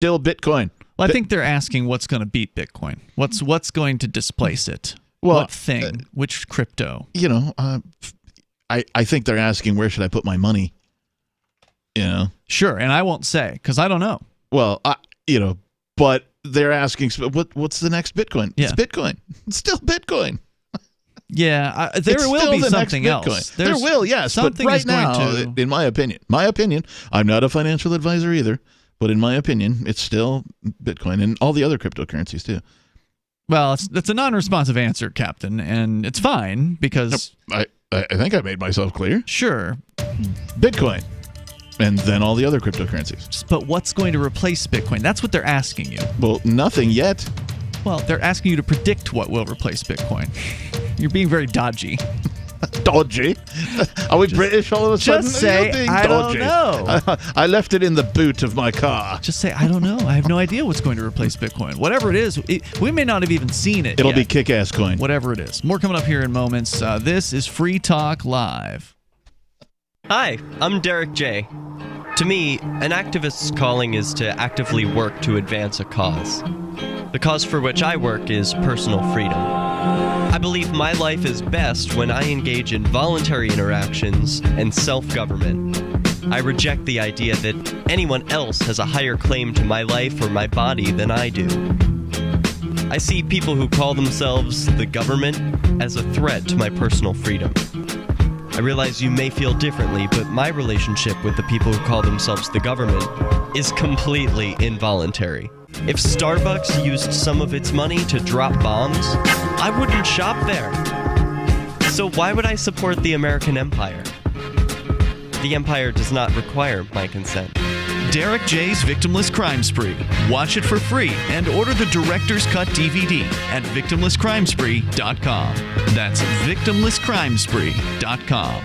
still Bitcoin. Well, I think they're asking what's going to beat Bitcoin. What's going to displace it? Well, what thing? Which crypto? I think they're asking where should I put my money. Sure, and I won't say because I don't know. Well, but they're asking what's the next Bitcoin? Yeah. It's Bitcoin. It's still Bitcoin. Yeah, there will be something else. There will, yes. But right now, in my opinion, I'm not a financial advisor either, but in my opinion, it's still Bitcoin and all the other cryptocurrencies too. Well, that's a non-responsive answer, Captain, and it's fine because... I think I made myself clear. Sure. Bitcoin. And then all the other cryptocurrencies. But what's going to replace Bitcoin? That's what they're asking you. Well, nothing yet. Well, they're asking you to predict what will replace Bitcoin. You're being very dodgy. Dodgy? Are we British all of a sudden? Just say, I don't know. I left it in the boot of my car. Just say, I don't know. I have no idea what's going to replace Bitcoin. Whatever it is, we may not have even seen it It'll yet. be kick-ass coin. Whatever it is. More coming up here in moments. This is Free Talk Live. Hi, I'm Derek J. To me, an activist's calling is to actively work to advance a cause. The cause for which I work is personal freedom. I believe my life is best when I engage in voluntary interactions and self-government. I reject the idea that anyone else has a higher claim to my life or my body than I do. I see people who call themselves the government as a threat to my personal freedom. I realize you may feel differently, but my relationship with the people who call themselves the government is completely involuntary. If Starbucks used some of its money to drop bombs, I wouldn't shop there. So why would I support the American empire? The empire does not require my consent. Derek J's Victimless Crime Spree. Watch it for free and order the Director's Cut DVD at victimlesscrimespree.com. That's victimlesscrimespree.com.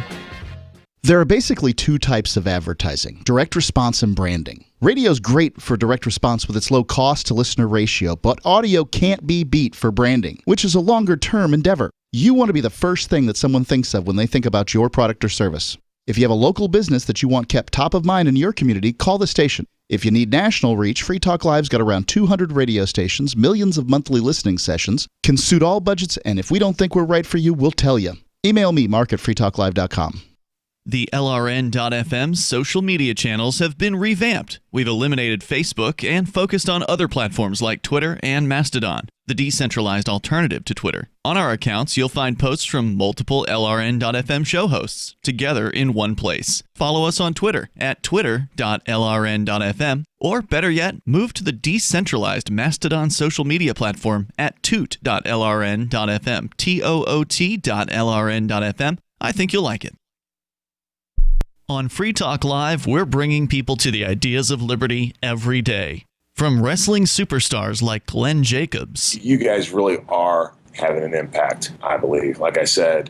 There are basically two types of advertising, direct response and branding. Radio's great for direct response with its low cost to listener ratio, but audio can't be beat for branding, which is a longer-term endeavor. You want to be the first thing that someone thinks of when they think about your product or service. If you have a local business that you want kept top of mind in your community, call the station. If you need national reach, Free Talk Live's got around 200 radio stations, millions of monthly listening sessions, can suit all budgets, and if we don't think we're right for you, we'll tell you. Email me, mark@freetalklive.com. The LRN.FM social media channels have been revamped. We've eliminated Facebook and focused on other platforms like Twitter and Mastodon, the decentralized alternative to Twitter. On our accounts, you'll find posts from multiple LRN.FM show hosts together in one place. Follow us on Twitter at twitter.lrn.fm, or better yet, move to the decentralized Mastodon social media platform at toot.lrn.fm, toot.lrn.fm. I think you'll like it. On Free Talk Live, we're bringing people to the ideas of liberty every day. From wrestling superstars like Glenn Jacobs. You guys really are having an impact, I believe. Like I said,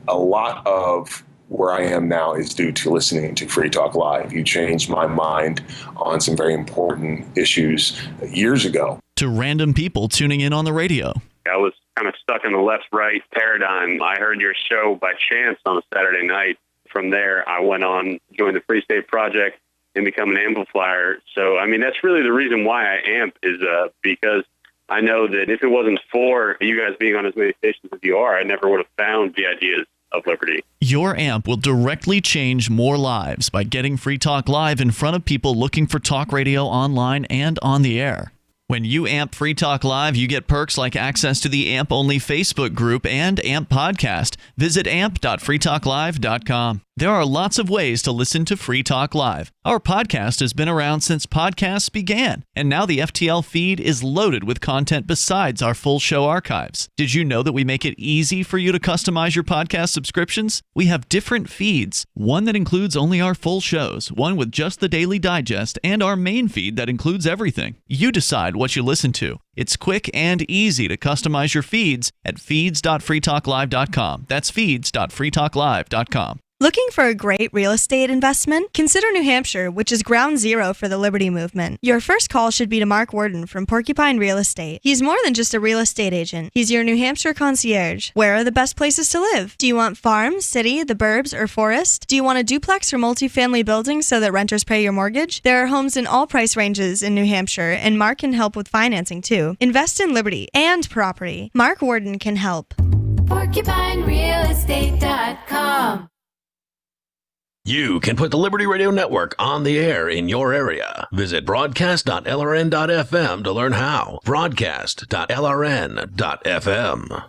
a lot of where I am now is due to listening to Free Talk Live. You changed my mind on some very important issues years ago. To random people tuning in on the radio. I was kind of stuck in the left-right paradigm. I heard your show by chance on a Saturday night. From there, I went on, joined the Free State Project, and become an amplifier. So, I mean, that's really the reason why I amp is because I know that if it wasn't for you guys being on as many stations as you are, I never would have found the ideas of liberty. Your amp will directly change more lives by getting Free Talk Live in front of people looking for talk radio online and on the air. When you amp Free Talk Live, you get perks like access to the AMP-only Facebook group and AMP podcast. Visit amp.freetalklive.com. There are lots of ways to listen to Free Talk Live. Our podcast has been around since podcasts began, and now the FTL feed is loaded with content besides our full show archives. Did you know that we make it easy for you to customize your podcast subscriptions? We have different feeds, one that includes only our full shows, one with just the Daily Digest, and our main feed that includes everything. You decide what you listen to. It's quick and easy to customize your feeds at feeds.freetalklive.com. That's feeds.freetalklive.com. Looking for a great real estate investment? Consider New Hampshire, which is ground zero for the Liberty Movement. Your first call should be to Mark Worden from Porcupine Real Estate. He's more than just a real estate agent. He's your New Hampshire concierge. Where are the best places to live? Do you want farm, city, the burbs, or forest? Do you want a duplex or multifamily building so that renters pay your mortgage? There are homes in all price ranges in New Hampshire, and Mark can help with financing too. Invest in liberty and property. Mark Worden can help. PorcupineRealEstate.com. You can put the Liberty Radio Network on the air in your area. Visit broadcast.lrn.fm to learn how. Broadcast.lrn.fm.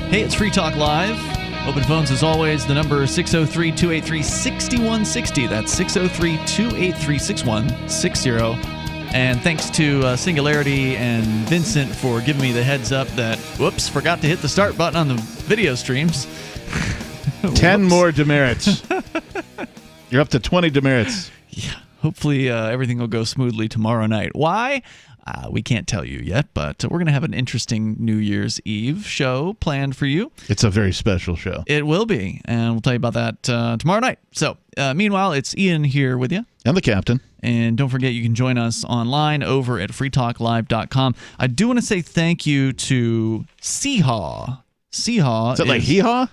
Hey, it's Free Talk Live. Open phones as always. The number is 603-283-6160. That's 603-283-6160. And thanks to Singularity and Vincent for giving me the heads up that, whoops, forgot to hit the start button on the video streams. 10 more demerits. You're up to 20 demerits. Yeah. Hopefully everything will go smoothly tomorrow night. Why? We can't tell you yet, but we're going to have an interesting New Year's Eve show planned for you. It's a very special show. It will be, and we'll tell you about that tomorrow night. So, meanwhile, it's Ian here with you. I'm the captain. And don't forget, you can join us online over at freetalklive.com. I do want to say thank you to Seehaw. Seehaw. Is that like hee-haw?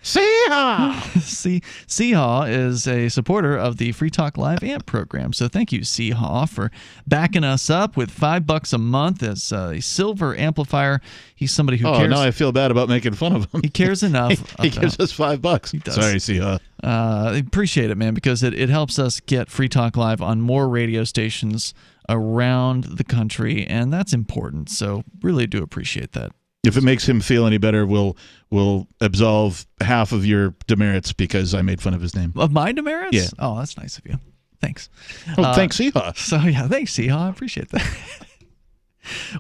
Seehaw! Seehaw is a supporter of the Free Talk Live AMP program. So thank you, Seehaw, for backing us up with $5 a month as a silver amplifier. He's somebody who cares. Oh, now I feel bad about making fun of him. He cares enough. He gives us $5. He does. Sorry, Seehaw. I appreciate it, man, because it helps us get Free Talk Live on more radio stations around the country, and that's important. So really do appreciate that. If it makes him feel any better, we'll absolve half of your demerits because I made fun of his name. Of my demerits? Yeah. Oh, that's nice of you. Thanks. Oh, thanks, Seehaw. So, yeah, thanks, Seehaw. I appreciate that.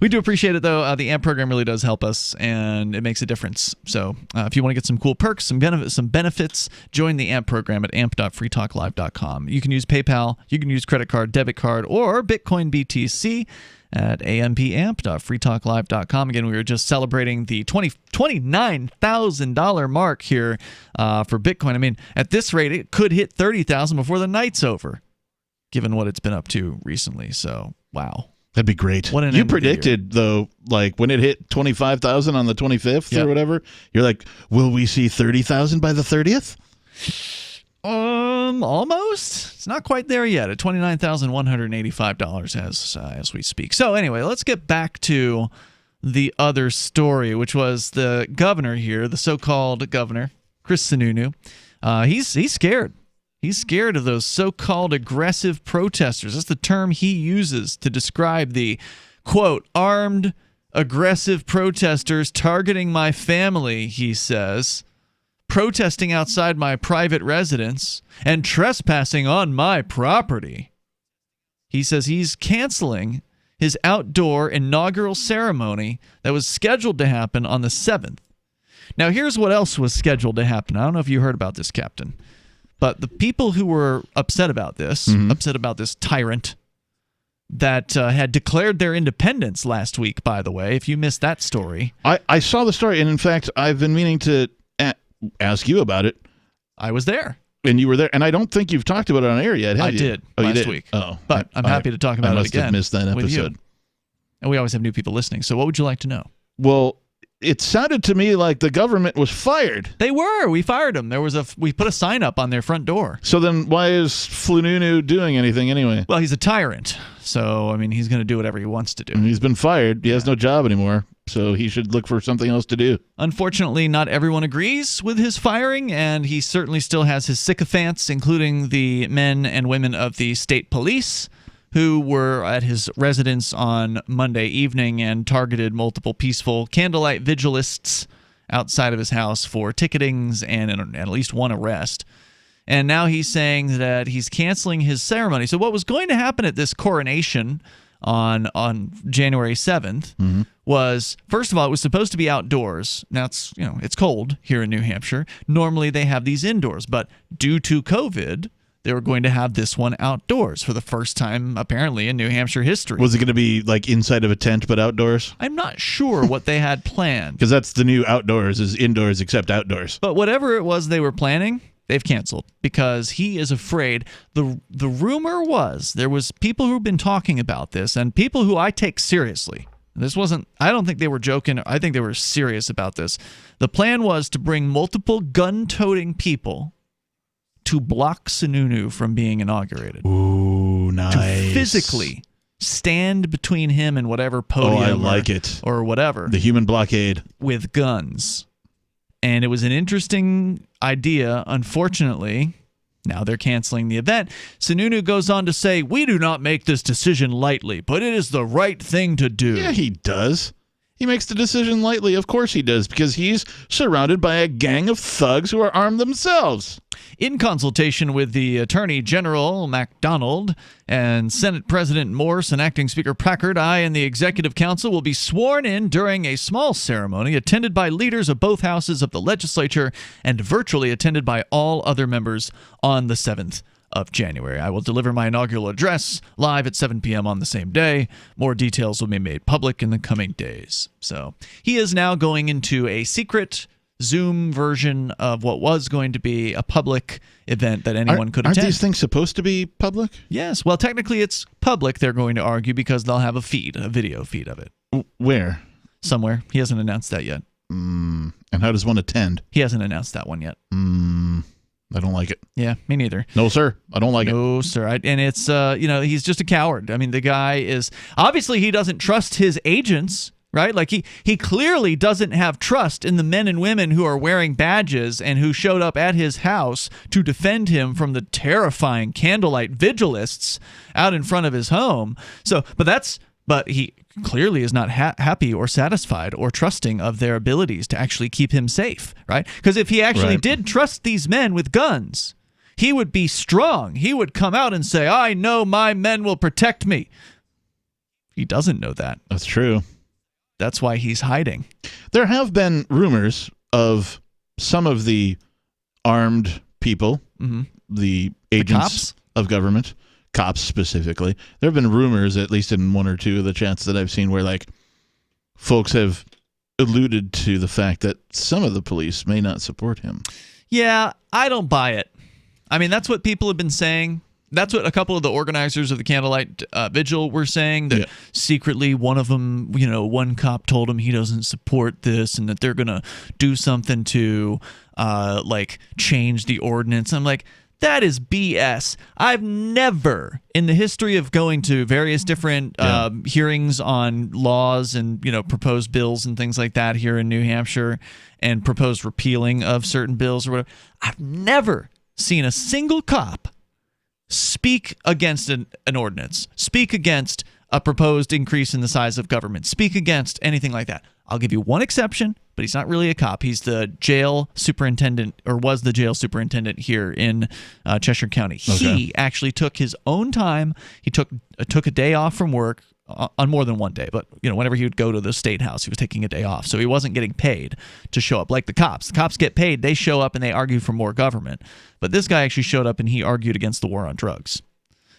We do appreciate it, though. The AMP program really does help us, and it makes a difference. So if you want to get some cool perks, some benefits, join the AMP program at amp.freetalklive.com. You can use PayPal, you can use credit card, debit card, or Bitcoin BTC at ampamp.freetalklive.com. Again, we were just celebrating the $29,000 mark here for Bitcoin. I mean, at this rate, it could hit $30,000 before the night's over, given what it's been up to recently. So, wow. That'd be great. You predicted, though, like when it hit 25,000 on the 25th or whatever, you're like, will we see 30,000 by the 30th? Almost. It's not quite there yet at $29,185 as we speak. So anyway, let's get back to the other story, which was the governor here, the so-called governor, Chris Sununu. He's scared. He's scared of those so-called aggressive protesters. That's the term he uses to describe the, quote, armed, aggressive protesters targeting my family, he says, protesting outside my private residence, and trespassing on my property. He says he's canceling his outdoor inaugural ceremony that was scheduled to happen on the 7th. Now, here's what else was scheduled to happen. I don't know if you heard about this, Captain. But the people who were upset about this tyrant that had declared their independence last week, by the way, if you missed that story. I saw the story, and in fact, I've been meaning to ask you about it. I was there. And you were there, and I don't think you've talked about it on air yet, have you? I did last week. Oh, but I'm happy to talk about it again. I must have missed that episode. And we always have new people listening, so what would you like to know? Well, it sounded to me like the government was fired. They were. We fired them. We put a sign up on their front door. So then why is Flununu doing anything anyway? Well, he's a tyrant. So, I mean, he's going to do whatever he wants to do. And he's been fired. He has no job anymore. So he should look for something else to do. Unfortunately, not everyone agrees with his firing, and he certainly still has his sycophants, including the men and women of the state police, who were at his residence on Monday evening and targeted multiple peaceful candlelight vigilists outside of his house for ticketings and at least one arrest. And now he's saying that he's canceling his ceremony. So what was going to happen at this coronation on January 7th was, first of all, it was supposed to be outdoors. Now it's cold here in New Hampshire. Normally they have these indoors, but due to COVID, they were going to have this one outdoors for the first time, apparently, in New Hampshire history. Was it going to be like inside of a tent but outdoors? I'm not sure what they had planned. Because that's the new outdoors, is indoors except outdoors. But whatever it was they were planning, they've canceled because he is afraid. The rumor was there was people who've been talking about this and people who I take seriously. This wasn't, I don't think they were joking. I think they were serious about this. The plan was to bring multiple gun-toting people to block Sununu from being inaugurated. Ooh, nice. To physically stand between him and whatever podium or whatever. The human blockade. With guns. And it was an interesting idea. Unfortunately, now they're canceling the event. Sununu goes on to say, "We do not make this decision lightly, but it is the right thing to do." Yeah, he does. He makes the decision lightly. Of course he does, because he's surrounded by a gang of thugs who are armed themselves. In consultation with the Attorney General MacDonald and Senate President Morse and Acting Speaker Packard, I and the Executive Council will be sworn in during a small ceremony attended by leaders of both houses of the legislature and virtually attended by all other members on the 7th of January. I will deliver my inaugural address live at 7 p.m. on the same day. More details will be made public in the coming days. So he is now going into a secret Zoom version of what was going to be a public event that anyone could attend. Aren't these things supposed to be public? Yes. Well, technically it's public, they're going to argue, because they'll have a video feed of it. Where? Somewhere. He hasn't announced that yet. And how does one attend? He hasn't announced that one yet. I don't like it. Yeah, me neither. No, sir. I don't like it. No, sir. And it's, he's just a coward. I mean, the guy is, obviously he doesn't trust his agents, right? Like he clearly doesn't have trust in the men and women who are wearing badges and who showed up at his house to defend him from the terrifying candlelight vigilists out in front of his home. So, but he clearly is not happy or satisfied or trusting of their abilities to actually keep him safe, right? Because if he actually did trust these men with guns, he would be strong. He would come out and say, "I know my men will protect me." He doesn't know that. That's true. That's why he's hiding. There have been rumors of some of the armed people, the agents of government, cops specifically. There have been rumors, at least in one or two of the chats that I've seen, where like folks have alluded to the fact that some of the police may not support him. Yeah, I don't buy it. I mean, that's what people have been saying. That's what a couple of the organizers of the Candlelight Vigil were saying, that secretly one of them, one cop told him he doesn't support this and that they're going to do something to change the ordinance. I'm like, that is BS. I've never, in the history of going to various different hearings on laws and, proposed bills and things like that here in New Hampshire and proposed repealing of certain bills or whatever, I've never seen a single cop speak against an ordinance, speak against a proposed increase in the size of government, speak against anything like that. I'll give you one exception, but he's not really a cop. He's the jail superintendent, or was the jail superintendent here in Cheshire County. Okay. He actually took his own time. He took a day off from work on more than one day, but whenever he would go to the state house, he was taking a day off, so he wasn't getting paid to show up like the cops. The cops get paid; they show up and they argue for more government. But this guy actually showed up and he argued against the war on drugs.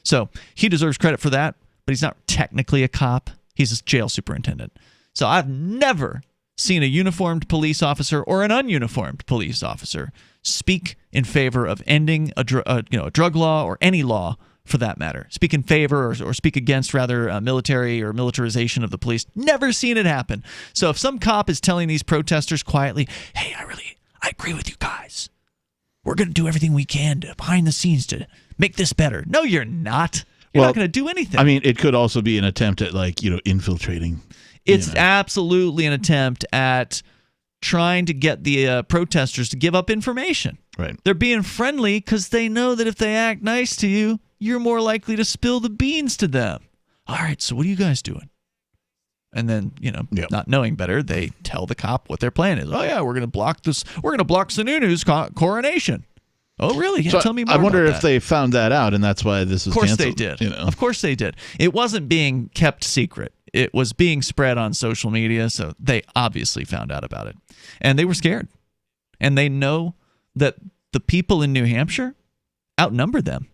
So he deserves credit for that, but he's not technically a cop. He's a jail superintendent. So I've never seen a uniformed police officer or an ununiformed police officer speak in favor of ending a drug law or any law for that matter. Speak in favor or speak against, rather, military or militarization of the police. Never seen it happen. So if some cop is telling these protesters quietly, "Hey, I agree with you guys. We're going to do everything we can behind the scenes to make this better." No, you're not. You're not going to do anything. I mean, it could also be an attempt at infiltrating. It's absolutely an attempt at trying to get the protesters to give up information. Right. They're being friendly because they know that if they act nice to you, you're more likely to spill the beans to them. All right, so what are you guys doing? And then, not knowing better, they tell the cop what their plan is. Oh, yeah, we're going to block this. We're going to block Sununu's coronation. Oh, really? Yeah, so tell me more. I wonder about if that. they found that out, and that's why this is canceled. Of course they did. Of course they did. It wasn't being kept secret. It was being spread on social media, so they obviously found out about it. And they were scared. And they know that the people in New Hampshire outnumber them.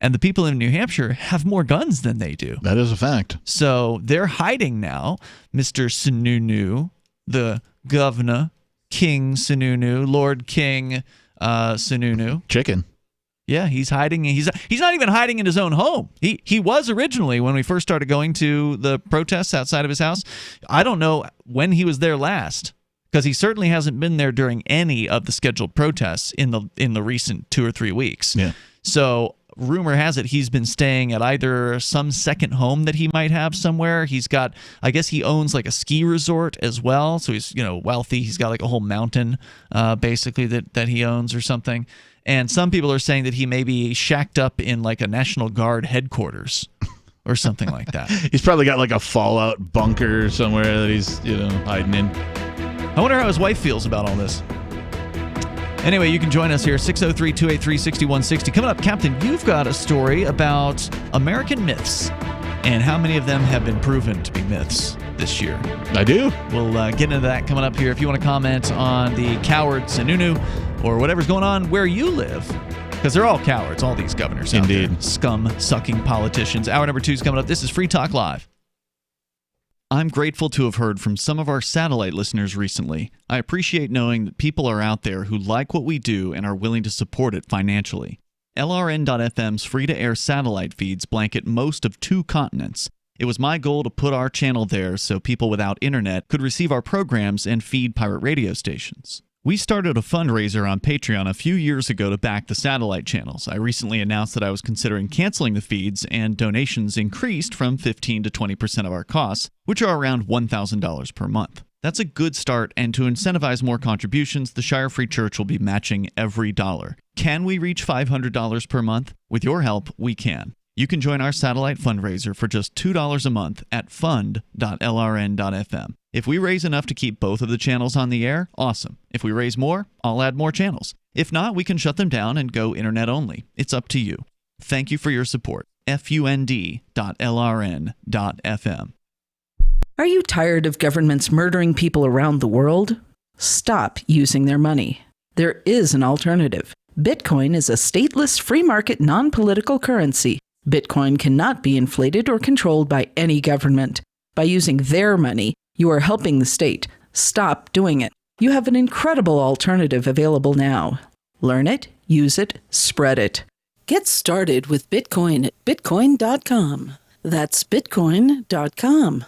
And the people in New Hampshire have more guns than they do. That is a fact. So they're hiding now. Mr. Sununu, the governor, King Sununu, Lord King Sununu. Chicken. Yeah, he's hiding. He's not even hiding in his own home. He was originally when we first started going to the protests outside of his house. I don't know when he was there last, because he certainly hasn't been there during any of the scheduled protests in the recent 2 or 3 weeks. Yeah. So rumor has it he's been staying at either some second home that he might have somewhere. He's got, I guess he owns like a ski resort as well. So he's, wealthy. He's got like a whole mountain basically that he owns or something. And some people are saying that he may be shacked up in like a National Guard headquarters or something like that. He's probably got like a fallout bunker somewhere that he's, hiding in. I wonder how his wife feels about all this. Anyway, you can join us here, 603-283-6160. Coming up, Captain, you've got a story about American myths and how many of them have been proven to be myths this year. I do. We'll get into that coming up here. If you want to comment on the coward Sununu or whatever's going on where you live, because they're all cowards, all these governors out there. Indeed. Scum-sucking politicians. Hour number 2 is coming up. This is Free Talk Live. I'm grateful to have heard from some of our satellite listeners recently. I appreciate knowing that people are out there who like what we do and are willing to support it financially. LRN.FM's free-to-air satellite feeds blanket most of 2 continents. It was my goal to put our channel there so people without internet could receive our programs and feed pirate radio stations. We started a fundraiser on Patreon a few years ago to back the satellite channels. I recently announced that I was considering canceling the feeds, and donations increased from 15 to 20% of our costs, which are around $1,000 per month. That's a good start, and to incentivize more contributions, the Shire Free Church will be matching every dollar. Can we reach $500 per month? With your help, we can. You can join our satellite fundraiser for just $2 a month at fund.lrn.fm. If we raise enough to keep both of the channels on the air, awesome. If we raise more, I'll add more channels. If not, we can shut them down and go internet only. It's up to you. Thank you for your support. fund.lrn.fm. Are you tired of governments murdering people around the world? Stop using their money. There is an alternative. Bitcoin is a stateless, free market, non-political currency. Bitcoin cannot be inflated or controlled by any government. By using their money, you are helping the state. Stop doing it. You have an incredible alternative available now. Learn it, use it, spread it. Get started with Bitcoin at bitcoin.com. That's bitcoin.com.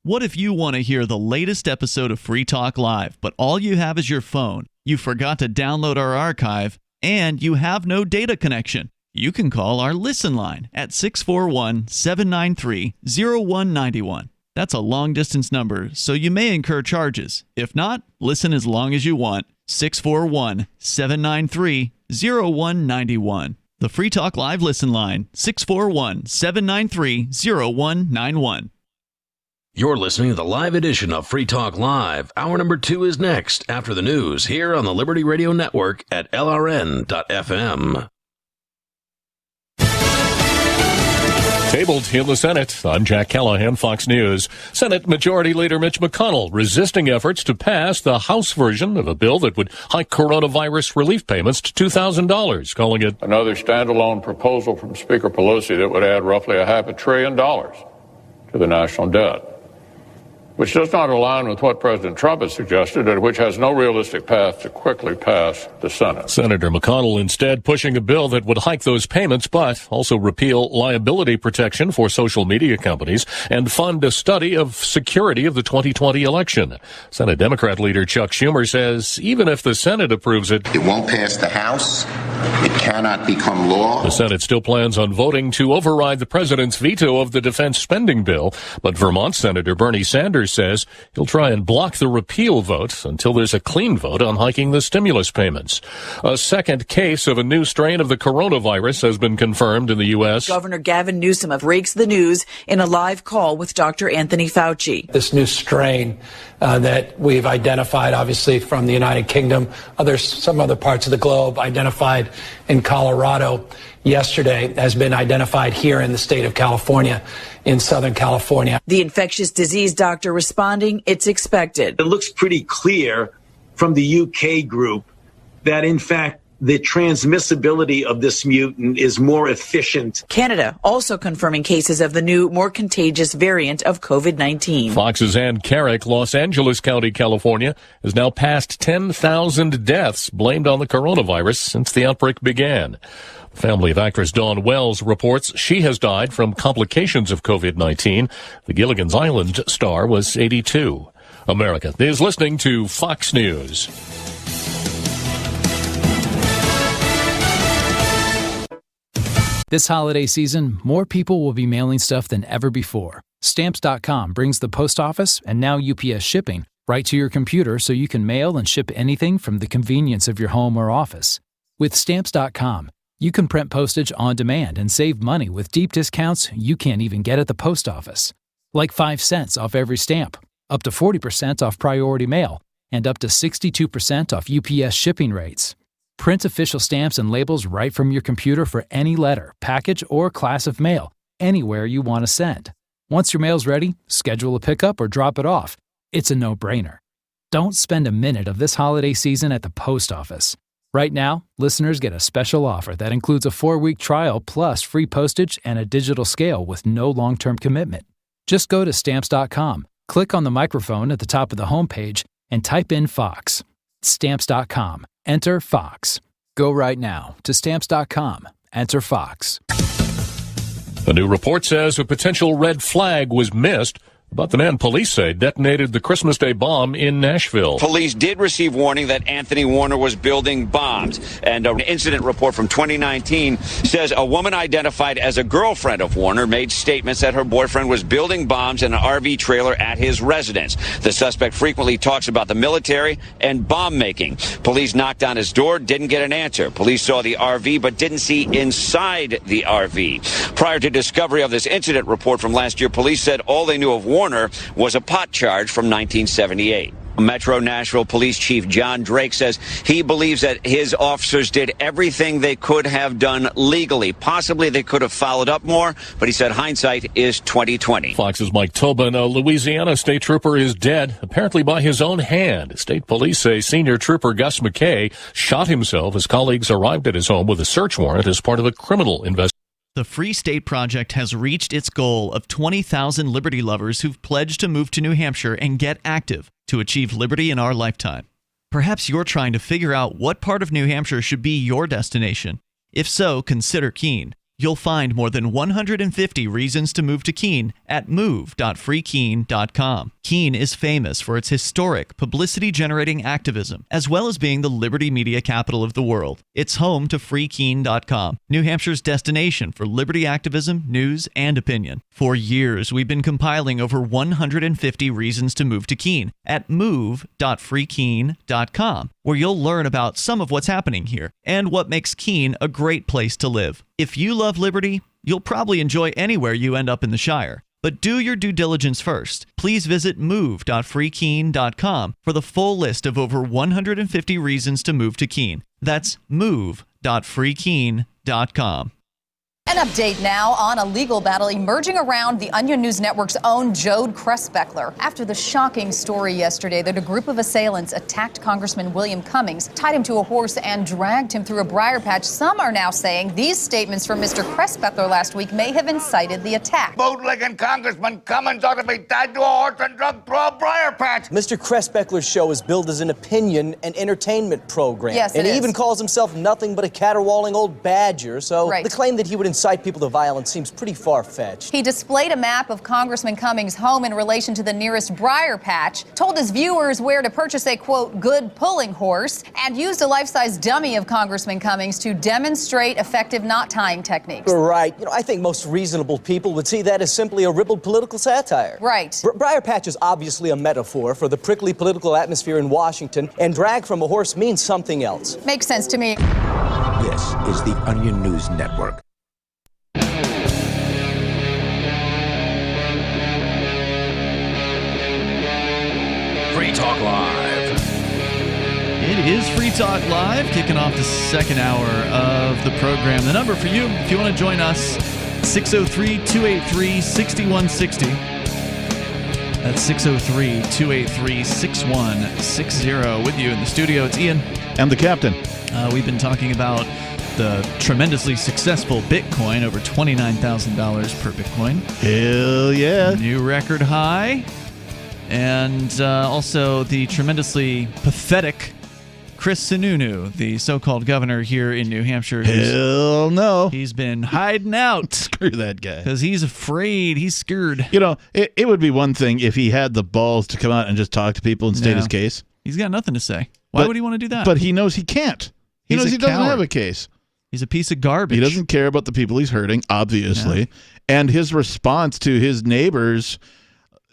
What if you want to hear the latest episode of Free Talk Live, but all you have is your phone, you forgot to download our archive, and you have no data connection? You can call our Listen line at 641-793-0191. That's a long-distance number, so you may incur charges. If not, listen as long as you want. 641-793-0191. The Free Talk Live Listen line, 641-793-0191. You're listening to the live edition of Free Talk Live. Hour number 2 is next after the news here on the Liberty Radio Network at LRN.FM. Tabled in the Senate. I'm Jack Callahan, Fox News. Senate Majority Leader Mitch McConnell resisting efforts to pass the House version of a bill that would hike coronavirus relief payments to $2,000, calling it another standalone proposal from Speaker Pelosi that would add roughly $500 billion to the national debt, which does not align with what President Trump has suggested and which has no realistic path to quickly pass the Senate. Senator McConnell instead pushing a bill that would hike those payments, but also repeal liability protection for social media companies and fund a study of security of the 2020 election. Senate Democrat leader Chuck Schumer says even if the Senate approves it, it won't pass the House. It cannot become law. The Senate still plans on voting to override the president's veto of the defense spending bill, but Vermont Senator Bernie Sanders says he'll try and block the repeal vote until there's a clean vote on hiking the stimulus payments. A second case of a new strain of the coronavirus has been confirmed in the U.S. Governor Gavin Newsom of Rakes the News in a live call with Dr. Anthony Fauci. This new strain that we've identified, obviously, from the United Kingdom, some other parts of the globe, identified identified in Colorado yesterday has been identified here in the state of California, in Southern California. The infectious disease doctor responding, it's expected. It looks pretty clear from the UK group that, in fact, the transmissibility of this mutant is more efficient. Canada also confirming cases of the new, more contagious variant of COVID-19. Fox's Ann Carrick, Los Angeles County, California, has now passed 10,000 deaths blamed on the coronavirus since the outbreak began. The family of actress Dawn Wells reports she has died from complications of COVID-19. The Gilligan's Island star was 82. America is listening to Fox News. This holiday season, more people will be mailing stuff than ever before. Stamps.com brings the post office and now UPS shipping right to your computer so you can mail and ship anything from the convenience of your home or office. With Stamps.com, you can print postage on demand and save money with deep discounts you can't even get at the post office. Like 5 cents off every stamp, up to 40% off priority mail, and up to 62% off UPS shipping rates. Print official stamps and labels right from your computer for any letter, package, or class of mail, anywhere you want to send. Once your mail's ready, schedule a pickup or drop it off. It's a no-brainer. Don't spend a minute of this holiday season at the post office. Right now, listeners get a special offer that includes a 4-week trial plus free postage and a digital scale with no long-term commitment. Just go to Stamps.com, click on the microphone at the top of the homepage, and type in Fox. Stamps.com. Enter Fox. Go right now to Stamps.com. Enter Fox. A new report says a potential red flag was missed about the man police say detonated the Christmas Day bomb in Nashville. Police did receive warning that Anthony Warner was building bombs. And an incident report from 2019 says a woman identified as a girlfriend of Warner made statements that her boyfriend was building bombs in an RV trailer at his residence. The suspect frequently talks about the military and bomb making. Police knocked on his door, didn't get an answer. Police saw the RV but didn't see inside the RV. Prior to discovery of this incident report from last year, police said all they knew of Warner was a pot charge from 1978. Metro Nashville Police Chief John Drake says he believes that his officers did everything they could have done legally. Possibly they could have followed up more, but he said hindsight is 20/20. Fox's Mike Tobin, a Louisiana state trooper, is dead, apparently by his own hand. State police say senior trooper Gus McKay shot himself as colleagues arrived at his home with a search warrant as part of a criminal investigation. The Free State Project has reached its goal of 20,000 liberty lovers who've pledged to move to New Hampshire and get active to achieve liberty in our lifetime. Perhaps you're trying to figure out what part of New Hampshire should be your destination. If so, consider Keene. You'll find more than 150 reasons to move to Keene at move.freekeene.com. Keene is famous for its historic, publicity-generating activism, as well as being the liberty media capital of the world. It's home to freekeene.com, New Hampshire's destination for liberty activism, news, and opinion. For years, we've been compiling over 150 reasons to move to Keene at move.freekeene.com, where you'll learn about some of what's happening here and what makes Keene a great place to live. If you love liberty, you'll probably enjoy anywhere you end up in the Shire. But do your due diligence first. Please visit move.freekeene.com for the full list of over 150 reasons to move to Keene. That's move.freekeene.com. An update now on a legal battle emerging around the Onion News Network's own Jode Kressbeckler. After the shocking story yesterday that a group of assailants attacked Congressman William Cummings, tied him to a horse, and dragged him through a briar patch, some are now saying these statements from Mr. Kressbeckler last week may have incited the attack. Bootlegging Congressman Cummings ought to be tied to a horse and drugged through a briar patch. Mr. Kressbeckler's show is billed as an opinion and entertainment program. Yes, and he even calls himself nothing but a caterwauling old badger, so the claim that he would incite people to violence seems pretty far-fetched. He displayed a map of Congressman Cummings' home in relation to the nearest briar patch, told his viewers where to purchase a, quote, good pulling horse, and used a life-size dummy of Congressman Cummings to demonstrate effective knot-tying techniques. Right. I think most reasonable people would see that as simply a ribald political satire. Right. Briar patch is obviously a metaphor for the prickly political atmosphere in Washington, and drag from a horse means something else. Makes sense to me. This is the Onion News Network. Free Talk Live. It is Free Talk Live, kicking off the second hour of the program. The number for you, if you want to join us, 603-283-6160. That's 603-283-6160. With you in the studio, it's Ian. And the captain. We've been talking about the tremendously successful Bitcoin, over $29,000 per Bitcoin. Hell yeah. New record high. And also the tremendously pathetic Chris Sununu, the so-called governor here in New Hampshire. Hell no. He's been hiding out. Screw that guy. Because he's afraid. He's scared. You know, it would be one thing if he had the balls to come out and just talk to people and state his case. He's got nothing to say. Why would he want to do that? But he knows he can't. He knows he doesn't have a case. He's a piece of garbage. He doesn't care about the people he's hurting, obviously. Yeah. And his response to his neighbors,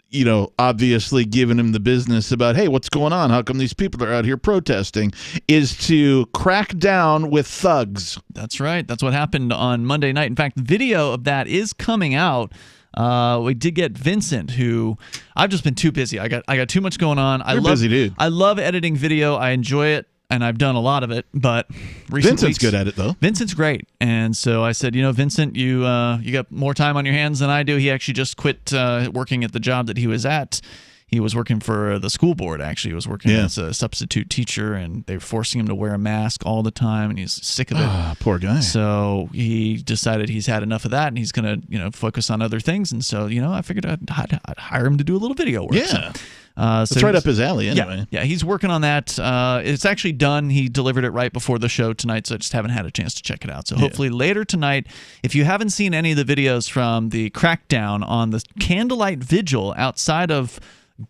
you know, obviously giving him the business about, hey, what's going on? How come these people are out here protesting? Is to crack down with thugs. That's right. That's what happened on Monday night. In fact, video of that is coming out. We did get Vincent, who I've just been too busy. I got too much going on. You're a busy dude. I love editing video. I enjoy it. And I've done a lot of it, but Vincent's good at it, though. Vincent's great, and so I said, you know, Vincent, you got more time on your hands than I do. He actually just quit working at the job that he was at. He was working for the school board, actually. He was working as a substitute teacher, and they were forcing him to wear a mask all the time, and he's sick of it. Poor guy. So he decided he's had enough of that, and he's going to, you know, focus on other things. And so, you know, I figured I'd hire him to do a little video work. Yeah. It's right up his alley anyway. Yeah, he's working on that. It's actually done. He delivered it right before the show tonight, so I just haven't had a chance to check it out. So hopefully later tonight, if you haven't seen any of the videos from the crackdown on the candlelight vigil outside of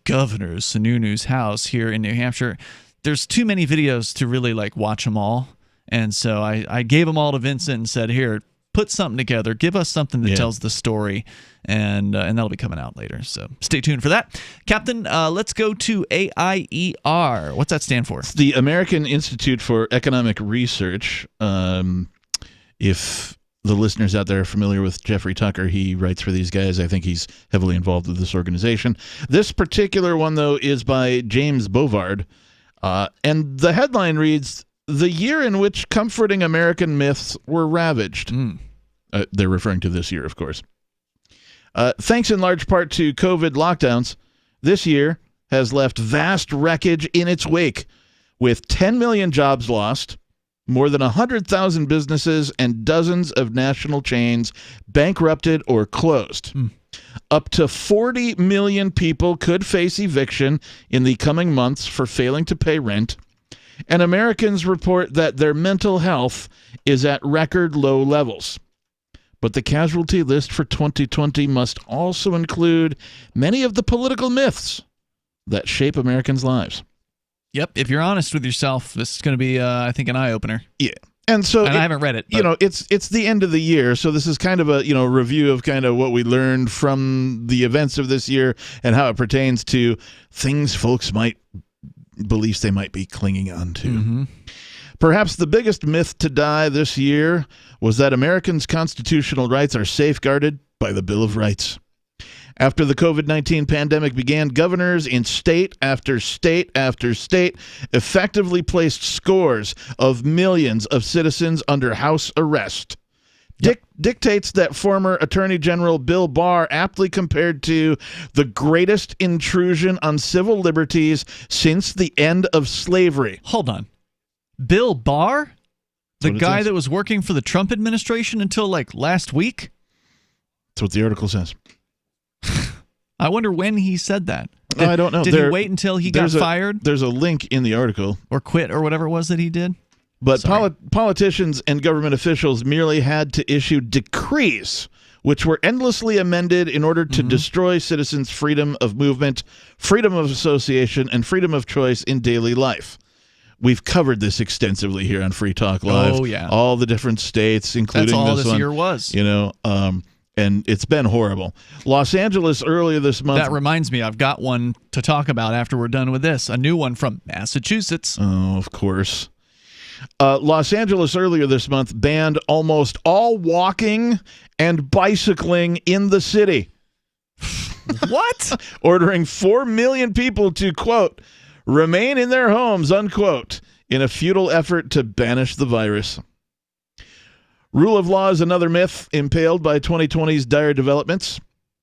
Governor Sununu's house here in New Hampshire, there's too many videos to really watch them all. And so I gave them all to Vincent and said, here, put something together. Give us something that tells the story, and that'll be coming out later. So stay tuned for that. Captain, let's go to AIER. What's that stand for? It's the American Institute for Economic Research. If the listeners out there are familiar with Jeffrey Tucker, he writes for these guys. I think he's heavily involved with this organization. This particular one, though, is by James Bovard, and the headline reads, "The year in which comforting American myths were ravaged." They're referring to this year, of course. Thanks in large part to COVID lockdowns, this year has left vast wreckage in its wake, with 10 million jobs lost, more than 100,000 businesses and dozens of national chains bankrupted or closed. Up to 40 million people could face eviction in the coming months for failing to pay rent. And Americans report that their mental health is at record low levels. But the casualty list for 2020 must also include many of the political myths that shape Americans' lives. Yep. If you're honest with yourself, this is going to be, I think, an eye-opener. Yeah. And I haven't read it. You know, it's the end of the year, so this is kind of a review of kind of what we learned from the events of this year and how it pertains to things beliefs they might be clinging on to. Mm-hmm. Perhaps the biggest myth to die this year was that Americans' constitutional rights are safeguarded by the Bill of Rights. After the COVID-19 pandemic began, governors in state after state after state effectively placed scores of millions of citizens under house arrest. Dictates that former Attorney General Bill Barr aptly compared to the greatest intrusion on civil liberties since the end of slavery. Hold on. Bill Barr? The guy that was working for the Trump administration until last week? That's what the article says. I wonder when he said that. I don't know. Did he wait until he got fired? There's a link in the article. Or quit or whatever it was that he did? But politicians and government officials merely had to issue decrees, which were endlessly amended in order to destroy citizens' freedom of movement, freedom of association, and freedom of choice in daily life. We've covered this extensively here on Free Talk Live. Oh, yeah. All the different states, including That's all this year was. You know, and it's been horrible. Los Angeles earlier this month. That reminds me, I've got one to talk about after we're done with this. A new one from Massachusetts. Oh, of course. Los Angeles earlier this month banned almost all walking and bicycling in the city. What? Ordering 4 million people to, quote, remain in their homes, unquote, in a futile effort to banish the virus. Rule of law is another myth impaled by 2020's dire developments.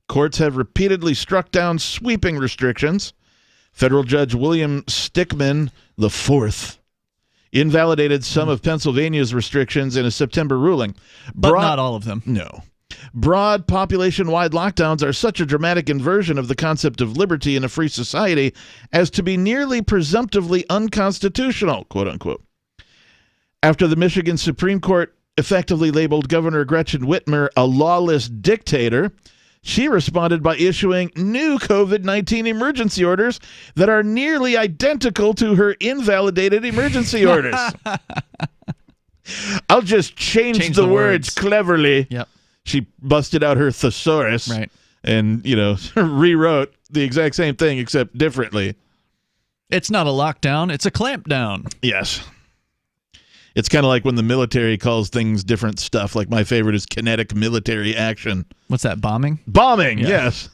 Courts have repeatedly struck down sweeping restrictions. Federal Judge William Stickman IV invalidated some of Pennsylvania's restrictions in a September ruling. But not all of them. No. Broad population-wide lockdowns are such a dramatic inversion of the concept of liberty in a free society as to be nearly presumptively unconstitutional, quote unquote. After the Michigan Supreme Court effectively labeled Governor Gretchen Whitmer a lawless dictator, she responded by issuing new COVID-19 emergency orders that are nearly identical to her invalidated emergency orders. I'll just change the words cleverly. Yep. She busted out her thesaurus and, rewrote the exact same thing except differently. It's not a lockdown, it's a clampdown. Yes. It's kind of like when the military calls things different stuff. Like my favorite is kinetic military action. What's that, bombing? Bombing, yes.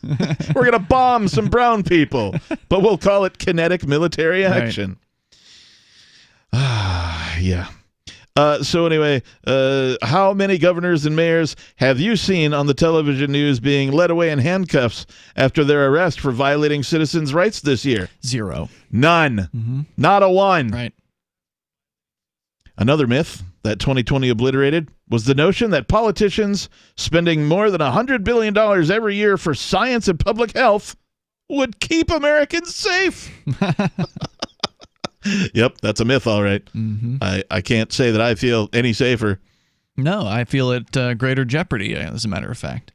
We're going to bomb some brown people, but we'll call it kinetic military action. Yeah. So anyway, how many governors and mayors have you seen on the television news being led away in handcuffs after their arrest for violating citizens' rights this year? 0. None. Mm-hmm. Not a one. Right. Another myth that 2020 obliterated was the notion that politicians spending more than $100 billion every year for science and public health would keep Americans safe. Yep, that's a myth, all right. Mm-hmm. I can't say that I feel any safer. No, I feel at greater jeopardy, as a matter of fact.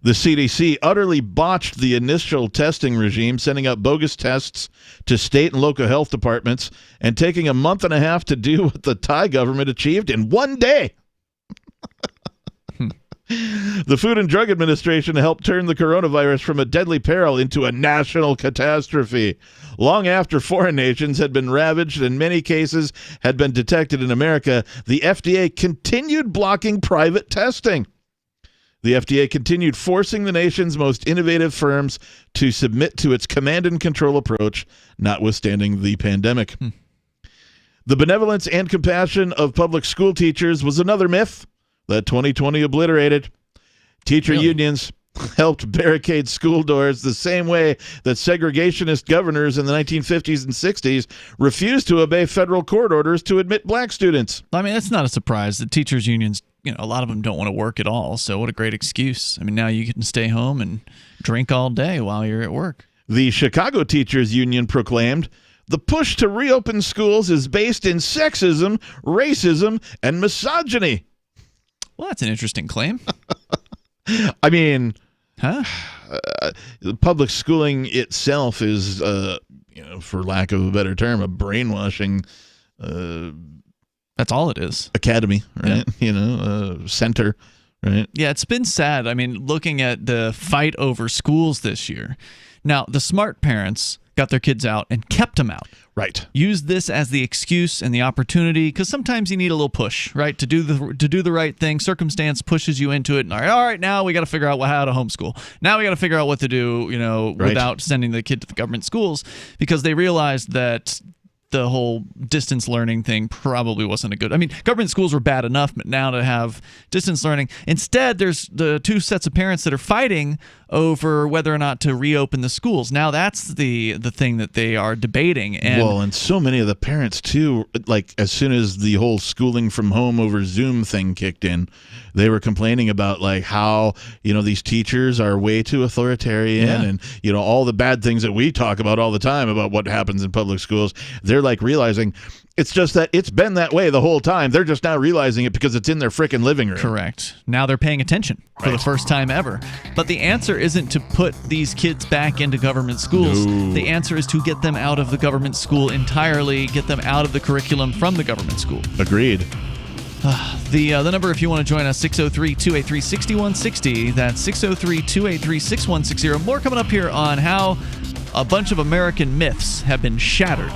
The CDC utterly botched the initial testing regime, sending out bogus tests to state and local health departments and taking a month and a half to do what the Thai government achieved in one day. The Food and Drug Administration helped turn the coronavirus from a deadly peril into a national catastrophe. Long after foreign nations had been ravaged and many cases had been detected in America, the FDA continued blocking private testing. The FDA continued forcing the nation's most innovative firms to submit to its command and control approach, notwithstanding the pandemic. The benevolence and compassion of public school teachers was another myth that 2020 obliterated. Teacher unions helped barricade school doors the same way that segregationist governors in the 1950s and 60s refused to obey federal court orders to admit black students. I mean, it's not a surprise that teachers' unions, a lot of them don't want to work at all, so what a great excuse. I mean, now you can stay home and drink all day while you're at work. The Chicago Teachers Union proclaimed, "The push to reopen schools is based in sexism, racism, and misogyny." Well, that's an interesting claim. I mean, public schooling itself is, for lack of a better term, a brainwashing. That's all it is. Academy, right? Yeah. Center, right? Yeah, it's been sad. I mean, looking at the fight over schools this year. Now, the smart parents got their kids out and kept them out. Right. Use this as the excuse and the opportunity, because sometimes you need a little push, right? To do the right thing. Circumstance pushes you into it. And all right, now we got to figure out how to homeschool. Now we got to figure out what to do, without sending the kid to the government schools, because they realized that the whole distance learning thing probably wasn't a good. I mean, government schools were bad enough, but now to have distance learning. Instead, there's the two sets of parents that are fighting over whether or not to reopen the schools. Now that's the thing that they are debating. And so many of the parents too, like as soon as the whole schooling from home over Zoom thing kicked in, they were complaining about like how, these teachers are way too authoritarian and, all the bad things that we talk about all the time about what happens in public schools. They're like realizing it's just that it's been that way the whole time. They're just now realizing it because it's in their frickin' living room. Correct. Now they're paying attention for the first time ever. But the answer isn't to put these kids back into government schools. No. The answer is to get them out of the government school entirely, get them out of the curriculum from the government school. Agreed. The number, if you want to join us, 603-283-6160. That's 603-283-6160. More coming up here on how a bunch of American myths have been shattered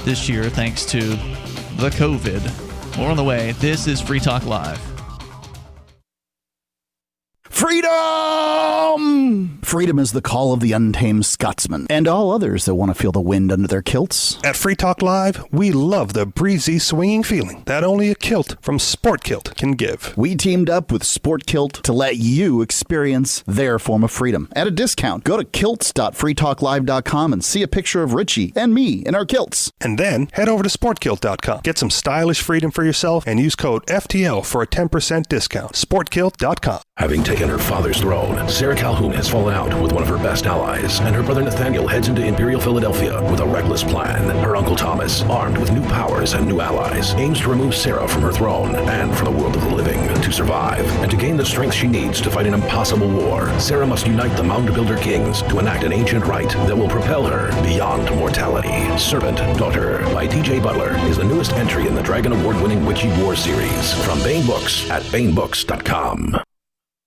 this year thanks to the COVID. More on the way. This is Free Talk Live. Freedom! Freedom is the call of the untamed Scotsman and all others that want to feel the wind under their kilts. At Free Talk Live, we love the breezy, swinging feeling that only a kilt from Sport Kilt can give. We teamed up with Sport Kilt to let you experience their form of freedom at a discount. Go to kilts.freetalklive.com and see a picture of Richie and me in our kilts. And then head over to sportkilt.com. Get some stylish freedom for yourself and use code FTL for a 10% discount. Sportkilt.com. Having taken her father's throne, Sarah Calhoun has fallen out with one of her best allies, and her brother Nathaniel heads into Imperial Philadelphia with a reckless plan. Her uncle Thomas, armed with new powers and new allies, aims to remove Sarah from her throne and from the world of the living. To survive and to gain the strength she needs to fight an impossible war, Sarah must unite the Mound Builder Kings to enact an ancient rite that will propel her beyond mortality. Servant Daughter by DJ Butler is the newest entry in the Dragon Award-winning Witchy War series from Baen Books at BaenBooks.com.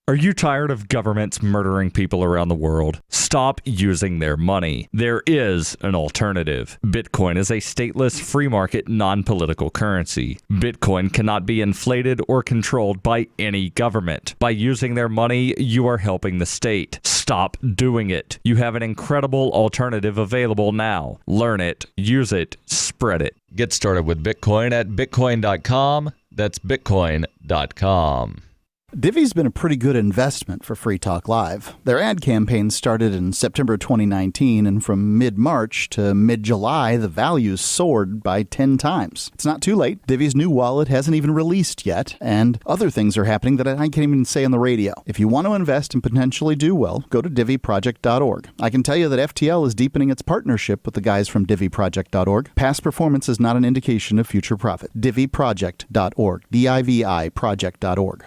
Are you tired of governments murdering people around the world? Stop using their money. There is an alternative. Bitcoin is a stateless, free market, non-political currency. Bitcoin cannot be inflated or controlled by any government. By using their money, you are helping the state. Stop doing it. You have an incredible alternative available now. Learn it, use it, spread it. Get started with Bitcoin at bitcoin.com. That's bitcoin.com. Divvy's been a pretty good investment for Free Talk Live. Their ad campaign started in September 2019, and from mid-March to mid-July, the values soared by 10 times. It's not too late. Divvy's new wallet hasn't even released yet, and other things are happening that I can't even say on the radio. If you want to invest and potentially do well, go to DivvyProject.org. I can tell you that FTL is deepening its partnership with the guys from DivvyProject.org. Past performance is not an indication of future profit. DivvyProject.org. DIVI Project.org.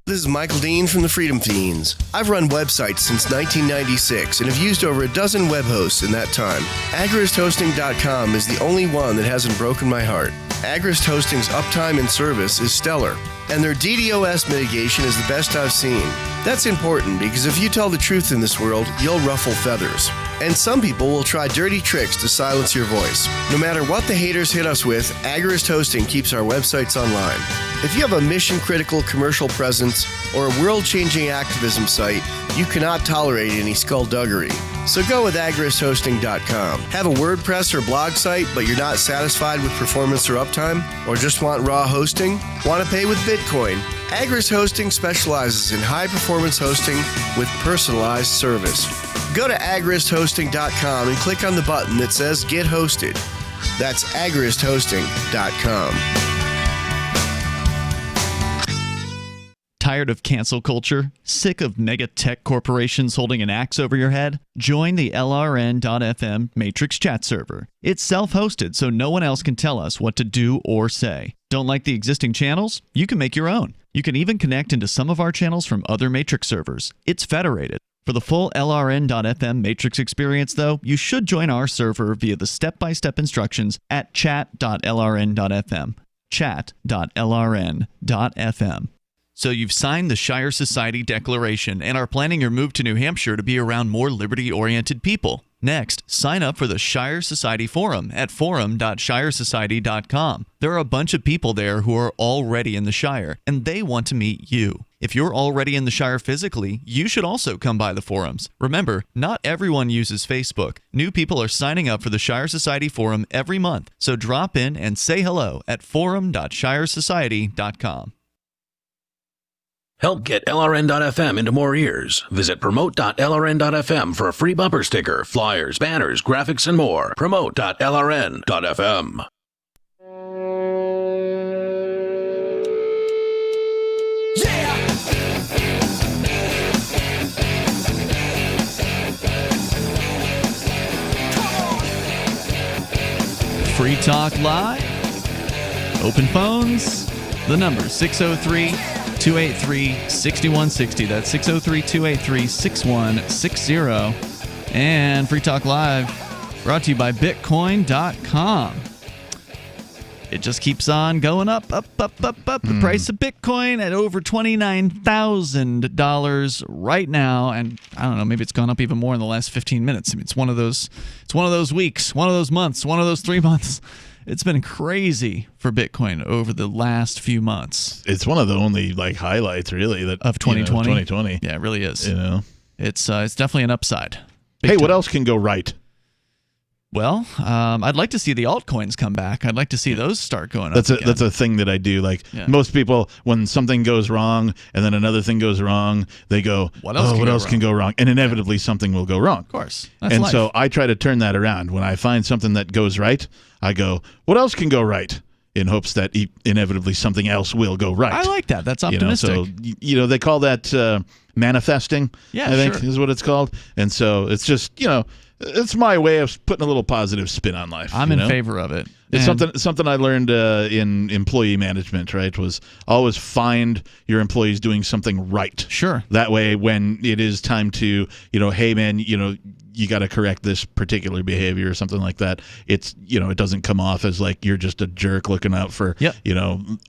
This is Michael Dean from the Freedom Fiends. I've run websites since 1996 and have used over a dozen web hosts in that time. AgristHosting.com is the only one that hasn't broken my heart. Agrist Hosting's uptime and service is stellar, and their DDoS mitigation is the best I've seen. That's important because if you tell the truth in this world, you'll ruffle feathers. And some people will try dirty tricks to silence your voice. No matter what the haters hit us with, Agrist Hosting keeps our websites online. If you have a mission-critical commercial presence or a world-changing activism site, you cannot tolerate any skullduggery. So go with agristhosting.com. Have a WordPress or blog site, but you're not satisfied with performance or uptime? Or just want raw hosting? Want to pay with Bitcoin? Agrist Hosting specializes in high-performance hosting with personalized service. Go to agristhosting.com and click on the button that says Get Hosted. That's agristhosting.com. Tired of cancel culture? Sick of mega tech corporations holding an axe over your head? Join the LRN.FM Matrix chat server. It's self-hosted, so no one else can tell us what to do or say. Don't like the existing channels? You can make your own. You can even connect into some of our channels from other Matrix servers. It's federated. For the full LRN.FM Matrix experience, though, you should join our server via the step-by-step instructions at chat.lrn.fm. Chat.lrn.fm. So you've signed the Shire Society Declaration and are planning your move to New Hampshire to be around more liberty-oriented people. Next, sign up for the Shire Society Forum at forum.shiresociety.com. There are a bunch of people there who are already in the Shire, and they want to meet you. If you're already in the Shire physically, you should also come by the forums. Remember, not everyone uses Facebook. New people are signing up for the Shire Society Forum every month, so drop in and say hello at forum.shiresociety.com. Help get LRN.FM into more ears. Visit promote.lrn.fm for a free bumper sticker, flyers, banners, graphics, and more. Promote.lrn.fm. Free Talk Live. Open phones. The number 603-283-6160. That's 603-283-6160. And Free Talk Live brought to you by Bitcoin.com. It just keeps on going up. The price of Bitcoin at over $29,000 right now, and I don't know, maybe it's gone up even more in the last 15 minutes. I mean, it's one of those weeks, one of those months, one of those 3 months. It's been crazy for Bitcoin over the last few months. It's one of the only highlights really of 2020. 2020. Yeah, it really is. It's definitely an upside. Hey, what else can go right? Well, I'd like to see the altcoins come back. I'd like to see those start going up. That's a thing that I do. Most people, when something goes wrong and then another thing goes wrong, they go, what else can go wrong? And inevitably something will go wrong. Of course. And so I try to turn that around. When I find something that goes right, I go, what else can go right? In hopes that inevitably something else will go right. I like that. That's optimistic. So, they call that manifesting, I think is what it's called. And so it's just, it's my way of putting a little positive spin on life. I'm in favor of it. It's something I learned in employee management, right? Was always find your employees doing something right. Sure. That way, when it is time to, hey man, you got to correct this particular behavior or something like that. It's, it doesn't come off as like you're just a jerk looking out for,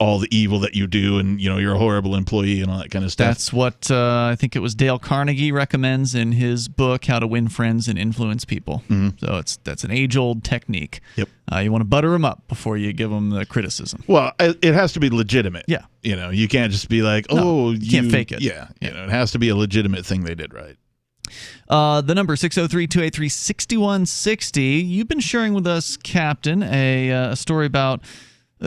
all the evil that you do and, you're a horrible employee and all that kind of stuff. That's what I think it was Dale Carnegie recommends in his book, How to Win Friends and Influence People. Mm-hmm. So that's an age-old technique. Yep. You want to butter them up before you give them the criticism. Well, it has to be legitimate. Yeah. You can't just be like, you can't fake it. Yeah. It has to be a legitimate thing they did right. The number 603-283-6160. You've been sharing with us, Captain, a story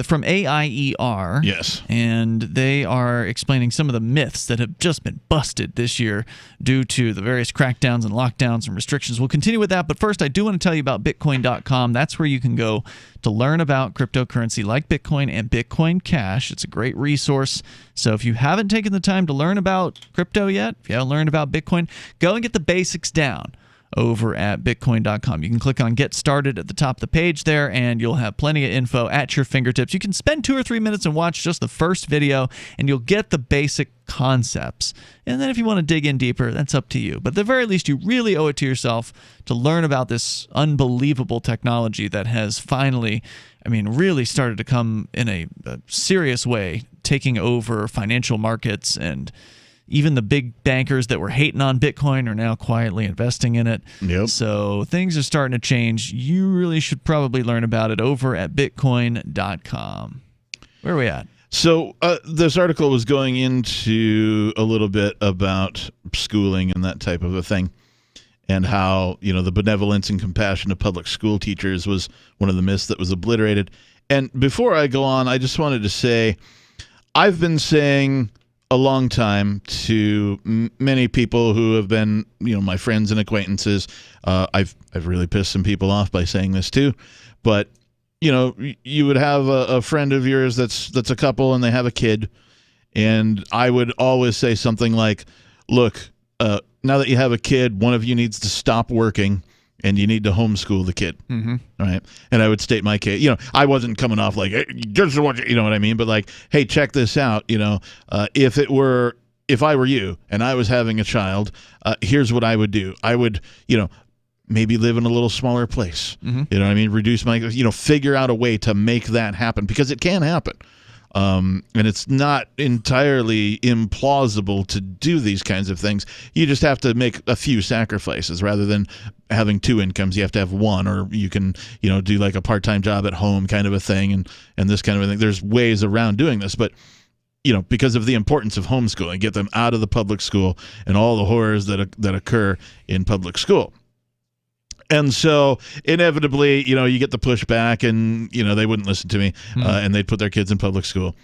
from AIER. Yes. And they are explaining some of the myths that have just been busted this year due to the various crackdowns and lockdowns and restrictions. We'll continue with that, but first I do want to tell you about Bitcoin.com. That's where you can go to learn about cryptocurrency like Bitcoin and Bitcoin Cash. It's a great resource. So if you haven't taken the time to learn about crypto yet, if you haven't learned about Bitcoin, go and get the basics down over at Bitcoin.com. You can click on Get Started at the top of the page there, and you'll have plenty of info at your fingertips. You can spend 2 or 3 minutes and watch just the first video, and you'll get the basic concepts. And then if you want to dig in deeper, that's up to you. But at the very least, you really owe it to yourself to learn about this unbelievable technology that has finally, really started to come in a serious way, taking over financial markets, and even the big bankers that were hating on Bitcoin are now quietly investing in it. Yep. So things are starting to change. You really should probably learn about it over at Bitcoin.com. Where are we at? So this article was going into a little bit about schooling and that type of a thing, and how, the benevolence and compassion of public school teachers was one of the myths that was obliterated. And before I go on, I just wanted to say, I've been saying a long time to many people who have been, my friends and acquaintances. I've really pissed some people off by saying this too, but you would have a friend of yours that's a couple and they have a kid, and I would always say something like, "Look, now that you have a kid, one of you needs to stop working." And you need to homeschool the kid, right? And I would state my case. I wasn't coming off like, hey, just what you know what I mean, but like, hey, check this out. If I were you and I was having a child, here's what I would do. I would, maybe live in a little smaller place. You know what I mean? Reduce my, figure out a way to make that happen, because it can happen. And it's not entirely implausible to do these kinds of things. You just have to make a few sacrifices. Rather than having 2 incomes, you have to have one, or you can, do like a part-time job at home kind of a thing, and this kind of a thing. There's ways around doing this, but because of the importance of homeschooling, get them out of the public school and all the horrors that occur in public school. And so inevitably, you get the pushback, and, they wouldn't listen to me, and they'd put their kids in public school.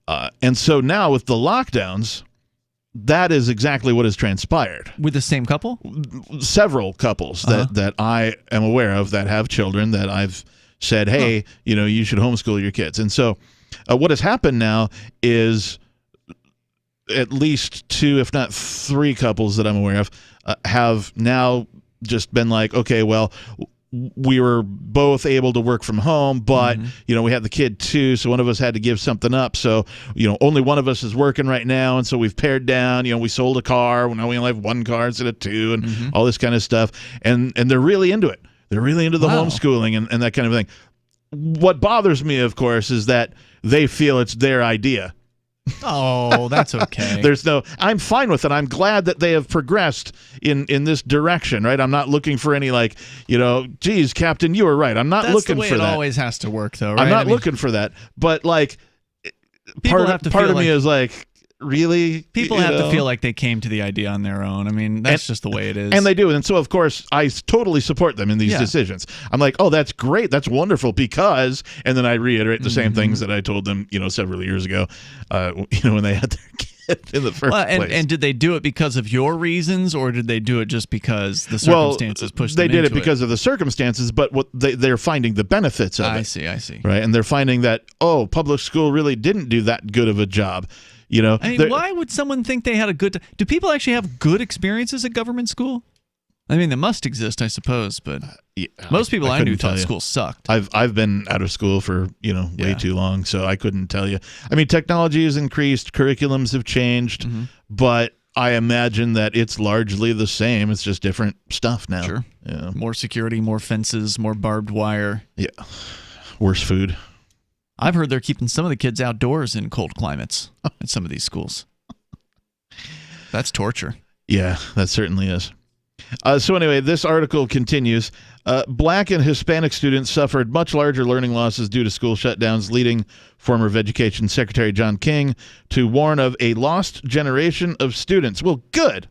And so now with the lockdowns, that is exactly what has transpired. With the same couple? Several couples that I am aware of that have children that I've said, hey, you should homeschool your kids. And so what has happened now is at least 2, if not 3 couples that I'm aware of have now just been like, okay, well, we were both able to work from home, but we had the kid too, so one of us had to give something up. So only one of us is working right now, and so we've pared down. We sold a car. Now we only have 1 car instead of 2, and all this kind of stuff. And they're really into it. They're really into the homeschooling and that kind of thing. What bothers me, of course, is that they feel it's their idea. Oh, that's okay. I'm fine with it. I'm glad that they have progressed in this direction, right? I'm not looking for any geez, Captain, you were right. I'm not looking for that. That's the way it always has to work, though, right? I'm not looking for that. But part of me is like, really? People have to feel like they came to the idea on their own. I mean, that's just the way it is. And they do. And so, of course, I totally support them in these decisions. I'm like, oh, that's great. That's wonderful because, and then I reiterate the same things that I told them, several years ago, when they had their kid in the first place. And did they do it because of your reasons, or did they do it just because the circumstances pushed them into it? They did it because of the circumstances, but they're finding the benefits of it. I see. Right? And they're finding that, public school really didn't do that good of a job. Why would someone think they had a good... Do people actually have good experiences at government school? I mean, they must exist, I suppose, but most people I knew thought school sucked. I've been out of school for, way too long, so I couldn't tell you. I mean, technology has increased, curriculums have changed, but I imagine that it's largely the same. It's just different stuff now. Sure. Yeah. More security, more fences, more barbed wire. Yeah. Worse food. I've heard they're keeping some of the kids outdoors in cold climates at some of these schools. That's torture. Yeah, that certainly is. So anyway, this article continues. Black and Hispanic students suffered much larger learning losses due to school shutdowns, leading former Education Secretary John King to warn of a lost generation of students. Well, good.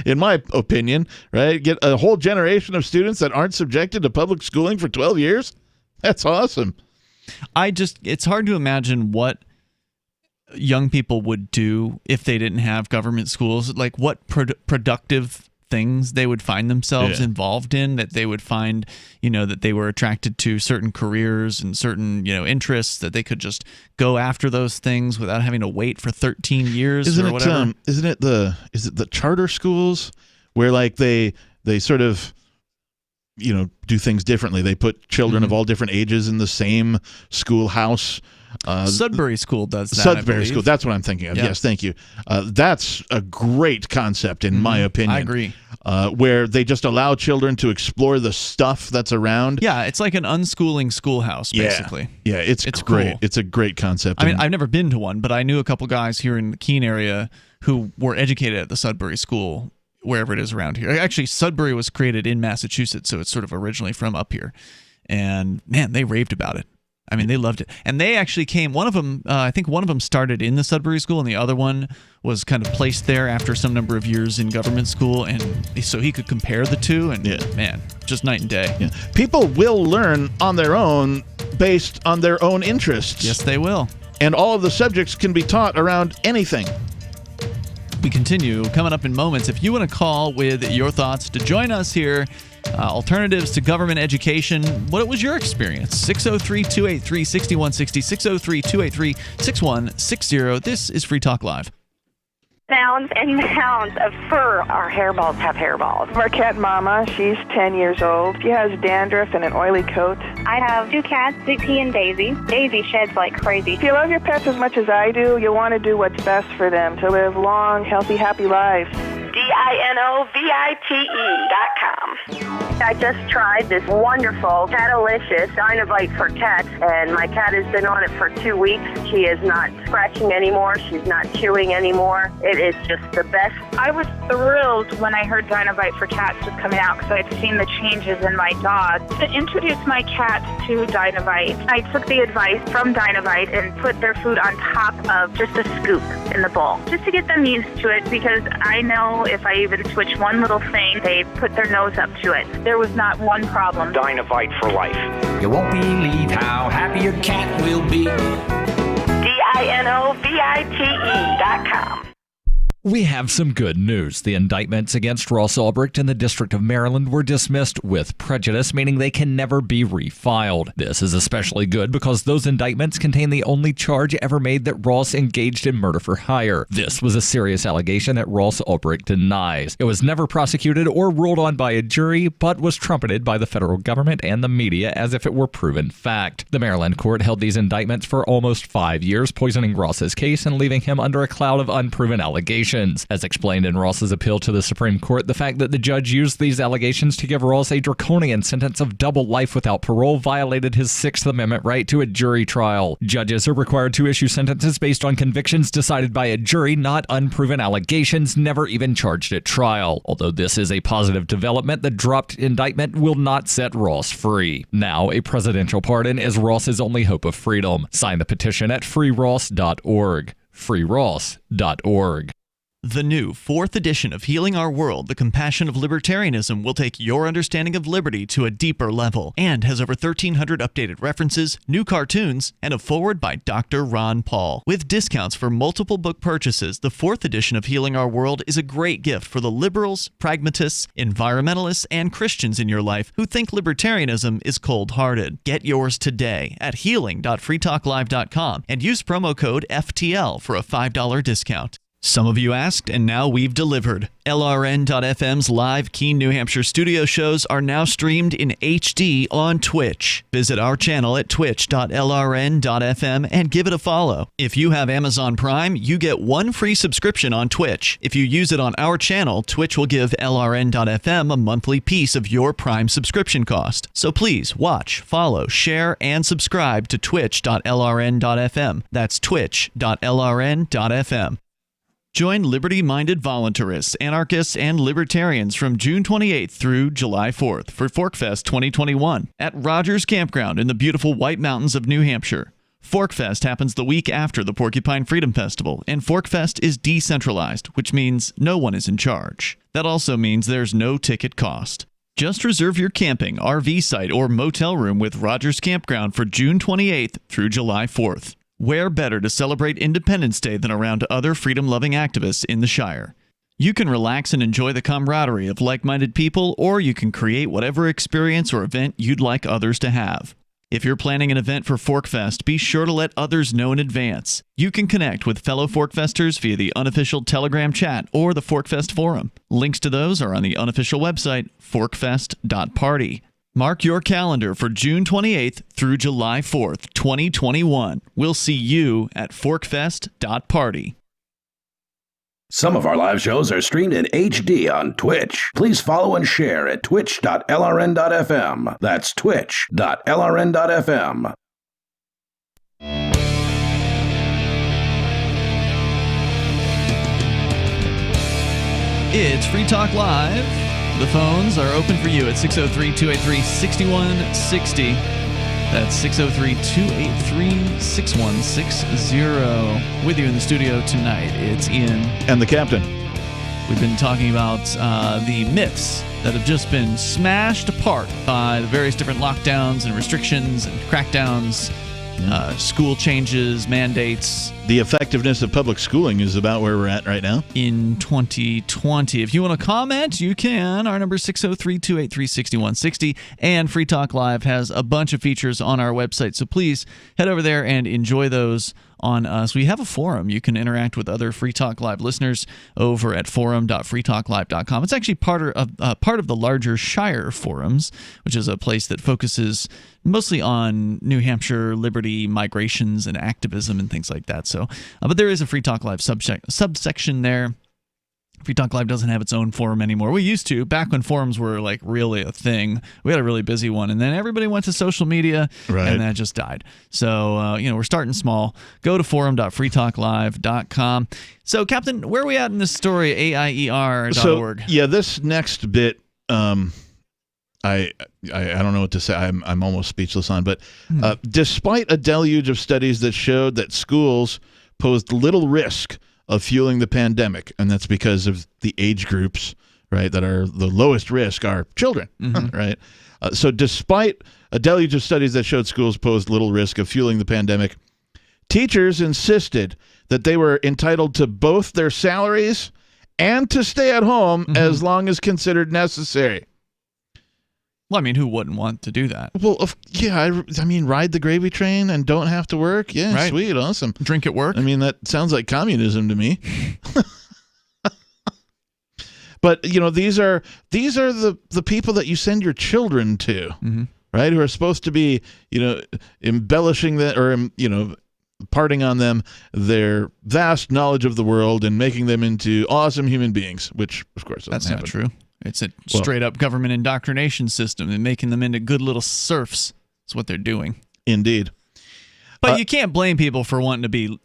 In my opinion, right? Get a whole generation of students that aren't subjected to public schooling for 12 years? That's awesome. It's hard to imagine what young people would do if they didn't have government schools, like what productive things they would find themselves involved in, that they would find, that they were attracted to certain careers and certain, interests, that they could just go after those things without having to wait for 13 years or whatever. Is it the charter schools where they sort of do things differently? They put children of all different ages in the same schoolhouse. Sudbury School does that. Sudbury School, that's what I'm thinking of. Yeah. Yes, thank you. That's a great concept, in my opinion. I agree. Where they just allow children to explore the stuff that's around. Yeah, it's like an unschooling schoolhouse, basically. Yeah, it's great. Cool. It's a great concept. I mean, I've never been to one, but I knew a couple guys here in the Keene area who were educated at the Sudbury School, wherever it is around here. Actually, Sudbury was created in Massachusetts, so it's sort of originally from up here. And man, they raved about it. I mean, they loved it. And they actually came, one of them, I think one of them started in the Sudbury School, and the other one was kind of placed there after some number of years in government school, and so he could compare the two, and man, just night and day. Yeah. People will learn on their own based on their own interests. Yes, they will. And all of the subjects can be taught around anything. We continue coming up in moments. If you want to call with your thoughts to join us here, alternatives to government education, what was your experience? 603-283-6160, 603-283-6160. This is Free Talk Live. Mounds and mounds of fur. Our hairballs have hairballs. Our cat Mama, she's 10 years old. She has dandruff and an oily coat. I have two cats, Dixie and Daisy. Daisy sheds like crazy. If you love your pets as much as I do, you want to do what's best for them to live long, healthy, happy lives. DINOVITE.com. I just tried this wonderful Catalicious Dynavite for cats, and my cat has been on it for 2 weeks. She is not scratching anymore. She's not chewing anymore. It is just the best. I was thrilled when I heard Dynavite for cats was coming out because I'd seen the changes in my dog. To introduce my cat to Dynavite, I took the advice from Dynavite and put their food on top of just a scoop in the bowl, just to get them used to it, because I know if I even switch one little thing, they put their nose up to it. There was not one problem. Dynavite for life. You won't believe how happy your cat will be. DINOVITE.com. We have some good news. The indictments against Ross Ulbricht in the District of Maryland were dismissed with prejudice, meaning they can never be refiled. This is especially good because those indictments contain the only charge ever made that Ross engaged in murder for hire. This was a serious allegation that Ross Ulbricht denies. It was never prosecuted or ruled on by a jury, but was trumpeted by the federal government and the media as if it were proven fact. The Maryland court held these indictments for almost 5 years, poisoning Ross's case and leaving him under a cloud of unproven allegations. allegations. As explained in Ross's appeal to the Supreme Court, the fact that the judge used these allegations to give Ross a draconian sentence of double life without parole violated his Sixth Amendment right to a jury trial. Judges are required to issue sentences based on convictions decided by a jury, not unproven allegations never even charged at trial. Although this is a positive development, the dropped indictment will not set Ross free. Now, a presidential pardon is Ross's only hope of freedom. Sign the petition at freeross.org. freeross.org. The new 4th edition of Healing Our World, The Compassion of Libertarianism, will take your understanding of liberty to a deeper level and has over 1,300 updated references, new cartoons, and a foreword by Dr. Ron Paul. With discounts for multiple book purchases, the 4th edition of Healing Our World is a great gift for the liberals, pragmatists, environmentalists, and Christians in your life who think libertarianism is cold-hearted. Get yours today at healing.freetalklive.com and use promo code FTL for a $5 discount. Some of you asked, and now we've delivered. LRN.FM's live Keene, New Hampshire studio shows are now streamed in HD on Twitch. Visit our channel at twitch.lrn.fm and give it a follow. If you have Amazon Prime, you get 1 free subscription on Twitch. If you use it on our channel, Twitch will give LRN.FM a monthly piece of your Prime subscription cost. So please watch, follow, share, and subscribe to twitch.lrn.fm. That's twitch.lrn.fm. Join liberty-minded voluntarists, anarchists, and libertarians from June 28th through July 4th for ForkFest 2021 at Rogers Campground in the beautiful White Mountains of New Hampshire. ForkFest happens the week after the Porcupine Freedom Festival, and ForkFest is decentralized, which means no one is in charge. That also means there's no ticket cost. Just reserve your camping, RV site, or motel room with Rogers Campground for June 28th through July 4th. Where better to celebrate Independence Day than around other freedom-loving activists in the Shire? You can relax and enjoy the camaraderie of like-minded people, or you can create whatever experience or event you'd like others to have. If you're planning an event for ForkFest, be sure to let others know in advance. You can connect with fellow ForkFesters via the unofficial Telegram chat or the ForkFest forum. Links to those are on the unofficial website, forkfest.party. Mark your calendar for June 28th through July 4th, 2021. We'll see you at forkfest.party. Some of our live shows are streamed in HD on Twitch. Please follow and share at twitch.lrn.fm. That's twitch.lrn.fm. It's Free Talk Live. The phones are open for you at 603-283-6160. That's 603-283-6160. With you in the studio tonight, it's Ian. And the captain. We've been talking about the myths that have just been smashed apart by the various different lockdowns and restrictions and crackdowns, school changes, mandates. The effectiveness of public schooling is about where we're at right now. In 2020. If you want to comment, you can. Our number is 603-283-6160. And Free Talk Live has a bunch of features on our website. So please head over there and enjoy those on us. We have a forum. You can interact with other Free Talk Live listeners over at forum.freetalklive.com. It's actually part of the larger Shire forums, which is a place that focuses mostly on New Hampshire liberty, migrations, and activism and things like that. So, but there is a Free Talk Live subsection there. Free Talk Live doesn't have its own forum anymore. We used to, back when forums were like really a thing. We had a really busy one, and then everybody went to social media, and that just died. So, we're starting small. Go to forum.freetalklive.com. So, Captain, where are we at in this story? AIER.org. So, yeah, this next bit, I don't know what to say. I'm almost speechless on. But despite a deluge of studies that showed that schools posed little risk of fueling the pandemic, and that's because of the age groups, right, that are the lowest risk are children, right? So despite a deluge of studies that showed schools posed little risk of fueling the pandemic, teachers insisted that they were entitled to both their salaries and to stay at home as long as considered necessary. Well, I mean, who wouldn't want to do that? Well, yeah, I mean, ride the gravy train and don't have to work. Yeah, right. Sweet, awesome. Drink at work. I mean, that sounds like communism to me. But these are the people that you send your children to, right? Who are supposed to be, embellishing that or imparting on them their vast knowledge of the world and making them into awesome human beings, which, of course, that's happen. Not true. It's a straight-up government indoctrination system and making them into good little serfs. That's what they're doing. Indeed. But you can't blame people for wanting to be,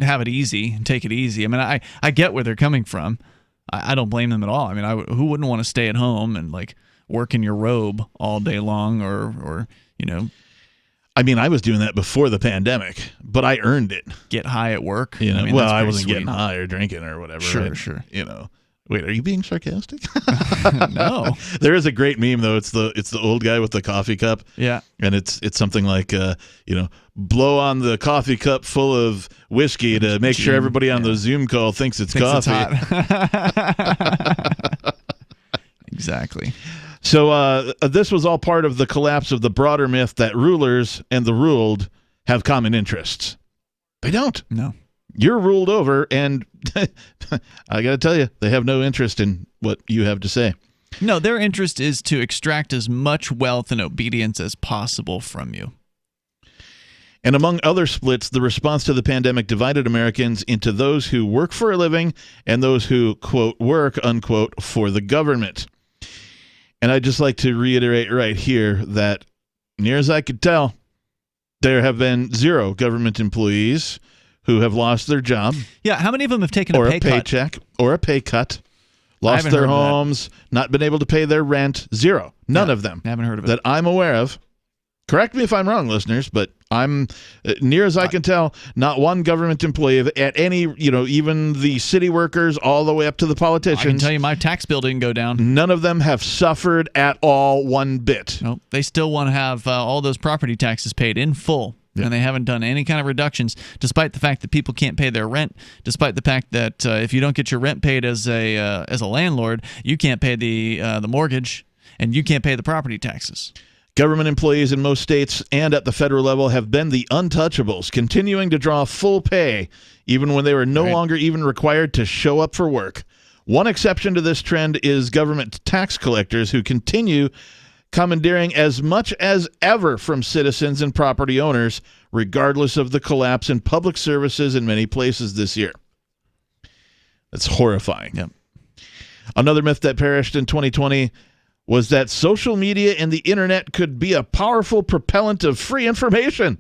have it easy and take it easy. I mean, I get where they're coming from. I don't blame them at all. I mean, who wouldn't want to stay at home and work in your robe all day long or I mean, I was doing that before the pandemic, but I earned it. Get high at work. I wasn't getting high or drinking or whatever. Sure. Wait, are you being sarcastic? No. There is a great meme though. It's the old guy with the coffee cup. Yeah. And it's something like blow on the coffee cup full of whiskey to make sure everybody on the Zoom call thinks it's coffee. Exactly. So this was all part of the collapse of the broader myth that rulers and the ruled have common interests. They don't. No. You're ruled over, and I got to tell you, they have no interest in what you have to say. No, their interest is to extract as much wealth and obedience as possible from you. And among other splits, the response to the pandemic divided Americans into those who work for a living and those who, quote, work, unquote, for the government. And I'd just like to reiterate right here that, near as I could tell, there have been 0 government employees who have lost their job. Yeah, how many of them have taken a paycheck or a pay cut, lost their homes, not been able to pay their rent? 0. None of them. I haven't heard of it. That I'm aware of. Correct me if I'm wrong, listeners, but I'm, near as I can tell, not one government employee at any, even the city workers all the way up to the politicians. I can tell you my tax bill didn't go down. None of them have suffered at all one bit. Nope. They still want to have all those property taxes paid in full. Yep. And they haven't done any kind of reductions, despite the fact that people can't pay their rent, despite the fact that if you don't get your rent paid as a landlord, you can't pay the mortgage, and you can't pay the property taxes. Government employees in most states and at the federal level have been the untouchables, continuing to draw full pay, even when they were no longer even required to show up for work. One exception to this trend is government tax collectors who continue commandeering as much as ever from citizens and property owners, regardless of the collapse in public services in many places this year. That's horrifying. Yep. Another myth that perished in 2020 was that social media and the internet could be a powerful propellant of free information.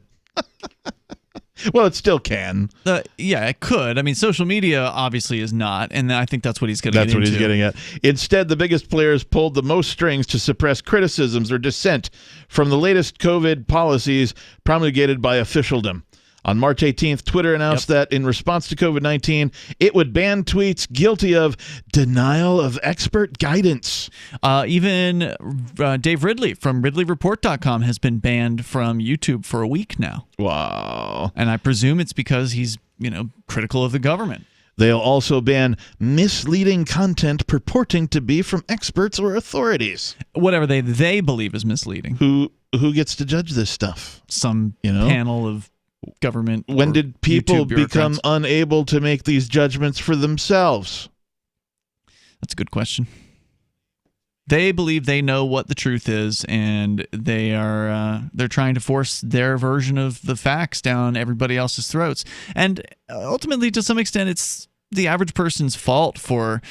Well, it still can. Yeah, it could. I mean, social media obviously is not, and I think that's what he's getting at. That's what he's getting at. Instead, the biggest players pulled the most strings to suppress criticisms or dissent from the latest COVID policies promulgated by officialdom. On March 18th, Twitter announced that in response to COVID-19, it would ban tweets guilty of denial of expert guidance. Even Dave Ridley from RidleyReport.com has been banned from YouTube for a week now. Wow. And I presume it's because he's, critical of the government. They'll also ban misleading content purporting to be from experts or authorities. Whatever they believe is misleading. Who gets to judge this stuff? Some panel of government. When did people become unable to make these judgments for themselves? That's a good question. They believe they know what the truth is, and they're trying to force their version of the facts down everybody else's throats. And ultimately, to some extent, it's the average person's fault for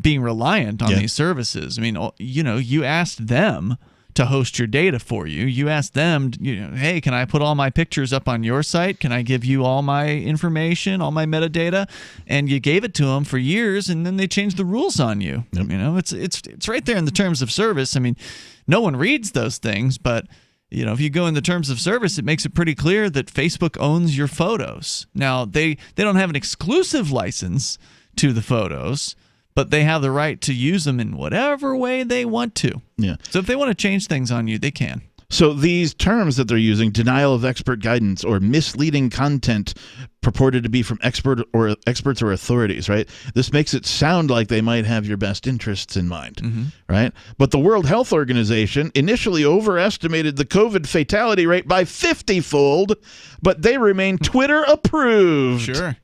being reliant on these services. I mean, you asked them to host your data for you. You ask them, hey, can I put all my pictures up on your site? Can I give you all my information, all my metadata? And you gave it to them for years, and then they changed the rules on you. Yep. It's right there in the terms of service. I mean, no one reads those things, but if you go in the terms of service, it makes it pretty clear that Facebook owns your photos. Now, they don't have an exclusive license to the photos, but they have the right to use them in whatever way they want to. Yeah. So if they want to change things on you, they can. So these terms that they're using, denial of expert guidance or misleading content purported to be from experts or authorities, right? This makes it sound like they might have your best interests in mind, right? But the World Health Organization initially overestimated the COVID fatality rate by 50-fold, but they remain Twitter approved. Sure.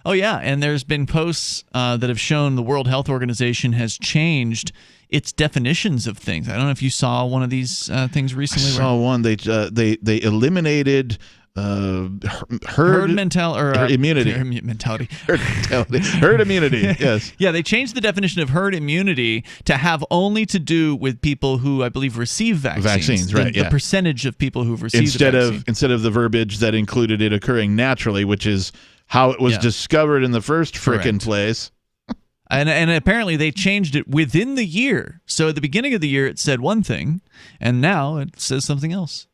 Oh, yeah, and there's been posts that have shown the World Health Organization has changed its definitions of things. I don't know if you saw one of these things recently. I saw one. They eliminated herd mentality. Immunity. Herd immunity, yes. Yeah, they changed the definition of herd immunity to have only to do with people who, I believe, receive vaccines. Right, the percentage of people who've received instead of the verbiage that included it occurring naturally, which is how it was discovered in the first frickin' place. And apparently they changed it within the year. So at the beginning of the year, it said one thing, and now it says something else.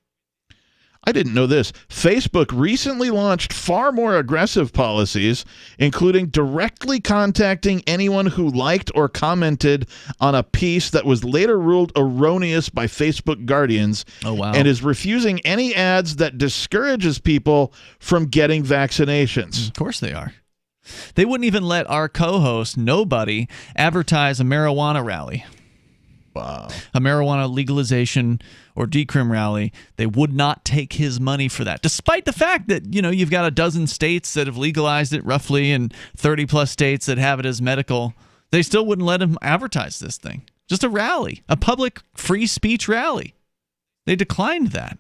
I didn't know this. Facebook recently launched far more aggressive policies, including directly contacting anyone who liked or commented on a piece that was later ruled erroneous by Facebook guardians. Oh, wow. And is refusing any ads that discourages people from getting vaccinations. Of course they are. They wouldn't even let our co-host, Nobody, advertise a marijuana rally. Wow. A marijuana legalization or decrim rally. They would not take his money for that, despite the fact that, you've got a dozen states that have legalized it roughly and 30-plus states that have it as medical. They still wouldn't let him advertise this thing. Just a rally, a public free speech rally. They declined that.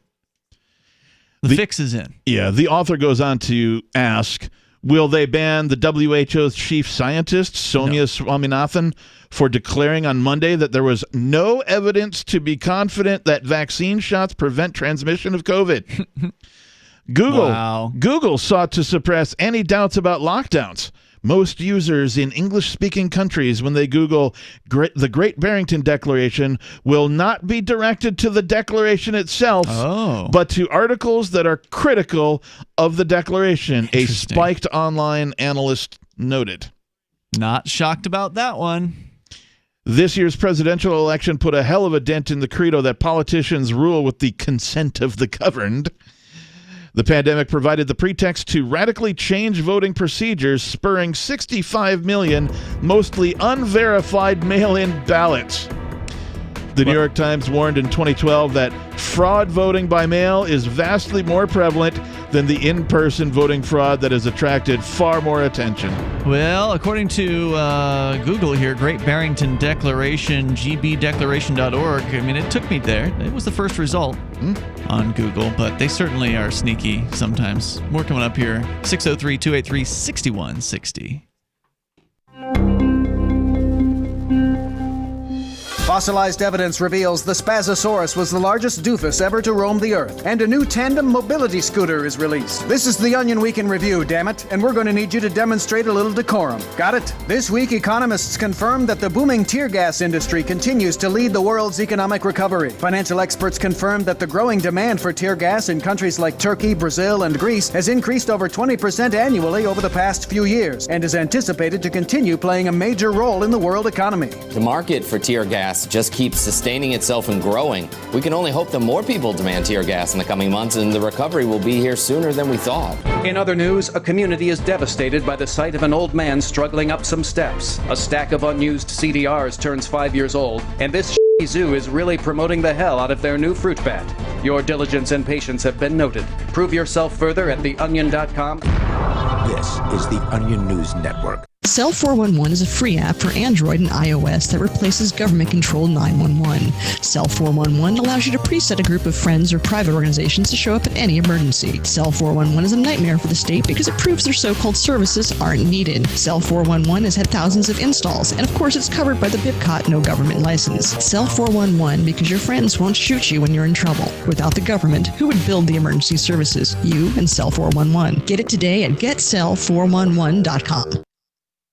The fix is in. Yeah, the author goes on to ask, will they ban the WHO's chief scientist, Sonia Swaminathan, for declaring on Monday that there was no evidence to be confident that vaccine shots prevent transmission of COVID? Google sought to suppress any doubts about lockdowns. Most users in English-speaking countries, when they Google the Great Barrington Declaration, will not be directed to the declaration itself, but to articles that are critical of the declaration, a spiked online analyst noted. Not shocked about that one. This year's presidential election put a hell of a dent in the credo that politicians rule with the consent of the governed. The pandemic provided the pretext to radically change voting procedures, spurring 65 million, mostly unverified mail-in ballots. The New York Times warned in 2012 that fraud voting by mail is vastly more prevalent than the in-person voting fraud that has attracted far more attention. Well, according to Google here, Great Barrington Declaration, gbdeclaration.org, it took me there. It was the first result on Google, but they certainly are sneaky sometimes. More coming up here, 603-283-6160. Fossilized evidence reveals the Spazosaurus was the largest doofus ever to roam the Earth, and a new tandem mobility scooter is released. This is the Onion Week in Review, damn it, and we're going to need you to demonstrate a little decorum. Got it? This week, economists confirm that the booming tear gas industry continues to lead the world's economic recovery. Financial experts confirm that the growing demand for tear gas in countries like Turkey, Brazil, and Greece has increased over 20% annually over the past few years, and is anticipated to continue playing a major role in the world economy. The market for tear gas just keeps sustaining itself and growing. We can only hope that more people demand tear gas in the coming months, and the recovery will be here sooner than we thought. In other news, a community is devastated by the sight of an old man struggling up some steps. A stack of unused CDRs turns 5 years old, and this zoo is really promoting the hell out of their new fruit bat. Your diligence and patience have been noted. Prove yourself further at theonion.com. This is the Onion News Network. Cell 411 is a free app for Android and iOS that replaces government-controlled 911. Cell 411 allows you to preset a group of friends or private organizations to show up at any emergency. Cell 411 is a nightmare for the state because it proves their so-called services aren't needed. Cell 411 has had thousands of installs, and of course it's covered by the BIPCOT no government license. Cell 411 because your friends won't shoot you when you're in trouble. Without the government, who would build the emergency services? You and Cell 411. Get it today at getcell411.com.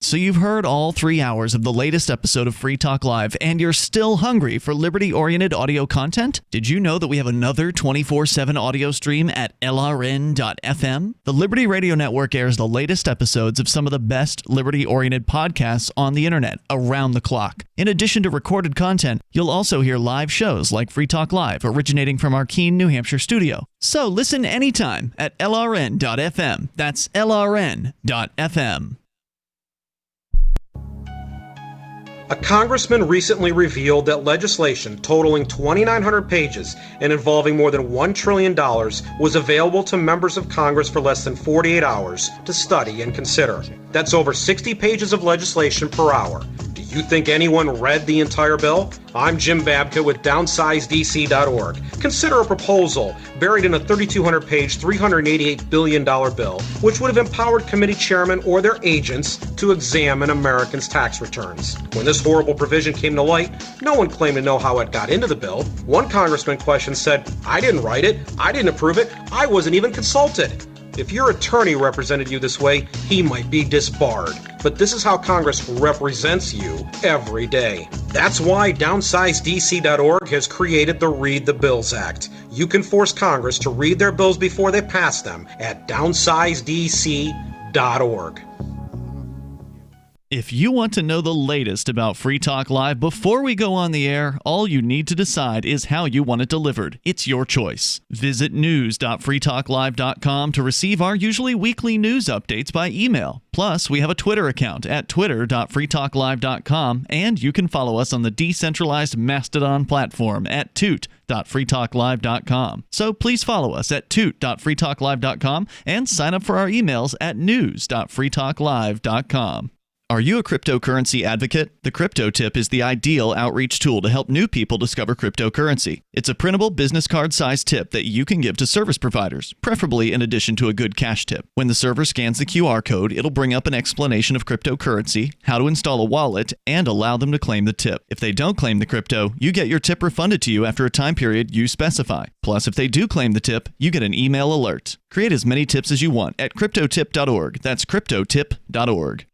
So you've heard all 3 hours of the latest episode of Free Talk Live, and you're still hungry for liberty-oriented audio content? Did you know that we have another 24/7 audio stream at LRN.FM? The Liberty Radio Network airs the latest episodes of some of the best liberty-oriented podcasts on the internet around the clock. In addition to recorded content, you'll also hear live shows like Free Talk Live, originating from our Keene, New Hampshire studio. So listen anytime at LRN.FM. That's LRN.FM. A congressman recently revealed that legislation totaling 2,900 pages and involving more than $1 trillion was available to members of Congress for less than 48 hours to study and consider. That's over 60 pages of legislation per hour. Do You think anyone read the entire bill? I'm Jim Babka with DownsizeDC.org. Consider a proposal buried in a 3,200-page, $388 billion bill, which would have empowered committee chairmen or their agents to examine Americans' tax returns. When this horrible provision came to light, no one claimed to know how it got into the bill. One congressman questioned said, "I didn't write it, I didn't approve it, I wasn't even consulted." If your attorney represented you this way, he might be disbarred. But this is how Congress represents you every day. That's why DownsizeDC.org has created the Read the Bills Act. You can force Congress to read their bills before they pass them at DownsizeDC.org. If you want to know the latest about Free Talk Live before we go on the air, all you need to decide is how you want it delivered. It's your choice. Visit news.freetalklive.com to receive our usually weekly news updates by email. Plus, we have a Twitter account at twitter.freetalklive.com, and you can follow us on the decentralized Mastodon platform at toot.freetalklive.com. So please follow us at toot.freetalklive.com and sign up for our emails at news.freetalklive.com. Are you a cryptocurrency advocate? The Crypto Tip is the ideal outreach tool to help new people discover cryptocurrency. It's a printable business card-sized tip that you can give to service providers, preferably in addition to a good cash tip. When the server scans the QR code, it'll bring up an explanation of cryptocurrency, how to install a wallet, and allow them to claim the tip. If they don't claim the crypto, you get your tip refunded to you after a time period you specify. Plus, if they do claim the tip, you get an email alert. Create as many tips as you want at cryptotip.org. That's cryptotip.org.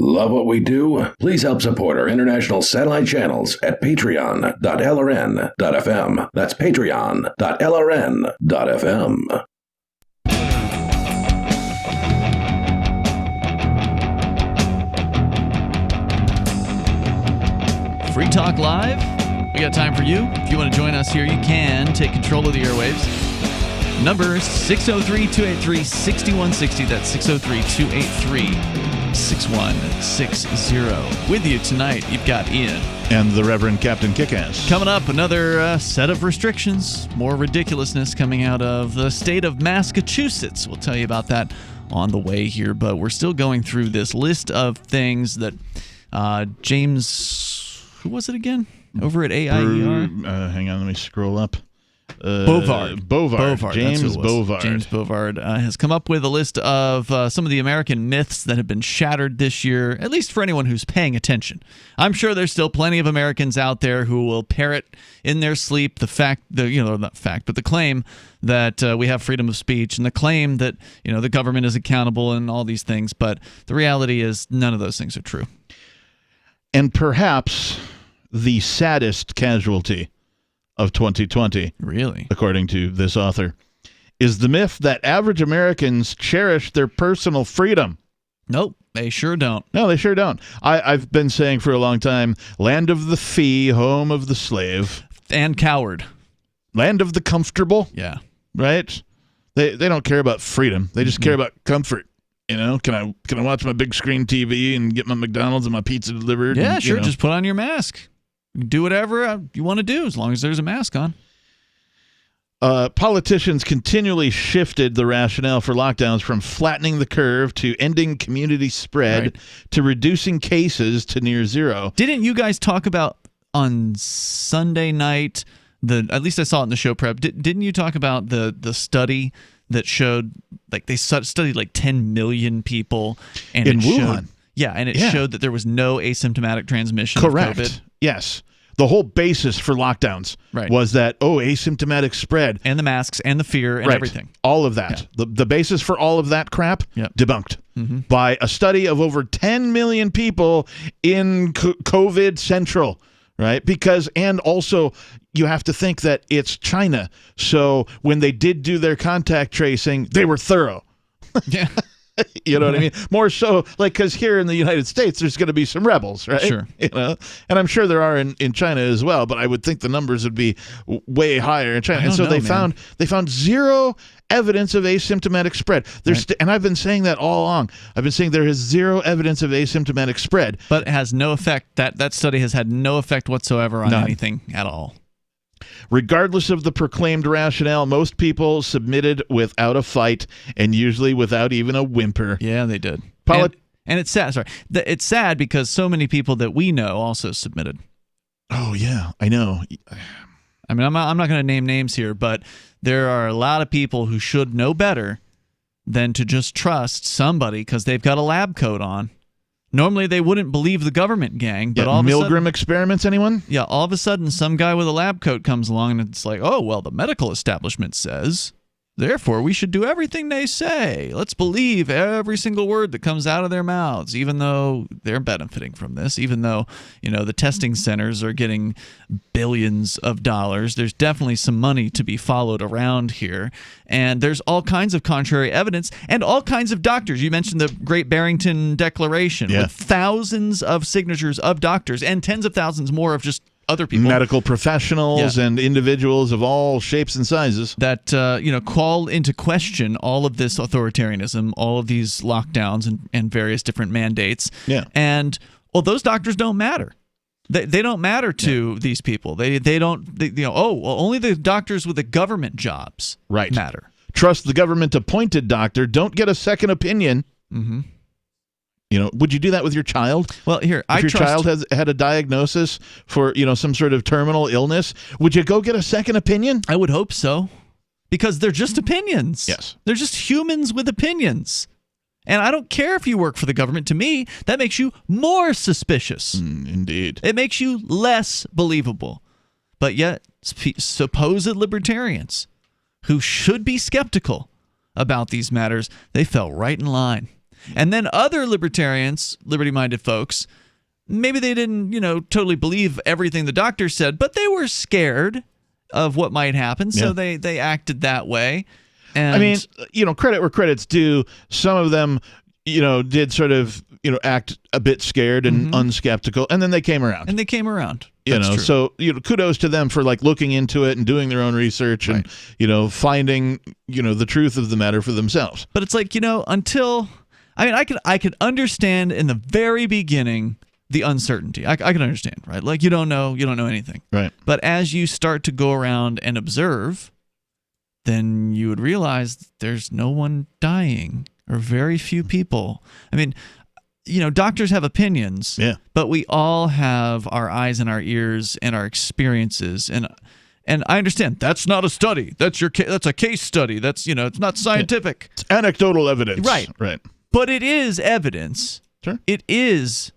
Love what we do? Please help support our international satellite channels at patreon.lrn.fm. That's patreon.lrn.fm. Free Talk Live. We got time for you. If you want to join us here, you can take control of the airwaves. Number 603-283-6160. That's 603-283-6160. With you tonight, you've got Ian. And the Reverend Captain Kickass. Coming up, another set of restrictions. More ridiculousness coming out of the state of Massachusetts. We'll tell you about that on the way here. But we're still going through this list of things that James... Who was it again? Over at AIER? Hang on, let me scroll up. Bovard. James Bovard. James Bovard has come up with a list of some of the American myths that have been shattered this year, at least for anyone who's paying attention. I'm sure there's still plenty of Americans out there who will parrot in their sleep the claim that we have freedom of speech and the claim that the government is accountable and all these things. But the reality is none of those things are true. And perhaps the saddest casualty of 2020, really, according to this author, is the myth that average Americans cherish their personal freedom. Nope, they sure don't. No, they sure don't. I've been saying for a long time, land of the free, home of the slave. And coward. Land of the comfortable. Yeah. Right? They don't care about freedom. They just care about comfort. Can I watch my big screen TV and get my McDonald's and my pizza delivered? Yeah, and, sure. Just put on your mask. Do whatever you want to do as long as there's a mask on. Politicians continually shifted the rationale for lockdowns from flattening the curve to ending community spread to reducing cases to near zero. Didn't you guys talk about on Sunday night, at least I saw it in the show prep, didn't you talk about the study that showed, like, they studied like 10 million people and in Wuhan? It showed that there was no asymptomatic transmission of COVID. Yes. The whole basis for lockdowns was that, asymptomatic spread. And the masks and the fear and everything. All of that. Yeah. The basis for all of that crap, debunked by a study of over 10 million people in COVID Central, right? And also you have to think that it's China. So when they did do their contact tracing, they were thorough. Yeah. You know what I mean? More so, because here in the United States, there's going to be some rebels, right? Sure. And I'm sure there are in China as well, but I would think the numbers would be way higher in China. And so they found zero evidence of asymptomatic spread. And I've been saying that all along. I've been saying there is zero evidence of asymptomatic spread. But it has no effect. That study has had no effect whatsoever on anything at all. Regardless of the proclaimed rationale, most people submitted without a fight and usually without even a whimper. Yeah, they did. And it's sad. Sorry, it's sad because so many people that we know also submitted. Oh yeah, I know. I mean, I'm not going to name names here, but there are a lot of people who should know better than to just trust somebody because they've got a lab coat on. Normally, they wouldn't believe the government gang, but all of a sudden, Milgram experiments, anyone? Yeah, all of a sudden, some guy with a lab coat comes along, and it's like, oh, well, the medical establishment says, therefore, we should do everything they say. Let's believe every single word that comes out of their mouths, even though they're benefiting from this, even though, the testing centers are getting billions of dollars. There's definitely some money to be followed around here. And there's all kinds of contrary evidence and all kinds of doctors. You mentioned the Great Barrington Declaration with thousands of signatures of doctors and tens of thousands more of just other people, medical professionals and individuals of all shapes and sizes that call into question all of this authoritarianism, all of these lockdowns and various different mandates. Yeah, and those doctors don't matter. They don't matter to these people. They don't. Only the doctors with the government jobs matter. Trust the government appointed doctor. Don't get a second opinion. Mm-hmm. Would you do that with your child? Well, here, if your child has had a diagnosis for, some sort of terminal illness, would you go get a second opinion? I would hope so, because they're just opinions. Yes. They're just humans with opinions. And I don't care if you work for the government. To me, that makes you more suspicious. Indeed. It makes you less believable. But yet, supposed libertarians who should be skeptical about these matters, they fell right in line. And then other libertarians, liberty-minded folks, maybe they didn't, totally believe everything the doctor said, but they were scared of what might happen, so they acted that way. And I mean, credit where credit's due. Some of them, did sort of, act a bit scared and unskeptical, and then they came around. That's true. So kudos to them for looking into it and doing their own research and finding the truth of the matter for themselves. But it's like until. I mean, I could understand in the very beginning the uncertainty. I can understand, right? Like you don't know anything, right? But as you start to go around and observe, then you would realize there's no one dying or very few people. I mean, doctors have opinions, but we all have our eyes and our ears and our experiences and I understand that's not a study. That's a case study. That's it's not scientific. It's anecdotal evidence, right? But it is evidence. Sure. It is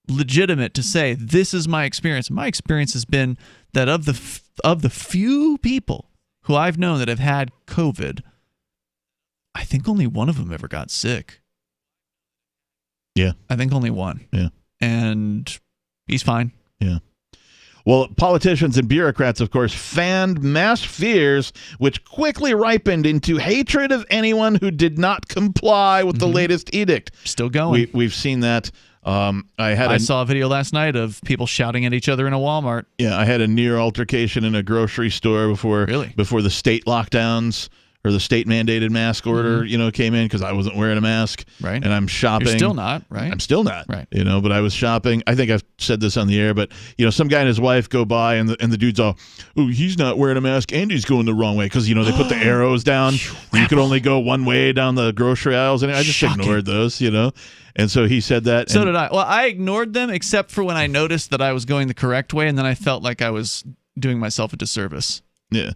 legitimate to say this is my experience. My experience has been that of the few people who I've known that have had COVID, I think only one of them ever got sick. Yeah. I think only one. Yeah. And he's fine. Yeah. Well, politicians and bureaucrats, of course, fanned mass fears, which quickly ripened into hatred of anyone who did not comply with the latest edict. Still going. We've seen that. I saw a video last night of people shouting at each other in a Walmart. Yeah, I had a near altercation in a grocery store before the state lockdowns or the state mandated mask order, came in because I wasn't wearing a mask. Right. And I'm shopping. You're still not, right? I'm still not. Right. But I was shopping. I think I've said this on the air, but some guy and his wife go by and the dude's all, "Oh, he's not wearing a mask and he's going the wrong way," because they put the arrows down. You could only go one way down the grocery aisles, and I just ignored those, And so he said that. So did I. Well, I ignored them except for when I noticed that I was going the correct way, and then I felt like I was doing myself a disservice. Yeah.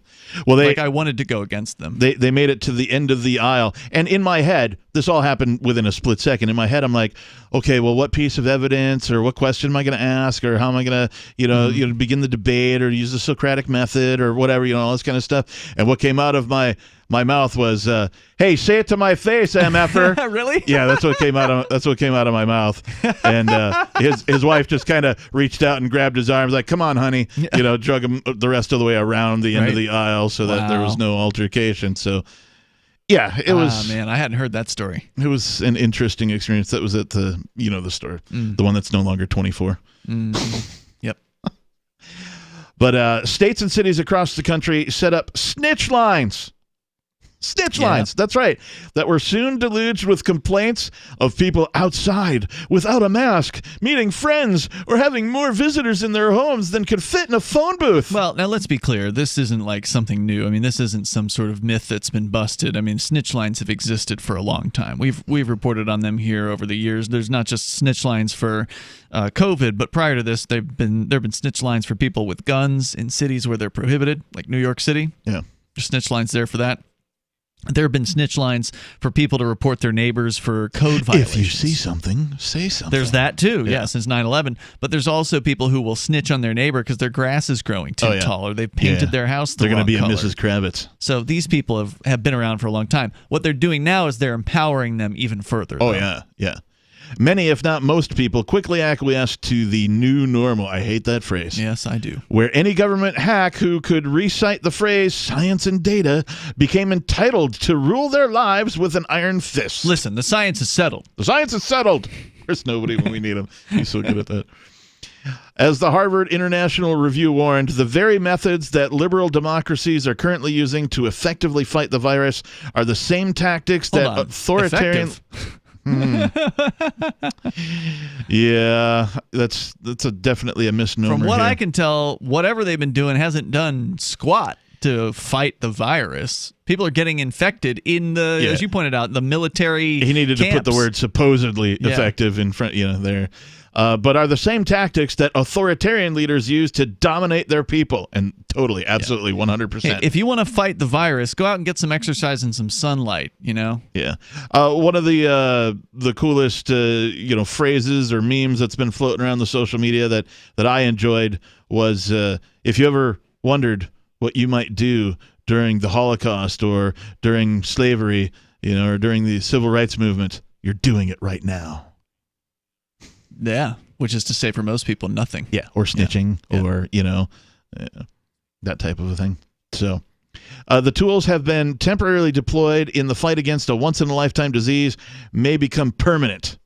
Well, I wanted to go against them. They made it to the end of the aisle. And in my head, this all happened within a split second. In my head, I'm like, okay, well, what piece of evidence or what question am I going to ask, or how am I going to, begin the debate or use the Socratic method or whatever, all this kind of stuff. And what came out of my mouth was, "Hey, say it to my face, MFer." Really? Yeah, that's what came out of my mouth. And his wife just kind of reached out and grabbed his arms, like, "Come on, honey," drug him the rest of the way around the end of the aisle so that there was no altercation. So, yeah, it was. Man, I hadn't heard that story. It was an interesting experience. That was at the the store, the one that's no longer 24. Yep. But states and cities across the country set up snitch lines. Snitch lines, that's right, that were soon deluged with complaints of people outside without a mask, meeting friends, or having more visitors in their homes than could fit in a phone booth. Well, now let's be clear. This isn't like something new. I mean, this isn't some sort of myth that's been busted. I mean, snitch lines have existed for a long time. We've reported on them here over the years. There's not just snitch lines for COVID, but prior to this, there have been snitch lines for people with guns in cities where they're prohibited, like New York City. Yeah, there's snitch lines there for that. There have been snitch lines for people to report their neighbors for code violations. If you see something, say something. There's that too, since 9/11. But there's also people who will snitch on their neighbor because their grass is growing too tall, or they've painted their house the They're wrong going to be color. a Mrs. Kravitz. So these people have been around for a long time. What they're doing now is they're empowering them even further. Oh, yeah. Many, if not most people, quickly acquiesced to the new normal. I hate that phrase. Yes, I do. Where any government hack who could recite the phrase science and data became entitled to rule their lives with an iron fist. Listen, the science is settled. The science is settled. There's nobody when we need him. He's so good at that. As the Harvard International Review warned, the very methods that liberal democracies are currently using to effectively fight the virus are the same tactics that authoritarian... Yeah, that's definitely a misnomer. From what here. I can tell, whatever they've been doing hasn't done squat to fight the virus. People are getting infected in the, as you pointed out, the military He needed camps. to put the word supposedly effective in front, there. But are the same tactics that authoritarian leaders use to dominate their people. And totally, absolutely, 100%. Hey, if you want to fight the virus, go out and get some exercise and some sunlight, Yeah. One of the coolest, phrases or memes that's been floating around the social media that I enjoyed was, if you ever wondered what you might do during the Holocaust or during slavery, or during the civil rights movement, you're doing it right now. Yeah, which is to say for most people, nothing. Yeah, or snitching or, that type of a thing. So the tools have been temporarily deployed in the fight against a once-in-a-lifetime disease may become permanent.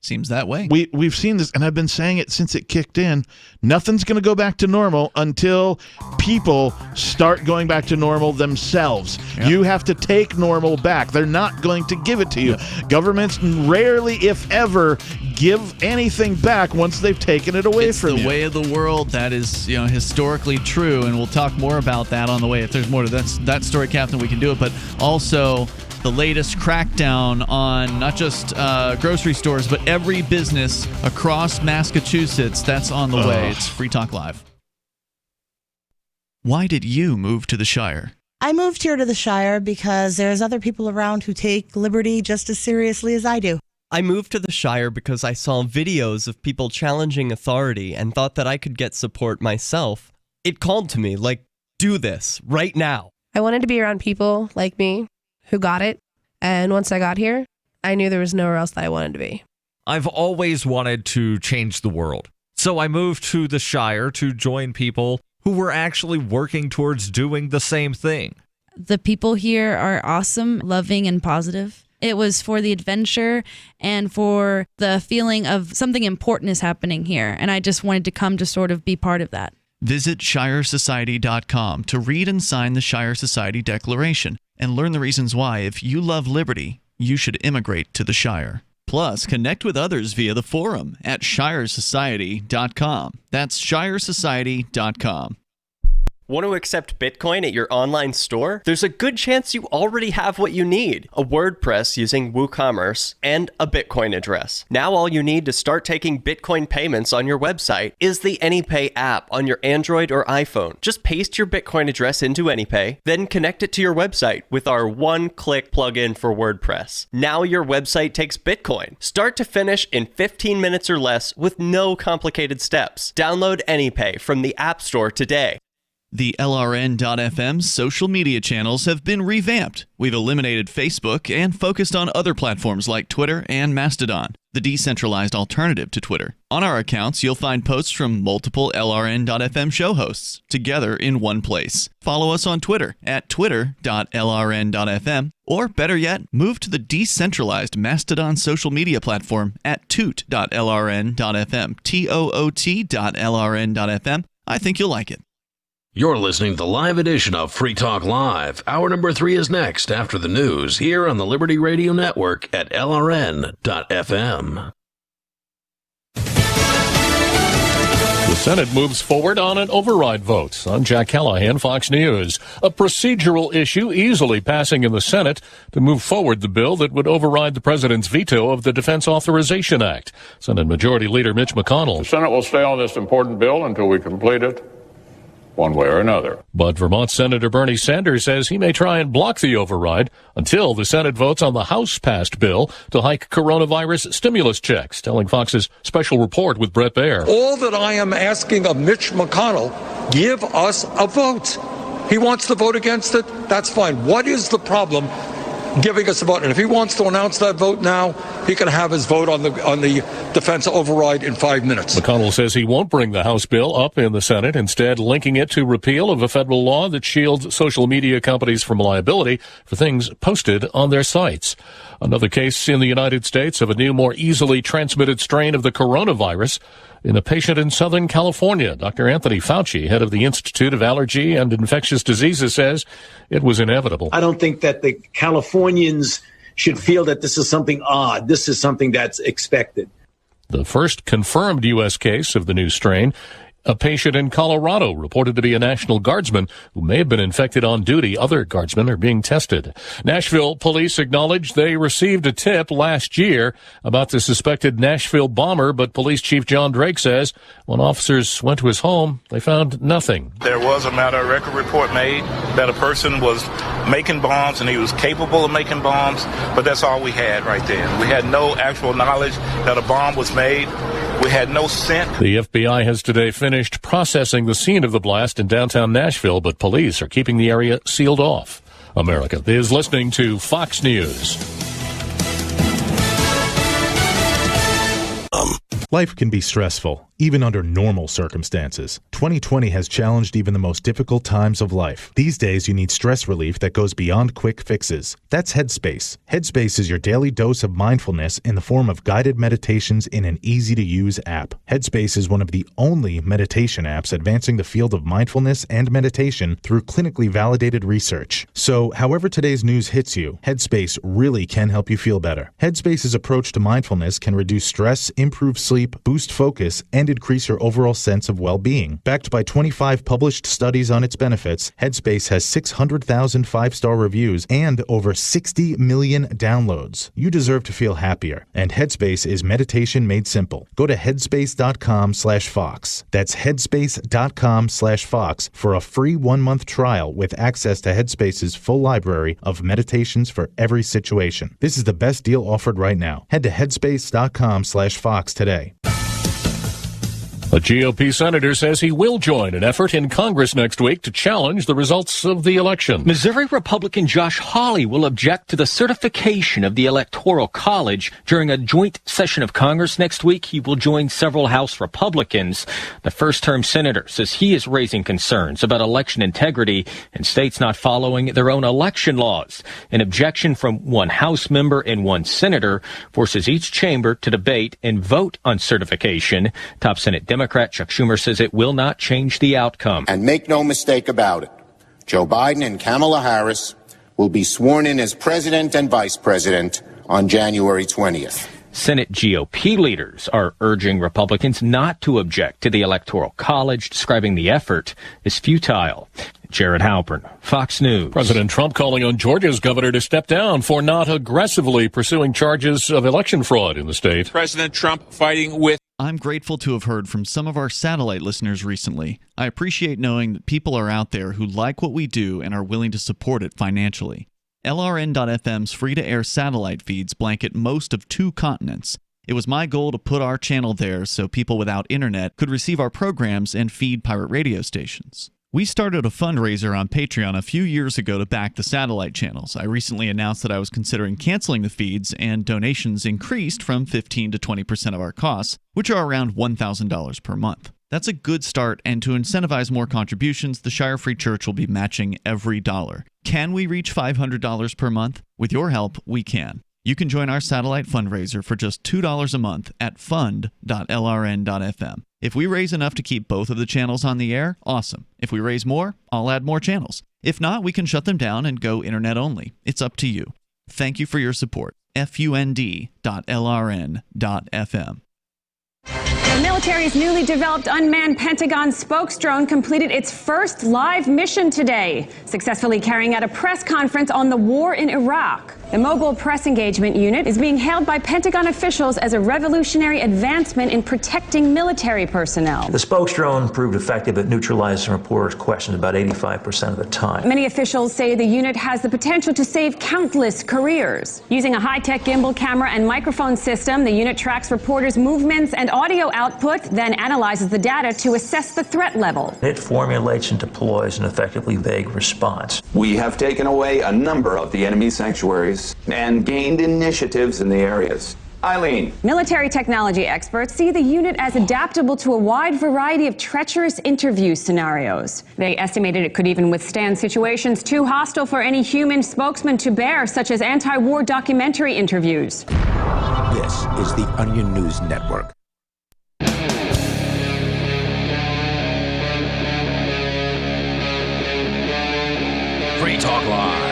Seems that way. We've seen this, and I've been saying it since it kicked in. Nothing's going to go back to normal until people start going back to normal themselves. Yep. You have to take normal back. They're not going to give it to you. Yep. Governments rarely, if ever, give anything back once they've taken it away from you. It's the way of the world. That is, historically true, and we'll talk more about that on the way. If there's more to that story, Captain, we can do it. But also the latest crackdown on not just grocery stores, but every business across Massachusetts. That's on the way. It's Free Talk Live. Why did you move to the Shire? I moved here to the Shire because there's other people around who take liberty just as seriously as I do. I moved to the Shire because I saw videos of people challenging authority and thought that I could get support myself. It called to me, like, do this right now. I wanted to be around people like me who got it. And once I got here, I knew there was nowhere else that I wanted to be. I've always wanted to change the world. So I moved to the Shire to join people who were actually working towards doing the same thing. The people here are awesome, loving, and positive. It was for the adventure and for the feeling of something important is happening here. And I just wanted to come to sort of be part of that. Visit ShireSociety.com to read and sign the Shire Society Declaration and learn the reasons why, if you love liberty, you should immigrate to the Shire. Plus, connect with others via the forum at ShireSociety.com. That's ShireSociety.com. Want to accept Bitcoin at your online store? There's a good chance you already have what you need: a WordPress using WooCommerce and a Bitcoin address. Now all you need to start taking Bitcoin payments on your website is the AnyPay app on your Android or iPhone. Just paste your Bitcoin address into AnyPay, then connect it to your website with our one-click plugin for WordPress. Now your website takes Bitcoin, start to finish in 15 minutes or less with no complicated steps. Download AnyPay from the App Store today. The LRN.FM social media channels have been revamped. We've eliminated Facebook and focused on other platforms like Twitter and Mastodon, the decentralized alternative to Twitter. On our accounts, you'll find posts from multiple LRN.FM show hosts together in one place. Follow us on Twitter at twitter.lrn.fm, or better yet, move to the decentralized Mastodon social media platform at toot.lrn.fm, toot.lrn.fm. I think you'll like it. You're listening to the live edition of Free Talk Live. Hour number 3 is next after the news here on the Liberty Radio Network at LRN.FM. The Senate moves forward on an override vote. I'm Jack Callahan, Fox News. A procedural issue easily passing in the Senate to move forward the bill that would override the president's veto of the Defense Authorization Act. Senate Majority Leader Mitch McConnell. The Senate will stay on this important bill until we complete it, one way or another. But Vermont Senator Bernie Sanders says he may try and block the override until the Senate votes on the House-passed bill to hike coronavirus stimulus checks, telling Fox's special report with Brett Baer. All that I am asking of Mitch McConnell, give us a vote. He wants to vote against it, that's fine. What is the problem giving us a vote? And if he wants to announce that vote now, he can have his vote on the defense override in 5 minutes. McConnell says he won't bring the House bill up in the Senate, instead linking it to repeal of a federal law that shields social media companies from liability for things posted on their sites. Another case in the United States of a new, more easily transmitted strain of the coronavirus in a patient in Southern California. Dr. Anthony Fauci, head of the Institute of Allergy and Infectious Diseases, says it was inevitable. I don't think that the Californians should feel that this is something odd. This is something that's expected. The first confirmed U.S. case of the new strain, a patient in Colorado reported to be a National Guardsman who may have been infected on duty. Other Guardsmen are being tested. Nashville police acknowledged they received a tip last year about the suspected Nashville bomber, but Police Chief John Drake says when officers went to his home, they found nothing. There was a matter of record report made that a person was making bombs and he was capable of making bombs, but that's all we had right there. We had no actual knowledge that a bomb was made. We had no scent. The FBI has today finished processing the scene of the blast in downtown Nashville, but police are keeping the area sealed off. America is listening to Fox News. Life can be stressful, even under normal circumstances. 2020 has challenged even the most difficult times of life. These days, you need stress relief that goes beyond quick fixes. That's Headspace. Headspace is your daily dose of mindfulness in the form of guided meditations in an easy-to-use app. Headspace is one of the only meditation apps advancing the field of mindfulness and meditation through clinically validated research. So, however today's news hits you, Headspace really can help you feel better. Headspace's approach to mindfulness can reduce stress, improve sleep, boost focus, and increase your overall sense of well-being. Backed by 25 published studies on its benefits, Headspace has 600,000 five-star reviews and over 60 million downloads. You deserve to feel happier, and Headspace is meditation made simple. Go to headspace.com/Fox. That's headspace.com/Fox for a free 1-month trial with access to Headspace's full library of meditations for every situation. This is the best deal offered right now. Head to headspace.com/Fox today. A GOP senator says he will join an effort in Congress next week to challenge the results of the election. Missouri Republican Josh Hawley will object to the certification of the Electoral College. During a joint session of Congress next week, he will join several House Republicans. The first-term senator says he is raising concerns about election integrity and states not following their own election laws. An objection from one House member and one senator forces each chamber to debate and vote on certification. Top Senate Democrat Chuck Schumer says it will not change the outcome. And make no mistake about it, Joe Biden and Kamala Harris will be sworn in as president and vice president on January 20th. Senate GOP leaders are urging Republicans not to object to the Electoral College, describing the effort as futile. Jared Halpern, Fox News. President Trump calling on Georgia's governor to step down for not aggressively pursuing charges of election fraud in the state. President Trump fighting with. I'm grateful to have heard from some of our satellite listeners recently. I appreciate knowing that people are out there who like what we do and are willing to support it financially. LRN.FM's free-to-air satellite feeds blanket most of 2 continents. It was my goal to put our channel there so people without internet could receive our programs and feed pirate radio stations. We started a fundraiser on Patreon a few years ago to back the satellite channels. I recently announced that I was considering canceling the feeds, and donations increased from 15 to 20% of our costs, which are around $1,000 per month. That's a good start, and to incentivize more contributions, the Shire Free Church will be matching every dollar. Can we reach $500 per month? With your help, we can. You can join our satellite fundraiser for just $2 a month at fund.lrn.fm. If we raise enough to keep both of the channels on the air, awesome. If we raise more, I'll add more channels. If not, we can shut them down and go internet only. It's up to you. Thank you for your support. fund.lrn.fm. The military's newly developed unmanned Pentagon spokes drone completed its first live mission today, successfully carrying out a press conference on the war in Iraq. The mobile press engagement unit is being hailed by Pentagon officials as a revolutionary advancement in protecting military personnel. The spokes drone proved effective at neutralizing reporters' questions about 85% of the time. Many officials say the unit has the potential to save countless careers. Using a high-tech gimbal camera and microphone system, the unit tracks reporters' movements and audio output, then analyzes the data to assess the threat level. It formulates and deploys an effectively vague response. We have taken away a number of the enemy sanctuaries and gained initiatives in the areas. Eileen. Military technology experts see the unit as adaptable to a wide variety of treacherous interview scenarios. They estimated it could even withstand situations too hostile for any human spokesman to bear, such as anti-war documentary interviews. This is the Onion News Network. Free Talk Live.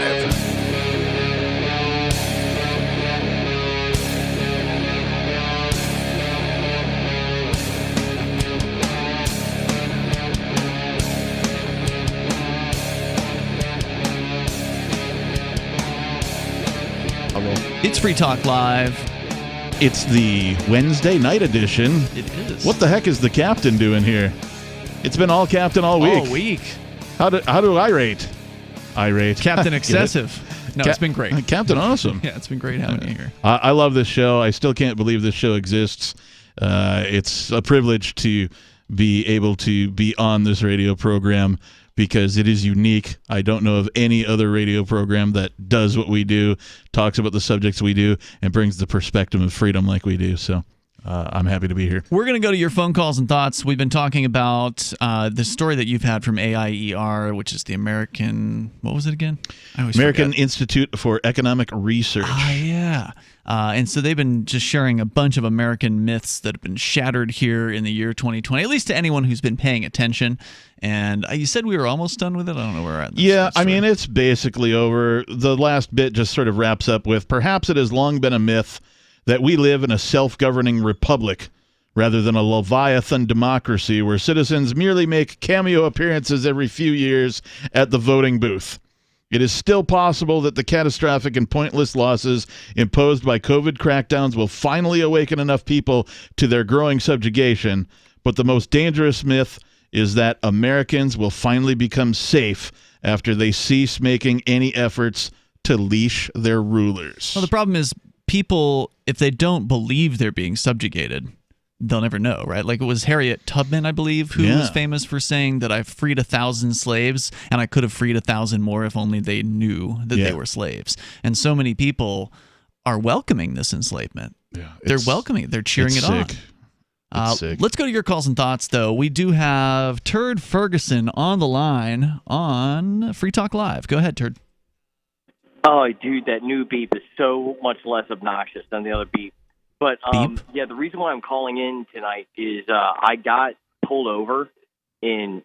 It's Free Talk Live. It's the Wednesday night edition. It is. What the heck is the captain doing here? It's been all captain all week. All week. How do I rate? Irate. Captain Excessive. No, it's been great. Captain Awesome. Yeah, it's been great having you here. I love this show. I still can't believe this show exists. It's a privilege to be able to be on this radio program because it is unique. I don't know of any other radio program that does what we do, talks about the subjects we do, and brings the perspective of freedom like we do. So I'm happy to be here. We're going to go to your phone calls and thoughts. We've been talking about the story that you've had from AIER, which is the American, what was it again? American Institute for Economic Research. Yeah. And so they've been just sharing a bunch of American myths that have been shattered here in the year 2020, at least to anyone who's been paying attention. And you said we were almost done with it? I don't know where we're at. Yeah, I mean, it's basically over. The last bit just sort of wraps up with, perhaps it has long been a myth that we live in a self-governing republic rather than a Leviathan democracy where citizens merely make cameo appearances every few years at the voting booth. It is still possible that the catastrophic and pointless losses imposed by COVID crackdowns will finally awaken enough people to their growing subjugation, but the most dangerous myth is that Americans will finally become safe after they cease making any efforts to leash their rulers. Well, the problem is people, if they don't believe they're being subjugated, they'll never know, right? Like it was Harriet Tubman, I believe, who was famous for saying that I've freed 1,000 slaves and I could have freed 1,000 more if only they knew that they were slaves. And so many people are welcoming this enslavement. Yeah, they're welcoming it. They're cheering it on. Let's go to your calls and thoughts, though. We do have Turd Ferguson on the line on Free Talk Live. Go ahead, Turd. Oh, dude, that new beep is so much less obnoxious than the other beep. But, yeah, the reason why I'm calling in tonight is I got pulled over in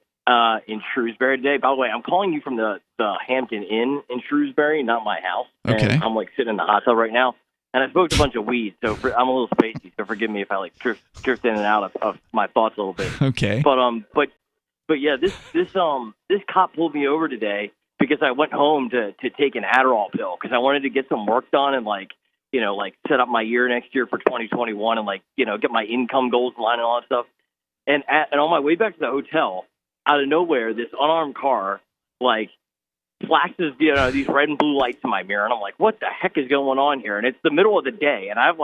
Shrewsbury today. By the way, I'm calling you from the Hampton Inn in Shrewsbury, not my house. Okay. And I'm, sitting in the hot tub right now. And I smoked a bunch of weed, so I'm a little spacey, so forgive me if I, drift in and out of my thoughts a little bit. Okay. But yeah, this cop pulled me over today because I went home to take an Adderall pill because I wanted to get some work done and, set up my year next year for 2021 and, get my income goals in line and all that stuff. And on my way back to the hotel, out of nowhere, this unarmed car, flashes, these red and blue lights in my mirror. And I'm like, what the heck is going on here? And it's the middle of the day. And I'm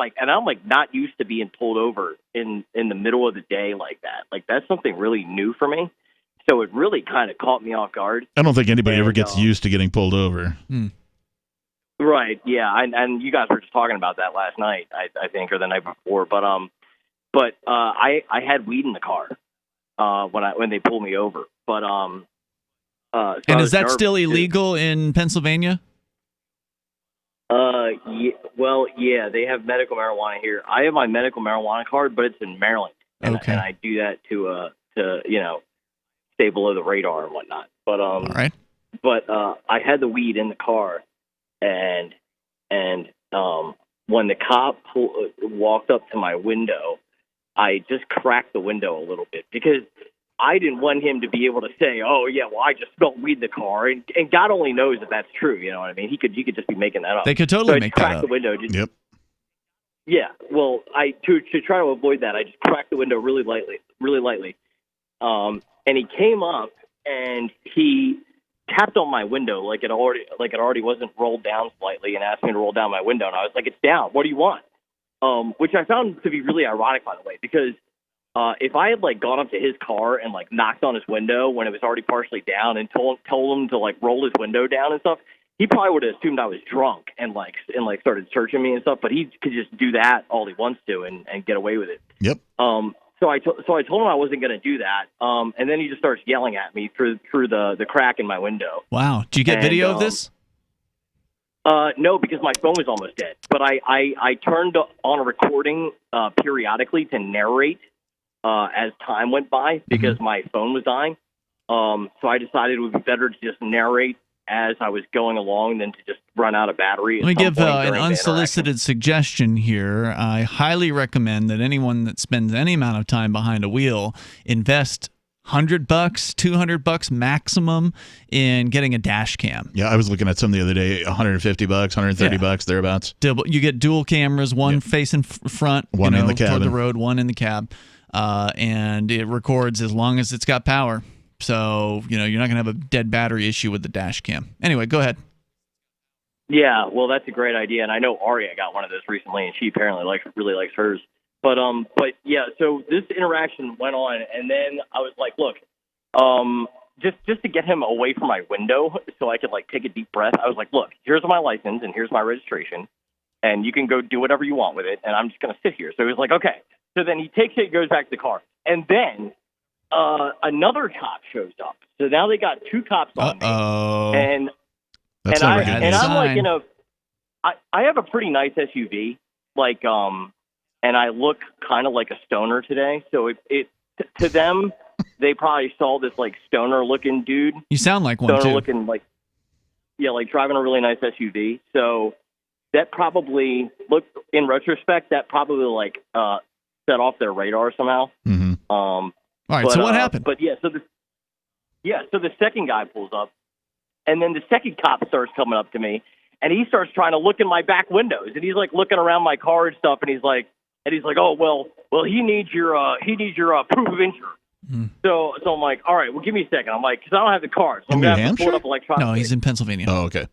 not used to being pulled over in the middle of the day like that. That's something really new for me. So it really kind of caught me off guard. I don't think anybody ever gets used to getting pulled over. Right. Yeah. And you guys were just talking about that last night, I think, or the night before. But I had weed in the car when they pulled me over. But so and is that still illegal in Pennsylvania? Yeah, they have medical marijuana here. I have my medical marijuana card, but it's in Maryland. and, Okay. and I do that to stay below the radar and whatnot. But All right. But I had the weed in the car, and when the cop walked up to my window, I just cracked the window a little bit because I didn't want him to be able to say, "Oh yeah, well I just smelled weed in the car," and God only knows if that's true. You know what I mean? He could just be making that up. They could totally so make that cracked up. The window. Yep. Yeah. Well, to try to avoid that, I just cracked the window really lightly. And he came up and he tapped on my window like it already wasn't rolled down slightly, and asked me to roll down my window, and I was like, "It's down. What do you want?" Which I found to be really ironic, by the way, because if I had gone up to his car and knocked on his window when it was already partially down and told him to roll his window down and stuff, he probably would have assumed I was drunk and started searching me and stuff. But he could just do that all he wants to and get away with it. Yep. So I told him I wasn't going to do that. And then he just starts yelling at me through the crack in my window. Wow. Did you get video of this? No, because my phone was almost dead. But I turned on a recording periodically to narrate as time went by because my phone was dying. So I decided it would be better to just narrate as I was going along than to just run out of battery. Let me give an unsolicited suggestion here. I highly recommend that anyone that spends any amount of time behind a wheel invest $100, $200 maximum in getting a dash cam. Yeah, I was looking at some the other day, $150, $130, thereabouts. You get dual cameras, one facing front, one in the cabin, toward the road, one in the cab, and it records as long as it's got power. So, you're not going to have a dead battery issue with the dash cam. Anyway, go ahead. Yeah, well, that's a great idea, and I know Aria got one of those recently, and she apparently really likes hers. But yeah, so this interaction went on, and then I was like, look, just to get him away from my window so I could take a deep breath, I was like, look, here's my license and here's my registration, and you can go do whatever you want with it, and I'm just going to sit here. So he was like, okay. So then he takes it, goes back to the car, and then another cop shows up. So now they got two cops on me, and I'm like, I have a pretty nice SUV, and I look kind of like a stoner today. So it to them, they probably saw this stoner looking dude. You sound like one too. Stoner looking driving a really nice SUV. So that probably in retrospect, that probably set off their radar somehow. Mm-hmm. All right. So what happened? But so the second guy pulls up, and then the second cop starts coming up to me, and he starts trying to look in my back windows, and he's looking around my car and stuff, and he's like, oh well, he needs your proof of insurance. Mm. So I'm like, all right, well, give me a second. I'm like, because I don't have the card, so I'm gonna have to pull it up electronically. No, he's in Pennsylvania. Oh, okay.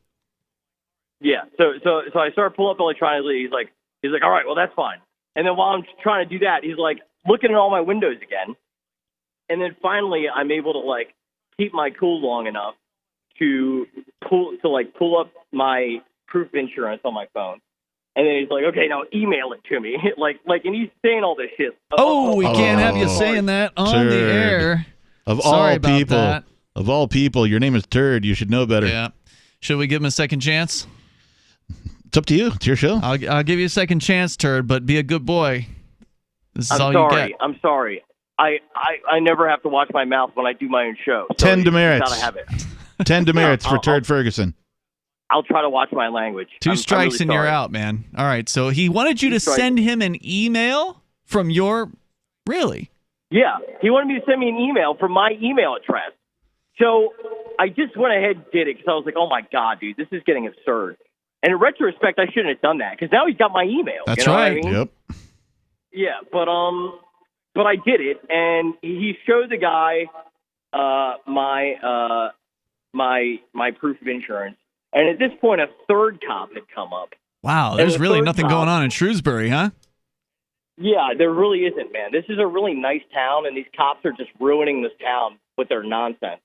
Yeah. So I start pulling up electronically. He's like, all right, well, that's fine. And then while I'm trying to do that, he's looking at all my windows again. And then finally, I'm able to keep my cool long enough to pull up my proof of insurance on my phone. And then he's like, okay, now email it to me. And he's saying all this shit. We can't have you saying that on the air. Sorry of all people, your name is Turd. You should know better. Yeah. Should we give him a second chance? It's up to you. It's your show. I'll give you a second chance, Turd, but be a good boy. This is all you get. I'm sorry. I never have to watch my mouth when I do my own show. So 10 demerits. Gotta have it. 10 demerits for Turd Ferguson. I'll try to watch my language. Two strikes really and you're out, man. All right. So he wanted you to send him an email from your... Really? Yeah. He wanted me to send me an email from my email address. So I just went ahead and did it because I was like, oh, my God, dude, this is getting absurd. And in retrospect, I shouldn't have done that because now he's got my email. That's right. What I mean? Yep. Yeah, but I did it, and he showed the guy my proof of insurance. And at this point, a third cop had come up. Wow, there's really nothing going on in Shrewsbury, huh? Yeah, there really isn't, man. This is a really nice town, and these cops are just ruining this town with their nonsense.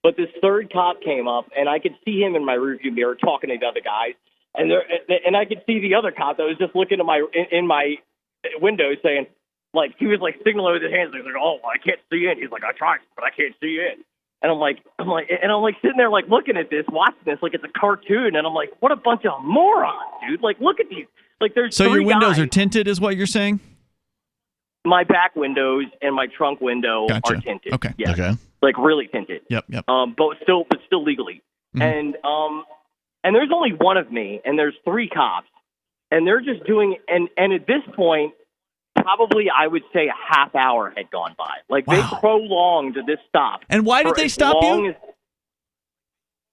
But this third cop came up, and I could see him in my rearview mirror talking to the other guys, and I could see the other cop that was just looking at in my window saying, he was signaling with his hands, like, oh, I can't see in. He's like, I tried, but I can't see in. And I'm sitting there looking at this, watching this like it's a cartoon, and I'm like, what a bunch of morons, dude! Look at these. There's so three your windows guys. are tinted, is what you're saying? my back windows and my trunk window are tinted. Okay. Yes. Okay. Like really tinted. Yep. But still legally. And there's only one of me, and there's 3 cops, and they're just doing. And at this point, probably I would say a half hour had gone by. Like they prolonged this stop. And why did they stop you?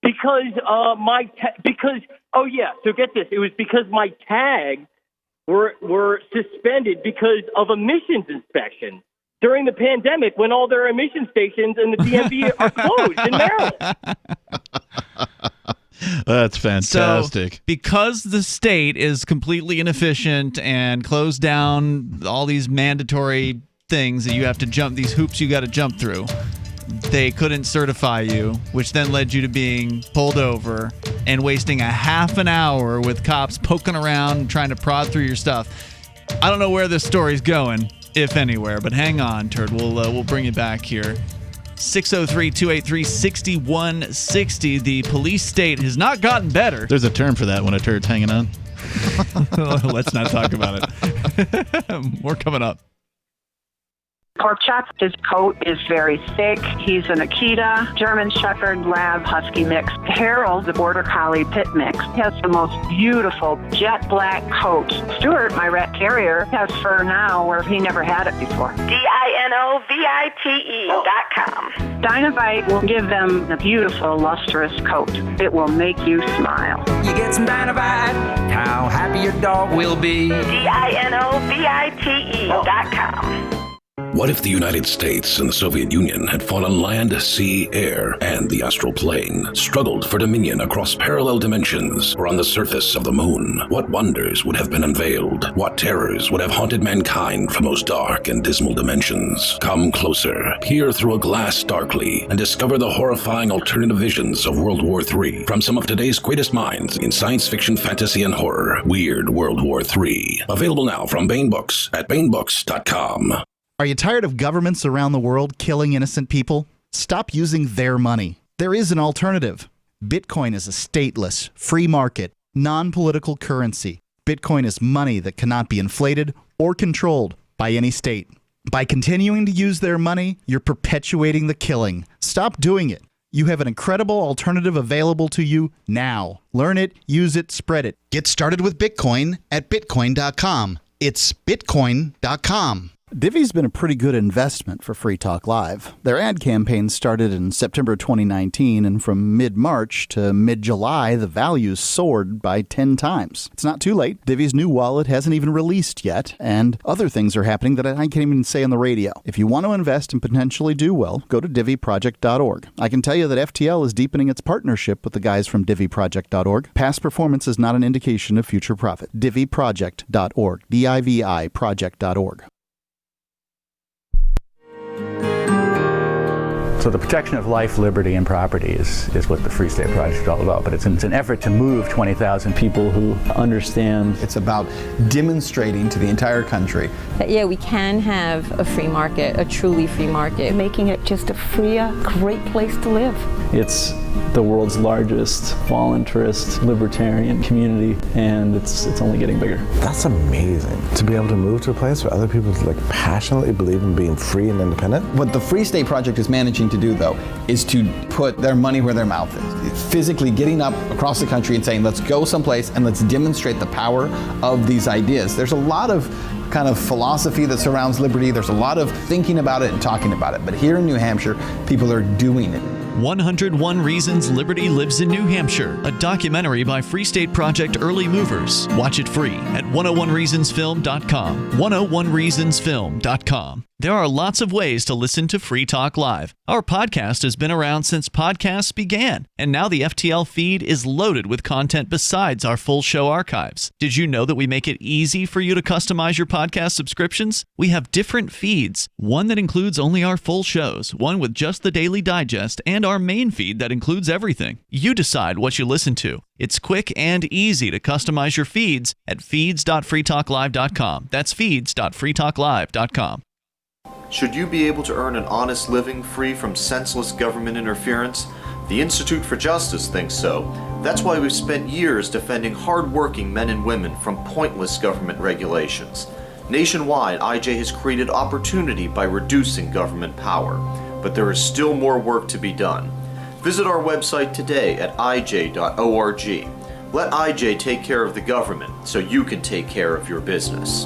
Because so get this, it was because my tags were suspended because of emissions inspection during the pandemic when all their emission stations in the DMV are closed in Maryland. That's fantastic. So, because the state is completely inefficient and closed down all these mandatory things that you have to jump, these hoops you got to jump through, they couldn't certify you, which then led you to being pulled over and wasting a half an hour with cops poking around trying to prod through your stuff. I don't know where this story's going, if anywhere, but hang on, Turd. We'll bring you back here. 603-283-6160. The police state has not gotten better. There's a term for that when a turd's hanging on. Let's not talk about it. More coming up. Pork Chop, his coat is very thick. He's an Akita, German Shepherd, Lab, Husky mix. Harold, the Border Collie Pit mix, has the most beautiful jet black coat. Stuart, my rat terrier, has fur now where he never had it before. DINOVITE.com. Dinovite will give them a beautiful, lustrous coat. It will make you smile. You get some Dinovite, how happy your dog will be. DINOVITE.com. What if the United States and the Soviet Union had fought on land, sea, air, and the astral plane, struggled for dominion across parallel dimensions or on the surface of the moon? What wonders would have been unveiled? What terrors would have haunted mankind from those dark and dismal dimensions? Come closer, peer through a glass darkly, and discover the horrifying alternative visions of World War III from some of today's greatest minds in science fiction, fantasy, and horror. Weird World War III. Available now from Baen Books at BaenBooks.com. Are you tired of governments around the world killing innocent people? Stop using their money. There is an alternative. Bitcoin is a stateless, free market, non-political currency. Bitcoin is money that cannot be inflated or controlled by any state. By continuing to use their money, you're perpetuating the killing. Stop doing it. You have an incredible alternative available to you now. Learn it, use it, spread it. Get started with Bitcoin at Bitcoin.com. It's Bitcoin.com. Divvy's been a pretty good investment for Free Talk Live. Their ad campaign started in September 2019, and from mid-March to mid-July, the values soared by 10 times. It's not too late. Divvy's new wallet hasn't even released yet, and other things are happening that I can't even say on the radio. If you want to invest and potentially do well, go to DivvyProject.org. I can tell you that FTL is deepening its partnership with the guys from DivvyProject.org. Past performance is not an indication of future profit. DivvyProject.org. DIVI Project.org. So the protection of life, liberty, and property is what the Free State Project is all about. But it's an effort to move 20,000 people who understand. It's about demonstrating to the entire country that, yeah, we can have a free market, a truly free market. Making it just a freer, great place to live. It's the world's largest voluntarist libertarian community, and it's only getting bigger. That's amazing, to be able to move to a place where other people passionately believe in being free and independent. What the Free State Project is managing to do, though, is to put their money where their mouth is. Physically getting up across the country and saying, let's go someplace and let's demonstrate the power of these ideas. There's a lot of kind of philosophy that surrounds liberty. There's a lot of thinking about it and talking about it. But here in New Hampshire, people are doing it. 101 Reasons Liberty Lives in New Hampshire, a documentary by Free State Project Early Movers. Watch it free at 101reasonsfilm.com. 101reasonsfilm.com. There are lots of ways to listen to Free Talk Live. Our podcast has been around since podcasts began, and now the FTL feed is loaded with content besides our full show archives. Did you know that we make it easy for you to customize your podcast subscriptions? We have different feeds, one that includes only our full shows, one with just the Daily Digest, and our main feed that includes everything. You decide what you listen to. It's quick and easy to customize your feeds at feeds.freetalklive.com. That's feeds.freetalklive.com. Should you be able to earn an honest living free from senseless government interference? The Institute for Justice thinks so. That's why we've spent years defending hard-working men and women from pointless government regulations. Nationwide, IJ has created opportunity by reducing government power, but there is still more work to be done. Visit our website today at ij.org. Let IJ take care of the government so you can take care of your business.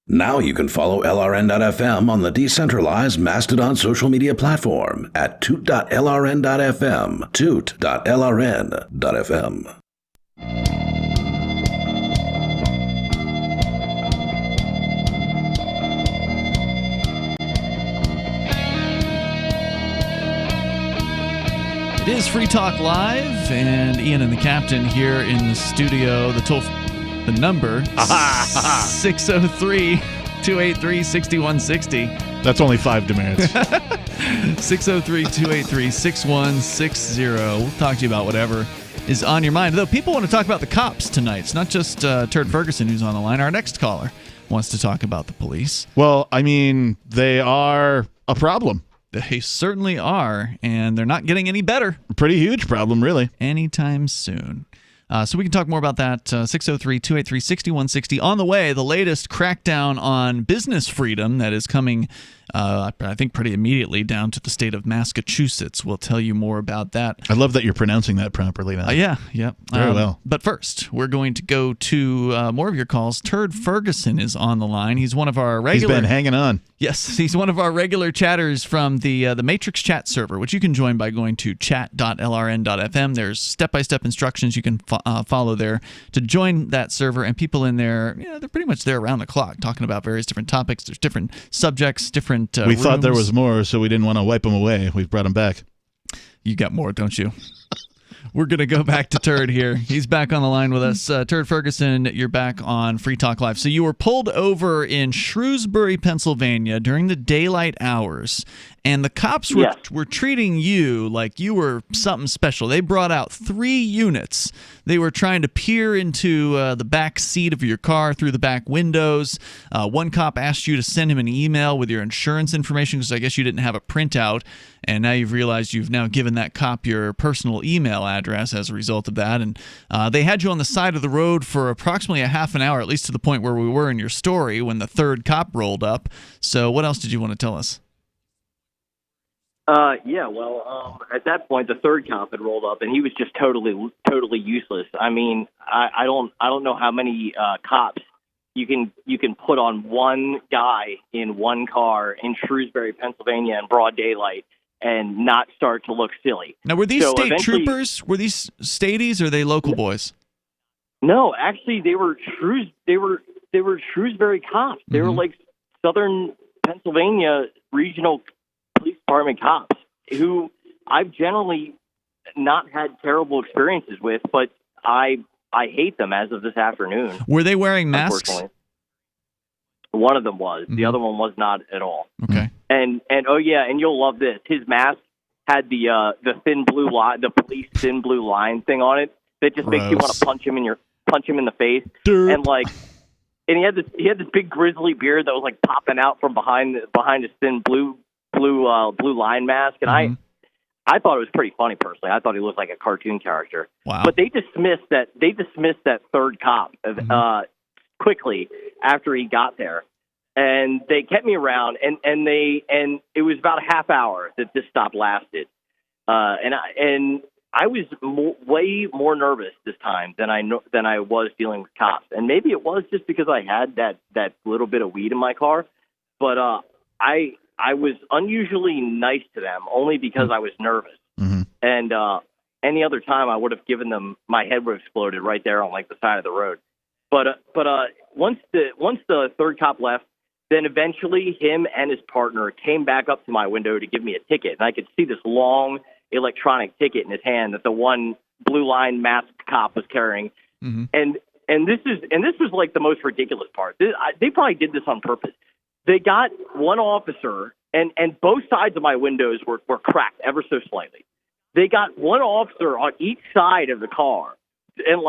Now you can follow LRN.FM on the decentralized Mastodon social media platform at toot.lrn.fm, toot.lrn.fm. It is Free Talk Live, and Ian and the Captain here in the studio. The number, 603-283-6160. That's only 5 demerits. 603-283-6160. We'll talk to you about whatever is on your mind. Though people want to talk about the cops tonight. It's not just Turd Ferguson who's on the line. Our next caller wants to talk about the police. Well, I mean, they are a problem. They certainly are, and they're not getting any better. Pretty huge problem, really. Anytime soon. So we can talk more about that. 603-283-6160. On the way, the latest crackdown on business freedom that is coming, I think, pretty immediately down to the state of Massachusetts. We'll tell you more about that. I love that you're pronouncing that properly now. Yeah. Very well. But first, we're going to go to more of your calls. Turd Ferguson is on the line. He's one of our regular... He's been hanging on. Yes, he's one of our regular chatters from the Matrix chat server, which you can join by going to chat.lrn.fm. There's step-by-step instructions you can follow there to join that server, and people in there, they're pretty much there around the clock talking about various different topics. There's different subjects, different We thought there was more, so we didn't want to wipe them away. We've brought them back. You got more, don't you? We're going to go back to Turd here. He's back on the line with us. Turd Ferguson, you're back on Free Talk Live. So you were pulled over in Shrewsbury, Pennsylvania during the daylight hours, and the cops were treating you like you were something special. They brought out 3 units. They were trying to peer into the back seat of your car through the back windows. One cop asked you to send him an email with your insurance information because I guess you didn't have a printout, and now you've realized you've now given that cop your personal email address as a result of that. And they had you on the side of the road for approximately a half an hour, at least to the point where we were in your story when the third cop rolled up. So what else did you want to tell us? At that point, the third cop had rolled up, and he was just totally useless. I mean, I don't know how many cops you can put on one guy in one car in Shrewsbury, Pennsylvania, in broad daylight, and not start to look silly. Now, were these state troopers? Were these stadies, or are they local boys? No, actually, they were Shrewsbury cops. They were like Southern Pennsylvania regional police department cops who I've generally not had terrible experiences with, but I hate them as of this afternoon. Were they wearing masks? One of them was. The other one was not at all. Okay. And oh yeah, and you'll love this. His mask had the thin blue line, the police thin blue line thing on it that just makes you want to punch him in the face. Derp. And he had this big grizzly beard that was like popping out from behind his thin blue line mask, and I thought it was pretty funny personally. I thought he looked like a cartoon character. Wow. But they dismissed that third cop quickly after he got there, and they kept me around, and it was about a half hour that this stop lasted, and I was way more nervous this time than I was dealing with cops, and maybe it was just because I had that little bit of weed in my car, but I was unusually nice to them only because I was nervous. And any other time I would have given them, my head would have exploded right there on like the side of the road. But once the third cop left, then eventually him and his partner came back up to my window to give me a ticket, and I could see this long electronic ticket in his hand that the one blue line masked cop was carrying. And this was like the most ridiculous part. They probably did this on purpose. They got one officer, and both sides of my windows were cracked ever so slightly. They got one officer on each side of the car, and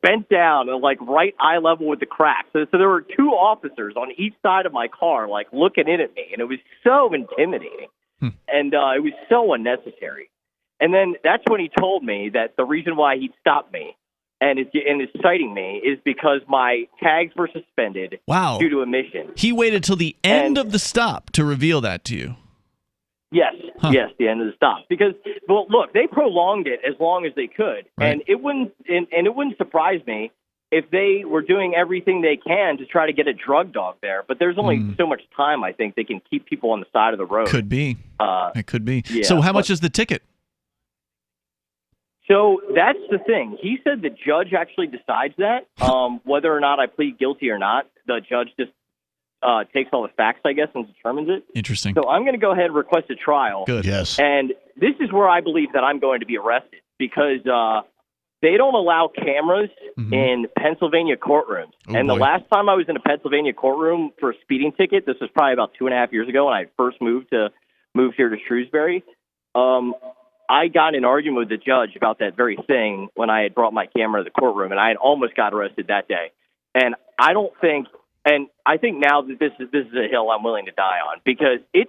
bent down and like right eye level with the cracks. So there were 2 officers on each side of my car, like looking in at me, and it was so intimidating, and it was so unnecessary. And then that's when he told me that the reason why he stopped me and it's citing me is because my tags were suspended due to emissions. He waited till the end of the stop to reveal that to you. Yes, the end of the stop. Because, well, look, they prolonged it as long as they could, and it wouldn't surprise me if they were doing everything they can to try to get a drug dog there. But there's only so much time, I think, they can keep people on the side of the road. Could be. It could be. Yeah, so how much is the ticket? So that's the thing. He said the judge actually decides that, whether or not I plead guilty or not. The judge just takes all the facts, I guess, and determines it. Interesting. So I'm going to go ahead and request a trial. Good. Yes. And this is where I believe that I'm going to be arrested because they don't allow cameras in Pennsylvania courtrooms. And the last time I was in a Pennsylvania courtroom for a speeding ticket, this was probably about 2.5 years ago when I first moved here to Shrewsbury. I got in an argument with the judge about that very thing when I had brought my camera to the courtroom, and I had almost got arrested that day. And I think now that this is a hill I'm willing to die on because it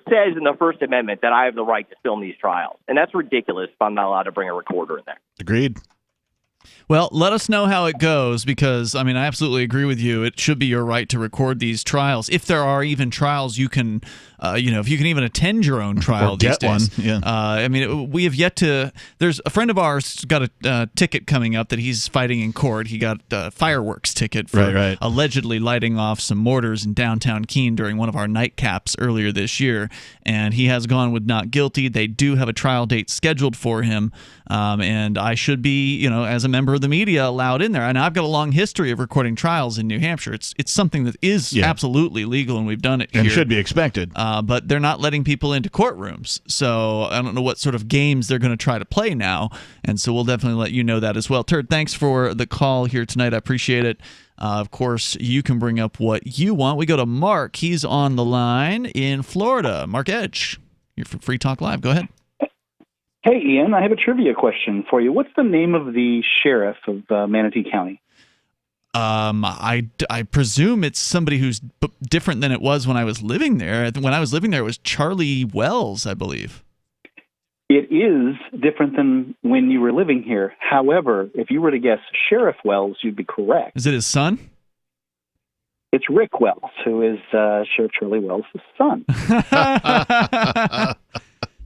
says in the First Amendment that I have the right to film these trials, and that's ridiculous if I'm not allowed to bring a recorder in there. Agreed. Well, let us know how it goes because, I mean, I absolutely agree with you. It should be your right to record these trials. If there are even trials you can, if you can even attend your own trial these days. I mean, we have yet to – there's a friend of ours got a ticket coming up that he's fighting in court. He got a fireworks ticket for allegedly lighting off some mortars in downtown Keene during one of our nightcaps earlier this year, and he has gone with not guilty. They do have a trial date scheduled for him, and I should be, as a member of the media allowed in there. And I've got a long history of recording trials in New Hampshire. It's something that is absolutely legal, and we've done it here. And should be expected. But they're not letting people into courtrooms. So I don't know what sort of games they're going to try to play now. And so we'll definitely let you know that as well. Turd, thanks for the call here tonight. I appreciate it. Of course, you can bring up what you want. We go to Mark. He's on the line in Florida. Mark Edge, you're from Free Talk Live. Go ahead. Hey, Ian, I have a trivia question for you. What's the name of the sheriff of Manatee County? I presume it's somebody who's different than it was when I was living there. When I was living there, it was Charlie Wells, I believe. It is different than when you were living here. However, if you were to guess Sheriff Wells, you'd be correct. Is it his son? It's Rick Wells, who is Sheriff Charlie Wells' son.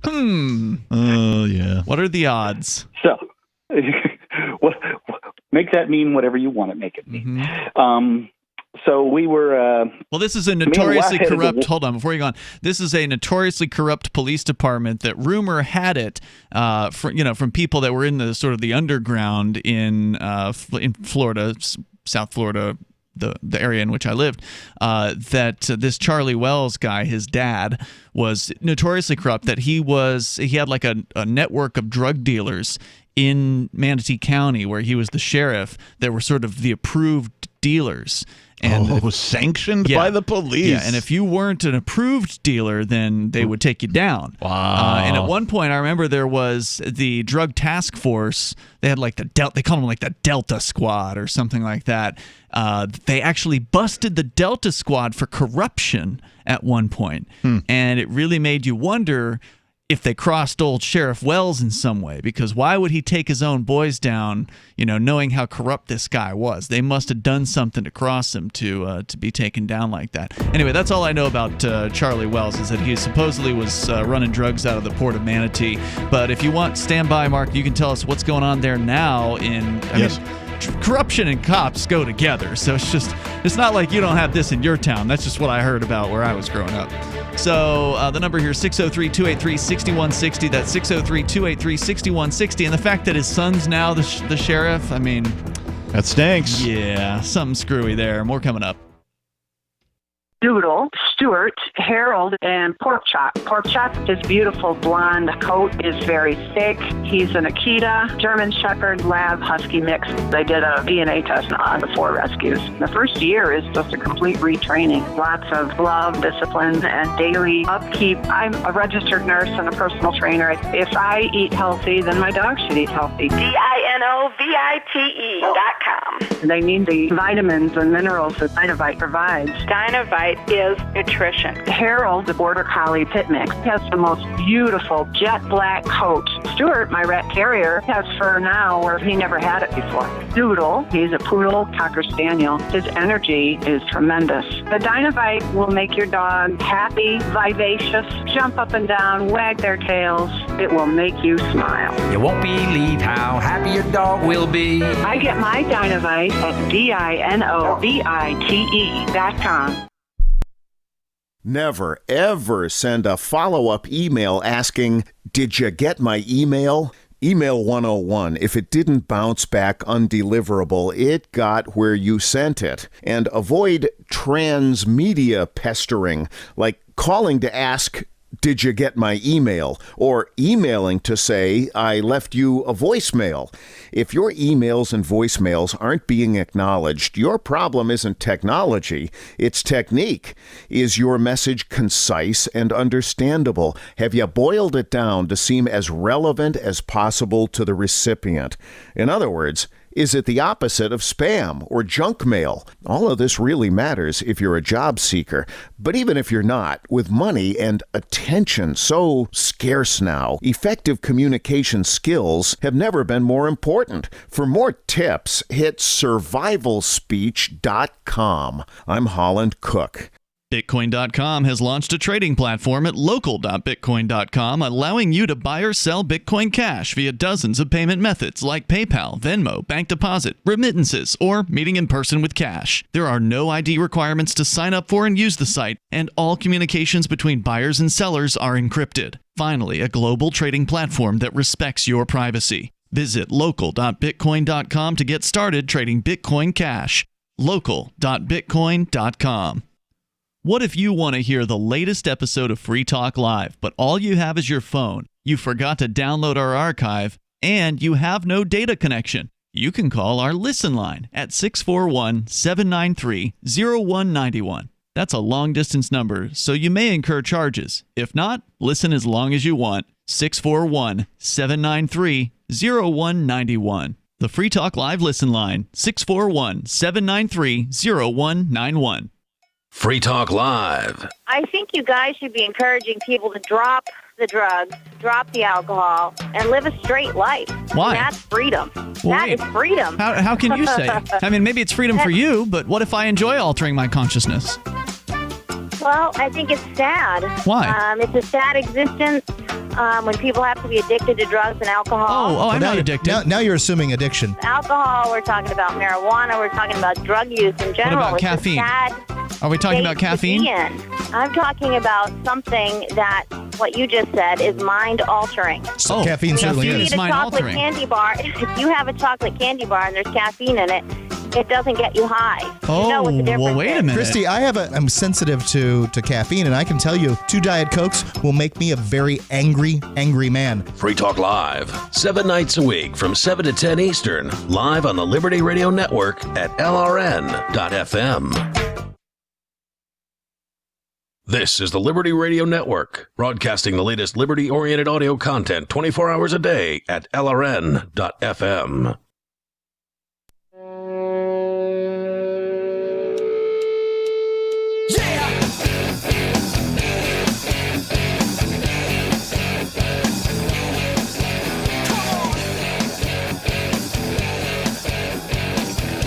Oh, yeah. What are the odds? So, make that mean whatever you want to make it mean. So we were... well, this is a notoriously corrupt... Hold on, before you go on. This is a notoriously corrupt police department that rumor had it, from people that were in the sort of the underground in Florida, South Florida, the area in which I lived, that this Charlie Wells guy, his dad, was notoriously corrupt, that he had like a network of drug dealers in Manatee County where he was the sheriff that were sort of the approved dealers. And was sanctioned by the police. Yeah, and if you weren't an approved dealer, then they would take you down. Wow. And at one point, I remember there was the drug task force. They had like they called them like the Delta Squad or something like that. They actually busted the Delta Squad for corruption at one point. And it really made you wonder if they crossed old Sheriff Wells in some way, because why would he take his own boys down, knowing how corrupt this guy was? They must have done something to cross him to be taken down like that. Anyway, that's all I know about Charlie Wells, is that he supposedly was running drugs out of the port of Manatee. But if you want, stand by, Mark. You can tell us what's going on there now. I mean, corruption and cops go together, so it's not like you don't have this in your town. That's just what I heard about where I was growing up. So the number here is 603-283-6160. That's 603-283-6160. And the fact that his son's now the sheriff, I mean... that stinks. Yeah, something screwy there. More coming up. Doodle, Stuart, Harold, and Pork Chop. Pork Chop, his beautiful blonde coat is very thick. He's an Akita, German Shepherd, Lab, Husky mix. They did a DNA test on the 4 rescues. The first year is just a complete retraining. Lots of love, discipline, and daily upkeep. I'm a registered nurse and a personal trainer. If I eat healthy, then my dog should eat healthy. DINOVITE.com. They need the vitamins and minerals that Dynovite provides. Dynovite is pediatrician. Harold, the Border Collie Pit Mix, has the most beautiful jet black coat. Stuart, my rat terrier, has fur now where he never had it before. Doodle, he's a poodle cocker spaniel. His energy is tremendous. The Dynavite will make your dog happy, vivacious, jump up and down, wag their tails. It will make you smile. You won't believe how happy your dog will be. I get my Dynavite at DINOVITE.com. Never, ever send a follow-up email asking, "Did you get my email?" Email 101. If it didn't bounce back undeliverable, it got where you sent it. And avoid transmedia pestering, like calling to ask, "Did you get my email?" or emailing to say, "I left you a voicemail." If your emails and voicemails aren't being acknowledged, your problem isn't technology, it's technique. Is your message concise and understandable? Have you boiled it down to seem as relevant as possible to the recipient? In other words, is it the opposite of spam or junk mail? All of this really matters if you're a job seeker. But even if you're not, with money and attention so scarce now, effective communication skills have never been more important. For more tips, hit survivalspeech.com. I'm Holland Cook. Bitcoin.com has launched a trading platform at local.bitcoin.com, allowing you to buy or sell Bitcoin Cash via dozens of payment methods like PayPal, Venmo, bank deposit, remittances, or meeting in person with cash. There are no ID requirements to sign up for and use the site, and all communications between buyers and sellers are encrypted. Finally, a global trading platform that respects your privacy. Visit local.bitcoin.com to get started trading Bitcoin Cash. local.bitcoin.com. What if you want to hear the latest episode of Free Talk Live, but all you have is your phone, you forgot to download our archive, and you have no data connection? You can call our Listen line at 641-793-0191. That's a long-distance number, so you may incur charges. If not, listen as long as you want. 641-793-0191. The Free Talk Live Listen line, 641-793-0191. Free Talk Live. I think you guys should be encouraging people to drop the drugs, drop the alcohol, and live a straight life. Why? And that's freedom. Well, that is freedom. How can you say? I mean, maybe it's freedom for you, but what if I enjoy altering my consciousness? Well, I think it's sad. Why? It's a sad existence when people have to be addicted to drugs and alcohol. Oh, I'm not addicted. Now you're assuming addiction. Alcohol, we're talking about marijuana, we're talking about drug use in general. What about caffeine? Are we talking about caffeine? I'm talking about something that what you just said is mind-altering. So caffeine certainly is. If you have a chocolate candy bar and there's caffeine in it, it doesn't get you high. You know what the difference well, wait a minute. Christy, I'm sensitive to caffeine, and I can tell you 2 Diet Cokes will make me a very angry man. Free Talk Live, 7 nights a week from 7 to 10 Eastern, live on the Liberty Radio Network at LRN.FM. This is the Liberty Radio Network, broadcasting the latest liberty-oriented audio content 24 hours a day at LRN.FM.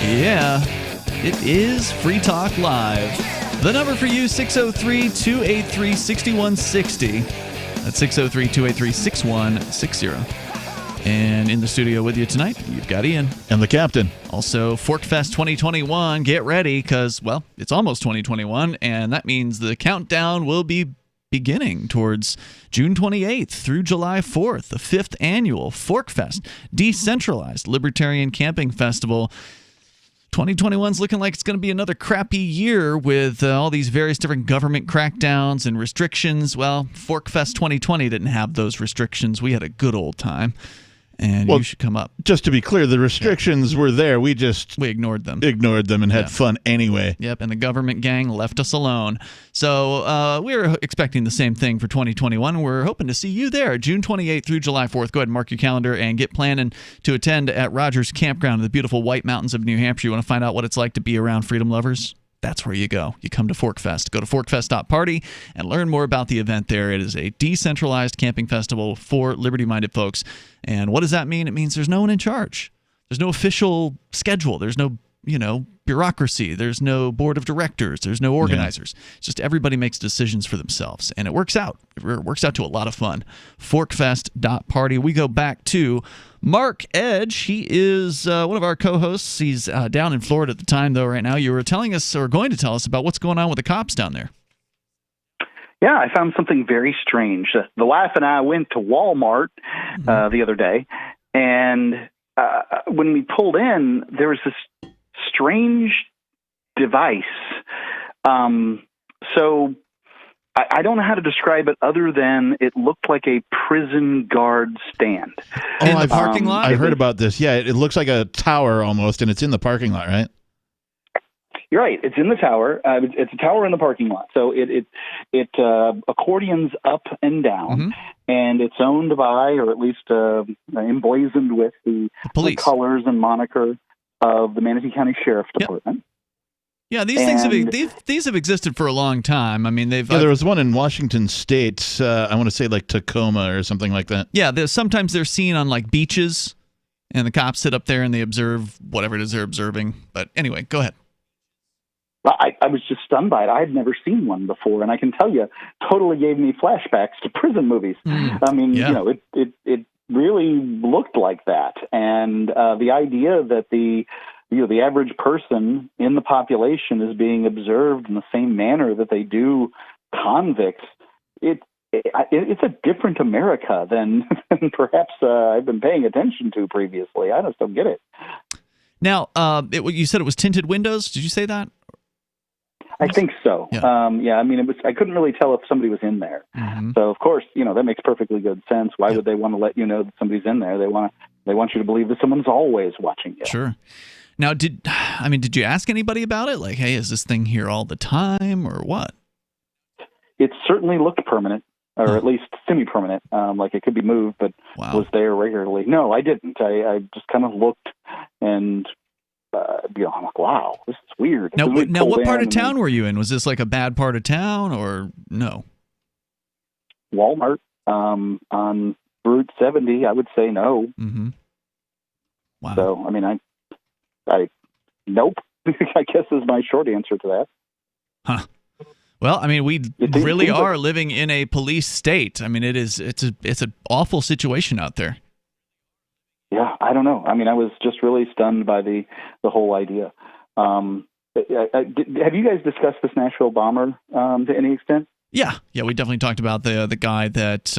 Yeah, it is Free Talk Live. The number for you, 603-283-6160. That's 603-283-6160. And in the studio with you tonight, you've got Ian. And the captain. Also, ForkFest 2021. Get ready, because, well, it's almost 2021, and that means the countdown will be beginning towards June 28th through July 4th, the 5th annual ForkFest, Decentralized Libertarian Camping Festival. 2021's looking like it's going to be another crappy year with all these various different government crackdowns and restrictions. Well, ForkFest 2020 didn't have those restrictions. We had a good old time, and you should come up. Just to be clear, the restrictions were there. We ignored them. And had fun anyway. Yep, and the government gang left us alone. So we're expecting the same thing for 2021. We're hoping to see you there, June 28th through July 4th. Go ahead and mark your calendar and get planning to attend at Rogers Campground in the beautiful White Mountains of New Hampshire. You want to find out what it's like to be around freedom lovers? that's where you go. You come to ForkFest. Go to forkfest.party and learn more about the event there. It is a decentralized camping festival for liberty-minded folks. And what does that mean? It means there's no one in charge. There's no official schedule. There's no, bureaucracy. There's no board of directors. There's no organizers. It's just everybody makes decisions for themselves. And it works out. It works out to a lot of fun. Forkfest.party. We go back to Mark Edge. He is one of our co-hosts. He's down in Florida at the time, though, right now. You were telling us, or going to tell us, about what's going on with the cops down there. Yeah, I found something very strange. The wife and I went to Walmart the other day, and when we pulled in, there was this strange device. So I don't know how to describe it other than it looked like a prison guard stand. In the parking lot? I heard about this. Yeah, it looks like a tower almost, and it's in the parking lot, right? You're right. It's in the tower. It's a tower in the parking lot. So it accordions up and down, and it's owned by, or at least emblazoned with the colors and moniker of the Manatee County Sheriff's Department. Yeah, these have existed for a long time. I mean, there was one in Washington State. I want to say like Tacoma or something like that. Yeah, sometimes they're seen on like beaches, and the cops sit up there and they observe whatever it is they're observing. But anyway, go ahead. I was just stunned by it. I had never seen one before, and I can tell you, totally gave me flashbacks to prison movies. I mean, it really looked like that, and the idea that the average person in the population is being observed in the same manner that they do convicts. It's a different America than perhaps I've been paying attention to previously. I just don't get it. Now, you said it was tinted windows. Did you say that? I think so. Yeah. I mean, I couldn't really tell if somebody was in there. So, of course, that makes perfectly good sense. Why would they want to let you know that somebody's in there? They want you to believe that someone's always watching you. Sure. Now, did you ask anybody about it? Like, hey, is this thing here all the time, or what? It certainly looked permanent, or at least semi-permanent. Like it could be moved, but was there regularly. No, I didn't. I just kind of looked and. I'm like, wow, this is weird. Now what part of town were you in? Was this like a bad part of town, or no? Walmart on Route 70. I would say no. Wow. So, I mean, I nope. I guess is my short answer to that. Huh. Well, I mean, we really are living in a police state. I mean, it's an awful situation out there. Yeah, I don't know. I mean, I was just really stunned by the whole idea. Have you guys discussed this Nashville bomber to any extent? Yeah, we definitely talked about the guy that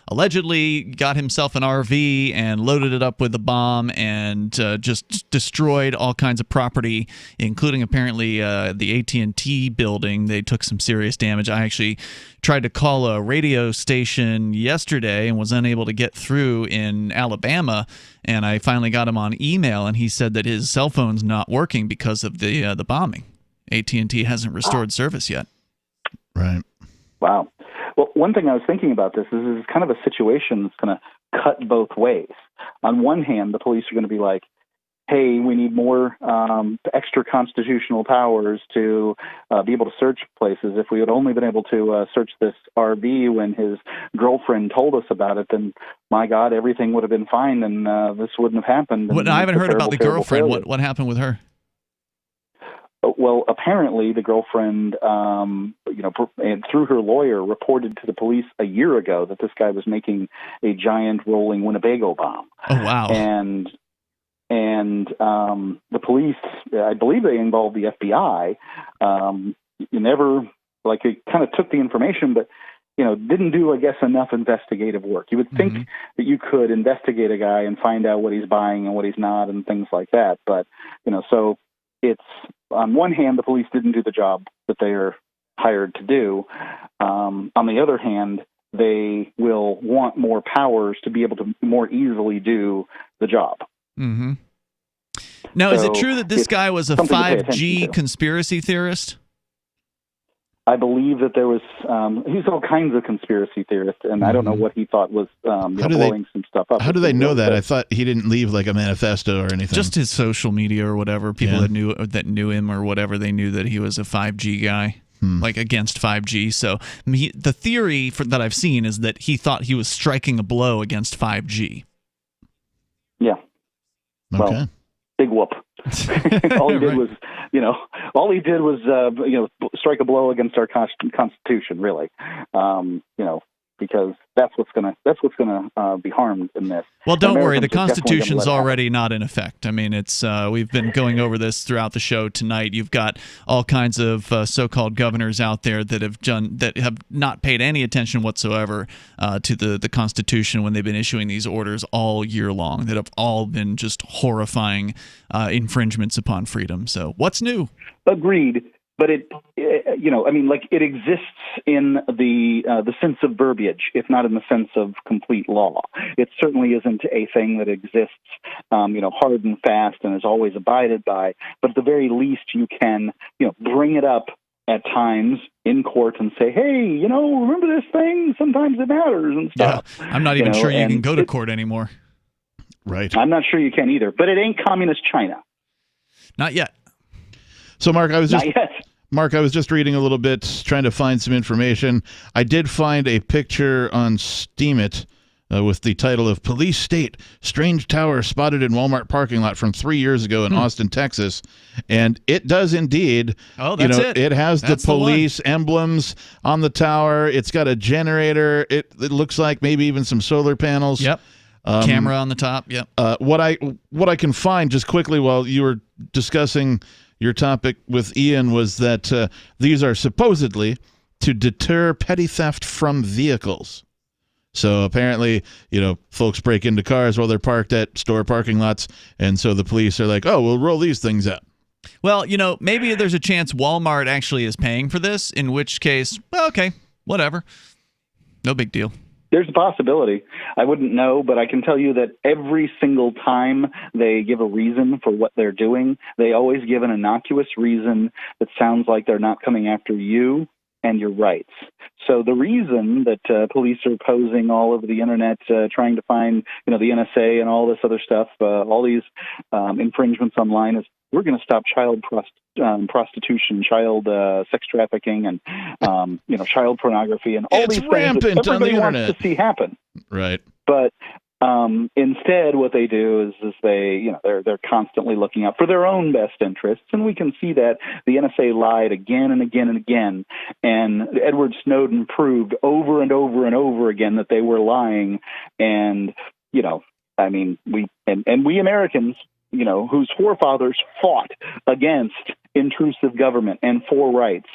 allegedly got himself an RV and loaded it up with a bomb and just destroyed all kinds of property, including apparently the AT&T building. They took some serious damage. I actually tried to call a radio station yesterday and was unable to get through in Alabama, and I finally got him on email, and he said that his cell phone's not working because of the bombing. AT&T hasn't restored service yet. Right. Wow. Well, one thing I was thinking about this is it's kind of a situation that's going to cut both ways. On one hand, the police are going to be like, hey, we need more extra constitutional powers to be able to search places. If we had only been able to search this RV when his girlfriend told us about it, then, my God, everything would have been fine and this wouldn't have happened. I haven't heard about the girlfriend. What happened with her? Well, apparently the girlfriend, and through her lawyer, reported to the police a year ago that this guy was making a giant rolling Winnebago bomb. Oh, wow. And the police, I believe they involved the FBI. It kind of took the information, but didn't do, I guess, enough investigative work. You would think that you could investigate a guy and find out what he's buying and what he's not and things like that. But, so it's, on one hand, the police didn't do the job that they are hired to do. On the other hand, they will want more powers to be able to more easily do the job. Mm-hmm. Now, is it true that this guy was a 5G conspiracy theorist? I believe that there was he's all kinds of conspiracy theorist, and I don't know what he thought was blowing some stuff up. How do they know that? I thought he didn't leave like a manifesto or anything. Just his social media or whatever. People that knew him or whatever, they knew that he was a 5G guy. Like against 5G. So the theory that I've seen is that he thought he was striking a blow against 5G. Yeah. Okay. Well, big whoop. All he did was, strike a blow against our Constitution, really. Because that's what's gonna be harmed in this. Well, don't worry, the Constitution's already not in effect. I mean, it's we've been going over this throughout the show tonight. You've got all kinds of so-called governors out there that have not paid any attention whatsoever to the Constitution when they've been issuing these orders all year long. That have all been just horrifying infringements upon freedom. So, what's new? Agreed. But it exists in the sense of verbiage, if not in the sense of complete law. It certainly isn't a thing that exists, hard and fast and is always abided by. But at the very least, you can, bring it up at times in court and say, hey, remember this thing? Sometimes it matters and stuff. Yeah, I'm not even sure you can go to court anymore. Right. I'm not sure you can either. But it ain't communist China. Not yet. So, Mark, I was just reading a little bit, trying to find some information. I did find a picture on Steemit with the title of Police State, Strange Tower Spotted in Walmart Parking Lot from 3 years ago in Austin, Texas. And it does indeed. Oh, that's it. It has the police emblems on the tower. It's got a generator. It looks like maybe even some solar panels. Yep. Camera on the top. Yep. What I can find just quickly while you were discussing your topic with Ian was that these are supposedly to deter petty theft from vehicles. So apparently, folks break into cars while they're parked at store parking lots, and so the police are like, oh, we'll roll these things out. Well, maybe there's a chance Walmart actually is paying for this, in which case, well, okay, whatever. No big deal. There's a possibility. I wouldn't know, but I can tell you that every single time they give a reason for what they're doing, they always give an innocuous reason that sounds like they're not coming after you and your rights. So the reason that police are posing all over the internet, trying to find, the NSA and all this other stuff, all these infringements online is we're going to stop child prostitution, child sex trafficking, and child pornography, and all these things that everybody wants to see happen. Right. But instead, what they do is they're constantly looking out for their own best interests, and we can see that the NSA lied again and again and again, and Edward Snowden proved over and over and over again that they were lying, and we Americans, whose forefathers fought against intrusive government and for rights,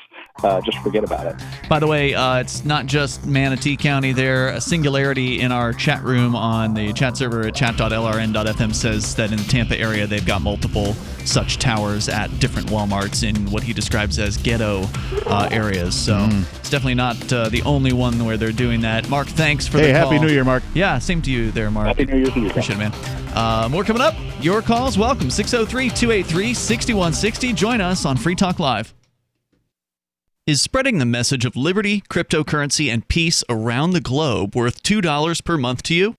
just forget about it. By the way, it's not just Manatee County there. A Singularity in our chat room on the chat server at chat.lrn.fm says that in the Tampa area they've got multiple such towers at different Walmarts in what he describes as ghetto areas. So it's definitely not the only one where they're doing that. Mark, thanks for the call. Happy New Year, Mark. Yeah, same to you there, Mark. Happy New Year to you. Appreciate it, man. More coming up. Your calls, welcome. 603-283-6160. Join us on Free Talk Live. Is spreading the message of liberty, cryptocurrency, and peace around the globe worth $2 per month to you?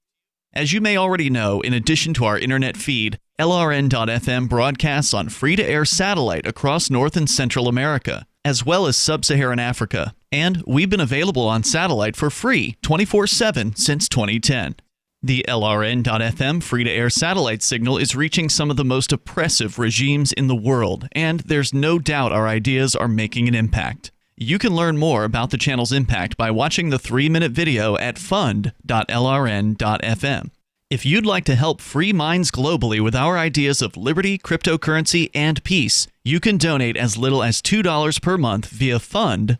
As you may already know, in addition to our internet feed, LRN.FM broadcasts on free-to-air satellite across North and Central America, as well as Sub-Saharan Africa. And we've been available on satellite for free 24/7 since 2010. The LRN.FM free-to-air satellite signal is reaching some of the most oppressive regimes in the world, and there's no doubt our ideas are making an impact. You can learn more about the channel's impact by watching the 3-minute video at fund.lrn.fm. If you'd like to help free minds globally with our ideas of liberty, cryptocurrency, and peace, you can donate as little as $2 per month via fund.lrn.fm.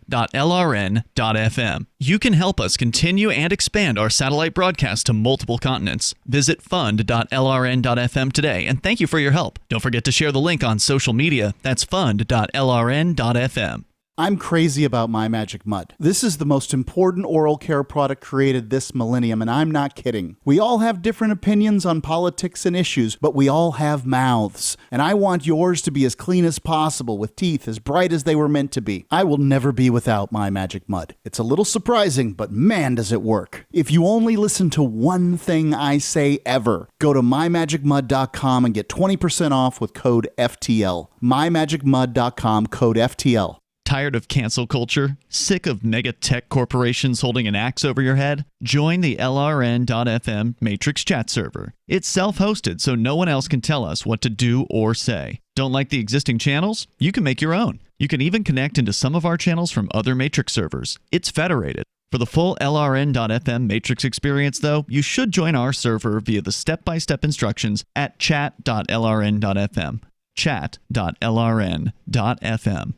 You can help us continue and expand our satellite broadcast to multiple continents. Visit fund.lrn.fm today, and thank you for your help. Don't forget to share the link on social media. That's fund.lrn.fm. I'm crazy about My Magic Mud. This is the most important oral care product created this millennium, and I'm not kidding. We all have different opinions on politics and issues, but we all have mouths. And I want yours to be as clean as possible, with teeth as bright as they were meant to be. I will never be without My Magic Mud. It's a little surprising, but man, does it work. If you only listen to one thing I say ever, go to mymagicmud.com and get 20% off with code FTL. mymagicmud.com, code FTL. Tired of cancel culture? Sick of mega tech corporations holding an axe over your head? Join the LRN.FM Matrix chat server. It's self-hosted, so no one else can tell us what to do or say. Don't like the existing channels? You can make your own. You can even connect into some of our channels from other Matrix servers. It's federated. For the full LRN.FM Matrix experience, though, you should join our server via the step-by-step instructions at chat.lrn.fm. chat.lrn.fm.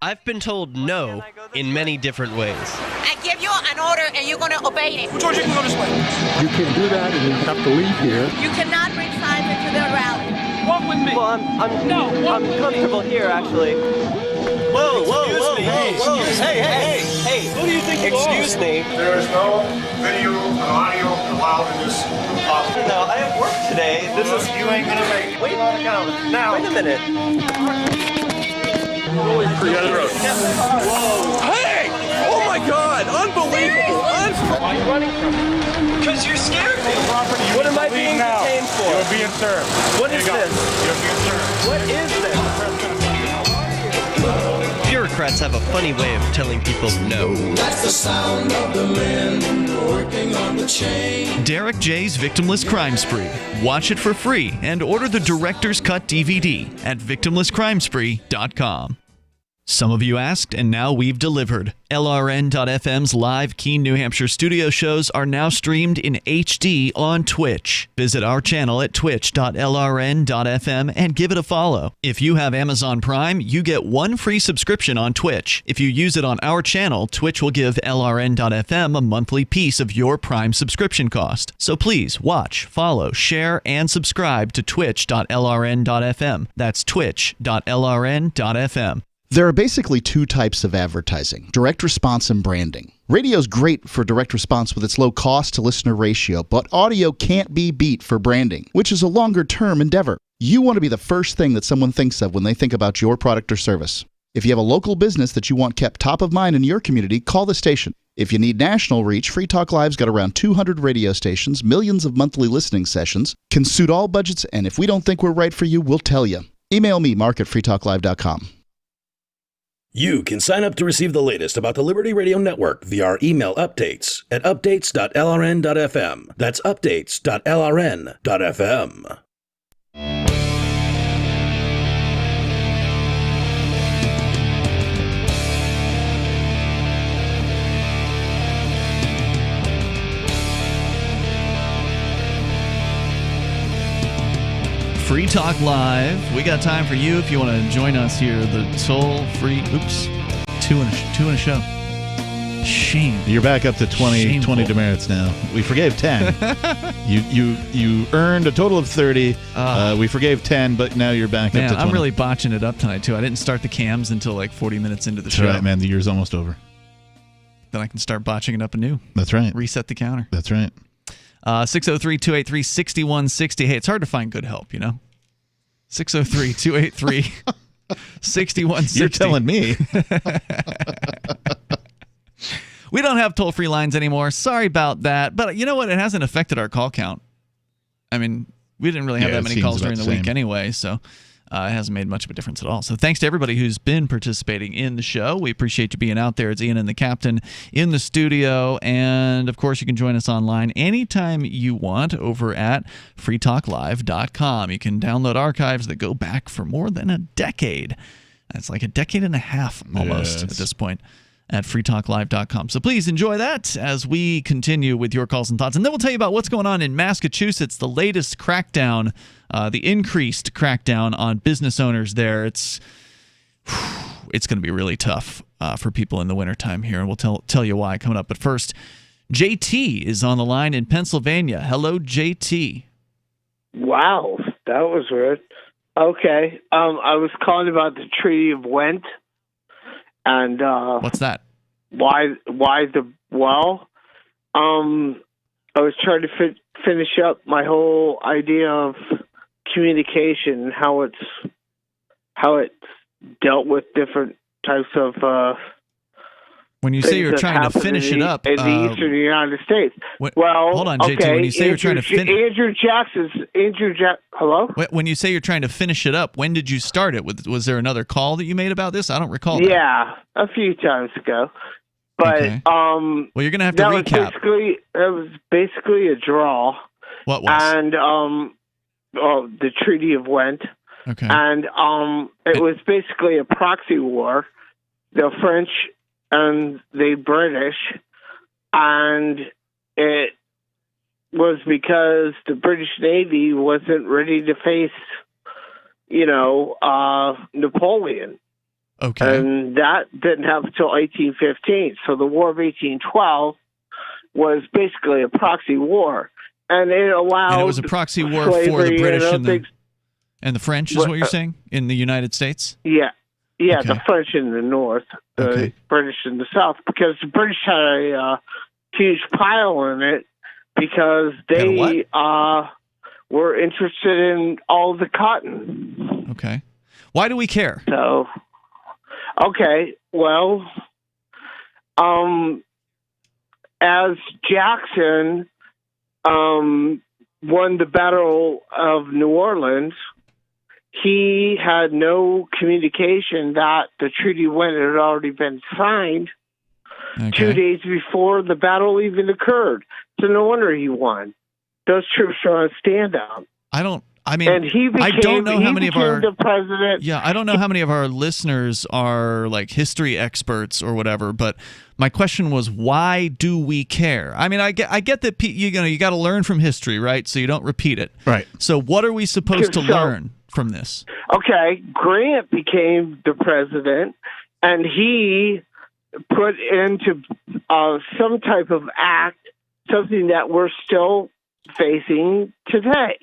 I've been told no in many different ways. I give you an order and you're going to obey it. George, you can go this way. You can't do that and you have to leave here. You cannot bring signs into the rally. Walk with me. Well, I'm comfortable here, actually. Whoa. Hey. Who do you think you are? Excuse me. There is no video and audio allowed in this office. No, I have work today. You ain't gonna make it. Wait a minute. Hey! Oh my God! Unbelievable! Why are you running from me? Because you're scared me. What am I being detained for? You're being served. What is this? You're being served. What is this? Bureaucrats have a funny way of telling people no. That's the sound of the men working on the chain. Derek J's Victimless Crime Spree. Watch it for free and order the Director's Cut DVD at victimlesscrimespree.com. Some of you asked, and now we've delivered. LRN.FM's live Keene, New Hampshire studio shows are now streamed in HD on Twitch. Visit our channel at twitch.lrn.fm and give it a follow. If you have Amazon Prime, you get one free subscription on Twitch. If you use it on our channel, Twitch will give LRN.FM a monthly piece of your Prime subscription cost. So please watch, follow, share, and subscribe to twitch.lrn.fm. That's twitch.lrn.fm. There are basically two types of advertising, direct response and branding. Radio's great for direct response with its low cost to listener ratio, but audio can't be beat for branding, which is a longer term endeavor. You want to be the first thing that someone thinks of when they think about your product or service. If you have a local business that you want kept top of mind in your community, call the station. If you need national reach, Free Talk Live's got around 200 radio stations, millions of monthly listening sessions, can suit all budgets, and if we don't think we're right for you, we'll tell you. Email me, mark@freetalklive.com. You can sign up to receive the latest about the Liberty Radio Network via our email updates at updates.lrn.fm. That's updates.lrn.fm. Free Talk Live. We got time for you if you want to join us here. The toll-free, two in a show. Shame. You're back up to 20 demerits now. We forgave 10. you earned a total of 30. We forgave 10, but now you're back up to 20. I'm really botching it up tonight, too. I didn't start the cams until like 40 minutes into the show. That's right, man. The year's almost over. Then I can start botching it up anew. That's right. Reset the counter. That's right. 603-283-6160. Hey, it's hard to find good help, you know? 603-283-6160. You're telling me. We don't have toll-free lines anymore. Sorry about that. But you know what? It hasn't affected our call count. I mean, we didn't really have that many calls during the week anyway, so it hasn't made much of a difference at all. So thanks to everybody who's been participating in the show. We appreciate you being out there. It's Ian and the Captain in the studio. And, of course, you can join us online anytime you want over at freetalklive.com. You can download archives that go back for more than a decade. That's like a decade and a half almost at this point at freetalklive.com. So please enjoy that as we continue with your calls and thoughts. And then we'll tell you about what's going on in Massachusetts, the latest crackdown, the increased crackdown on business owners there. It's going to be really tough for people in the wintertime here, and we'll tell you why coming up. But first, JT is on the line in Pennsylvania. Hello, JT. Wow, that was weird. Okay, I was calling about the Treaty of Went. And what's that? Why the I was trying to finish up my whole idea of communication and how it's dealt with different types of. When you say you're trying to finish it up in the eastern United States, hold on, JT. Okay, When you say you're trying to finish, hello. When you say you're trying to finish it up, when did you start it? Was there another call that you made about this? I don't recall. Yeah, a few times ago. But okay. Well, you're gonna have to recap. It was basically a draw. What was? And the Treaty of Went. Okay. And it was basically a proxy war. The French and the British, and it was because the British Navy wasn't ready to face, Napoleon. Okay. And that didn't happen until 1815. So the War of 1812 was basically a proxy war, and it allowed. And it was a proxy war for the British and the French, is what you're saying, in the United States? Yeah. Yeah, okay. The French in the north, the British in the south, because the British had a huge pile in it because they were interested in all the cotton. Okay. Why do we care? So, okay, well, as Jackson won the Battle of New Orleans, he had no communication that the treaty when it had already been signed 2 days before the battle even occurred. So no wonder he won. Those troops are on standout. I don't know how many of our the president. Yeah, I don't know how many of our listeners are like history experts or whatever, but my question was, why do we care? I mean, I get that you got to learn from history, right? So you don't repeat it. Right. So what are we supposed to learn from this? Okay, Grant became the president, and he put into some type of act something that we're still facing today.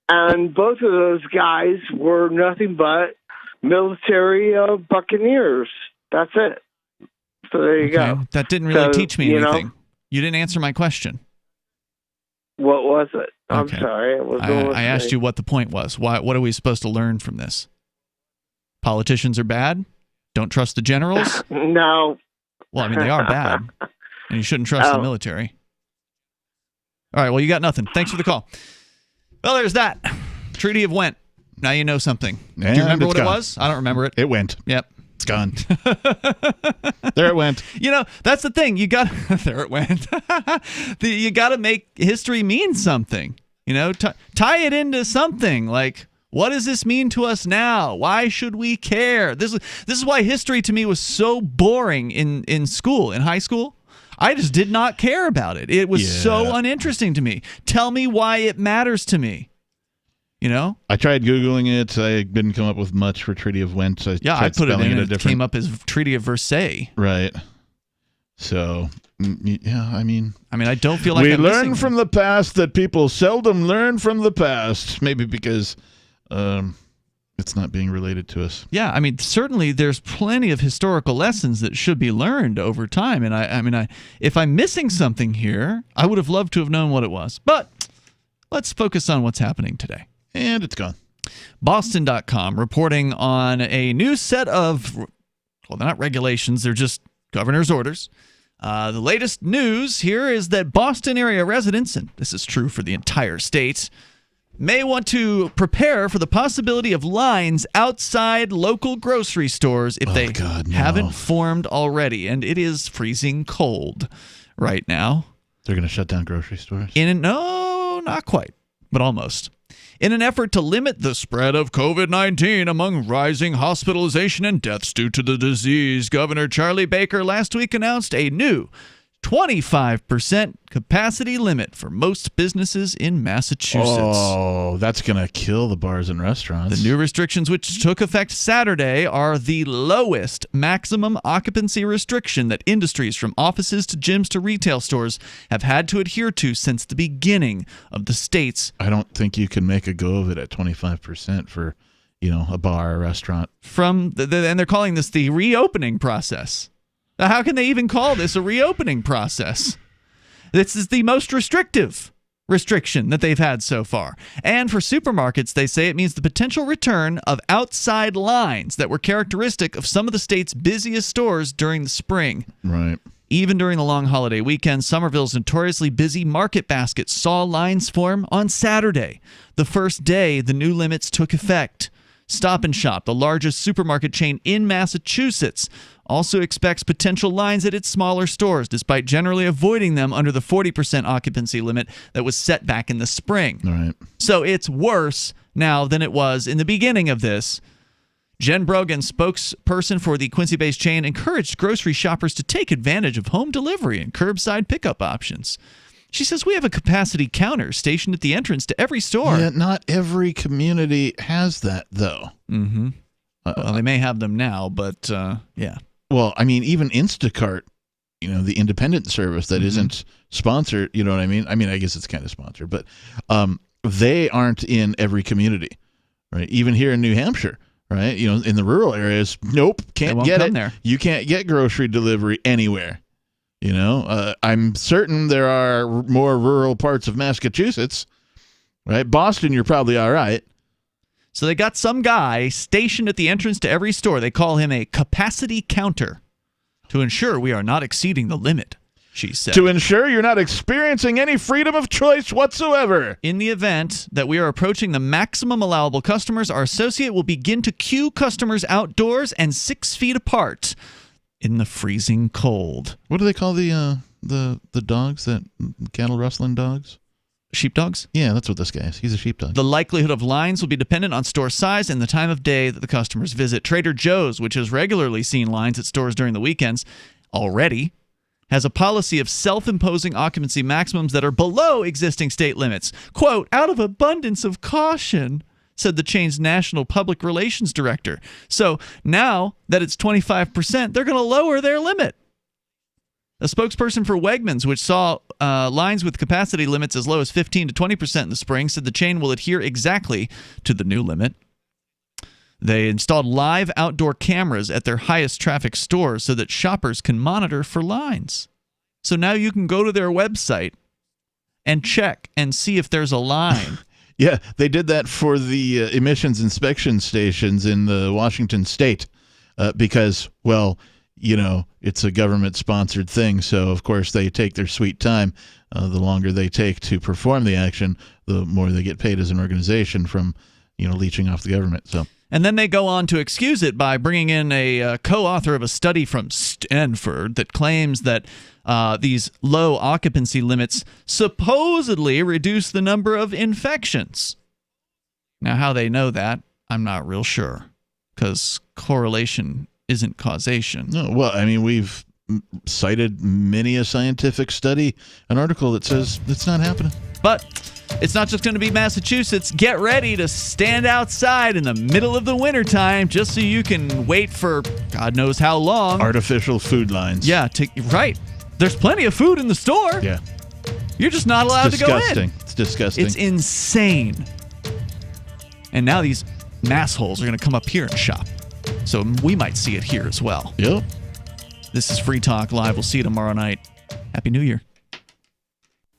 And both of those guys were nothing but military buccaneers. That's it. So there you go. That didn't really teach me anything. You didn't answer my question. What was it? I'm Okay. sorry. I asked you what the point was. What are we supposed to learn from this? Politicians are bad? Don't trust the generals? No. Well, I mean, they are bad. And you shouldn't trust the military. All right, well, you got nothing. Thanks for the call. Well, there's that. Treaty of Went. Now you know something. Do you remember what it was? I don't remember it. It went. Yep. It's gone. There it went. That's the thing. You got there it went. You got to make history mean something. Tie it into something. Like, what does this mean to us now? Why should we care? This is why history to me was so boring in school, in high school. I just did not care about it. It was so uninteresting to me. Tell me why it matters to me. I tried Googling it. I didn't come up with much for Treaty of Went. I put it in. It came up as Treaty of Versailles. Right. So, yeah, I mean, I don't feel like we learn from the past that people seldom learn from the past. Maybe because it's not being related to us. Yeah, certainly there's plenty of historical lessons that should be learned over time. And if I'm missing something here, I would have loved to have known what it was. But let's focus on what's happening today. And it's gone. Boston.com reporting on a new set of, well, they're not regulations, they're just governor's orders. The latest news here is that Boston area residents, and this is true for the entire state, may want to prepare for the possibility of lines outside local grocery stores if they haven't formed already. And it is freezing cold right now. They're going to shut down grocery stores? No, not quite, but almost. In an effort to limit the spread of COVID-19 among rising hospitalization and deaths due to the disease, Governor Charlie Baker last week announced a new 25% capacity limit for most businesses in Massachusetts. Oh, that's going to kill the bars and restaurants. The new restrictions, which took effect Saturday, are the lowest maximum occupancy restriction that industries from offices to gyms to retail stores have had to adhere to since the beginning of the state's. I don't think you can make a go of it at 25% for a bar, a restaurant. And they're calling this the reopening process. Now, how can they even call this a reopening process? This is the most restrictive restriction that they've had so far. And for supermarkets, they say it means the potential return of outside lines that were characteristic of some of the state's busiest stores during the spring. Right. Even during the long holiday weekend, Somerville's notoriously busy market basket saw lines form on Saturday, the first day the new limits took effect. Stop and Shop, the largest supermarket chain in Massachusetts, also expects potential lines at its smaller stores, despite generally avoiding them under the 40% occupancy limit that was set back in the spring. Right. So it's worse now than it was in the beginning of this. Jen Brogan, spokesperson for the Quincy-based chain, encouraged grocery shoppers to take advantage of home delivery and curbside pickup options. She says, we have a capacity counter stationed at the entrance to every store. Yeah, not every community has that, though. Mm-hmm. Well, they may have them now, but yeah. Well, I mean, even Instacart, the independent service that isn't sponsored, you know what I mean? I mean, I guess it's kind of sponsored, but they aren't in every community, right? Even here in New Hampshire, right? In the rural areas, nope, can't get it. There. You can't get grocery delivery anywhere. I'm certain there are more rural parts of Massachusetts, right? Boston, you're probably all right. So they got some guy stationed at the entrance to every store. They call him a capacity counter to ensure we are not exceeding the limit, she said. To ensure you're not experiencing any freedom of choice whatsoever. In the event that we are approaching the maximum allowable customers, our associate will begin to queue customers outdoors and 6 feet apart in the freezing cold. What do they call the dogs, that cattle rustling dogs? Sheepdogs? Yeah, that's what this guy is. He's a sheepdog. The likelihood of lines will be dependent on store size and the time of day that the customers visit. Trader Joe's, which has regularly seen lines at stores during the weekends, already has a policy of self-imposing occupancy maximums that are below existing state limits. Quote, out of abundance of caution, said the chain's national public relations director. So now that it's 25%, they're going to lower their limit. A spokesperson for Wegmans, which saw lines with capacity limits as low as 15 to 20% in the spring, said the chain will adhere exactly to the new limit. They installed live outdoor cameras at their highest traffic stores so that shoppers can monitor for lines. So now you can go to their website and check and see if there's a line. Yeah, they did that for the emissions inspection stations in the Washington state because, well, it's a government-sponsored thing, so of course they take their sweet time. The longer they take to perform the action, the more they get paid as an organization from, leeching off the government. So. And then they go on to excuse it by bringing in a co-author of a study from Stanford that claims that these low occupancy limits supposedly reduce the number of infections. Now, how they know that, I'm not real sure, because correlation isn't causation. No, well, I mean, we've cited many a scientific study, an article that says it's not happening. But it's not just going to be Massachusetts. Get ready to stand outside in the middle of the wintertime just so you can wait for God knows how long. Artificial food lines. Yeah, right. There's plenty of food in the store. Yeah. You're just not allowed to go in. It's disgusting. It's insane. And now these massholes are going to come up here and shop. So we might see it here as well. Yep. This is Free Talk Live. We'll see you tomorrow night. Happy New Year.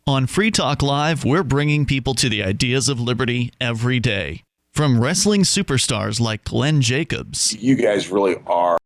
On Free Talk Live, we're bringing people to the ideas of liberty every day. From wrestling superstars like Glenn Jacobs. You guys really are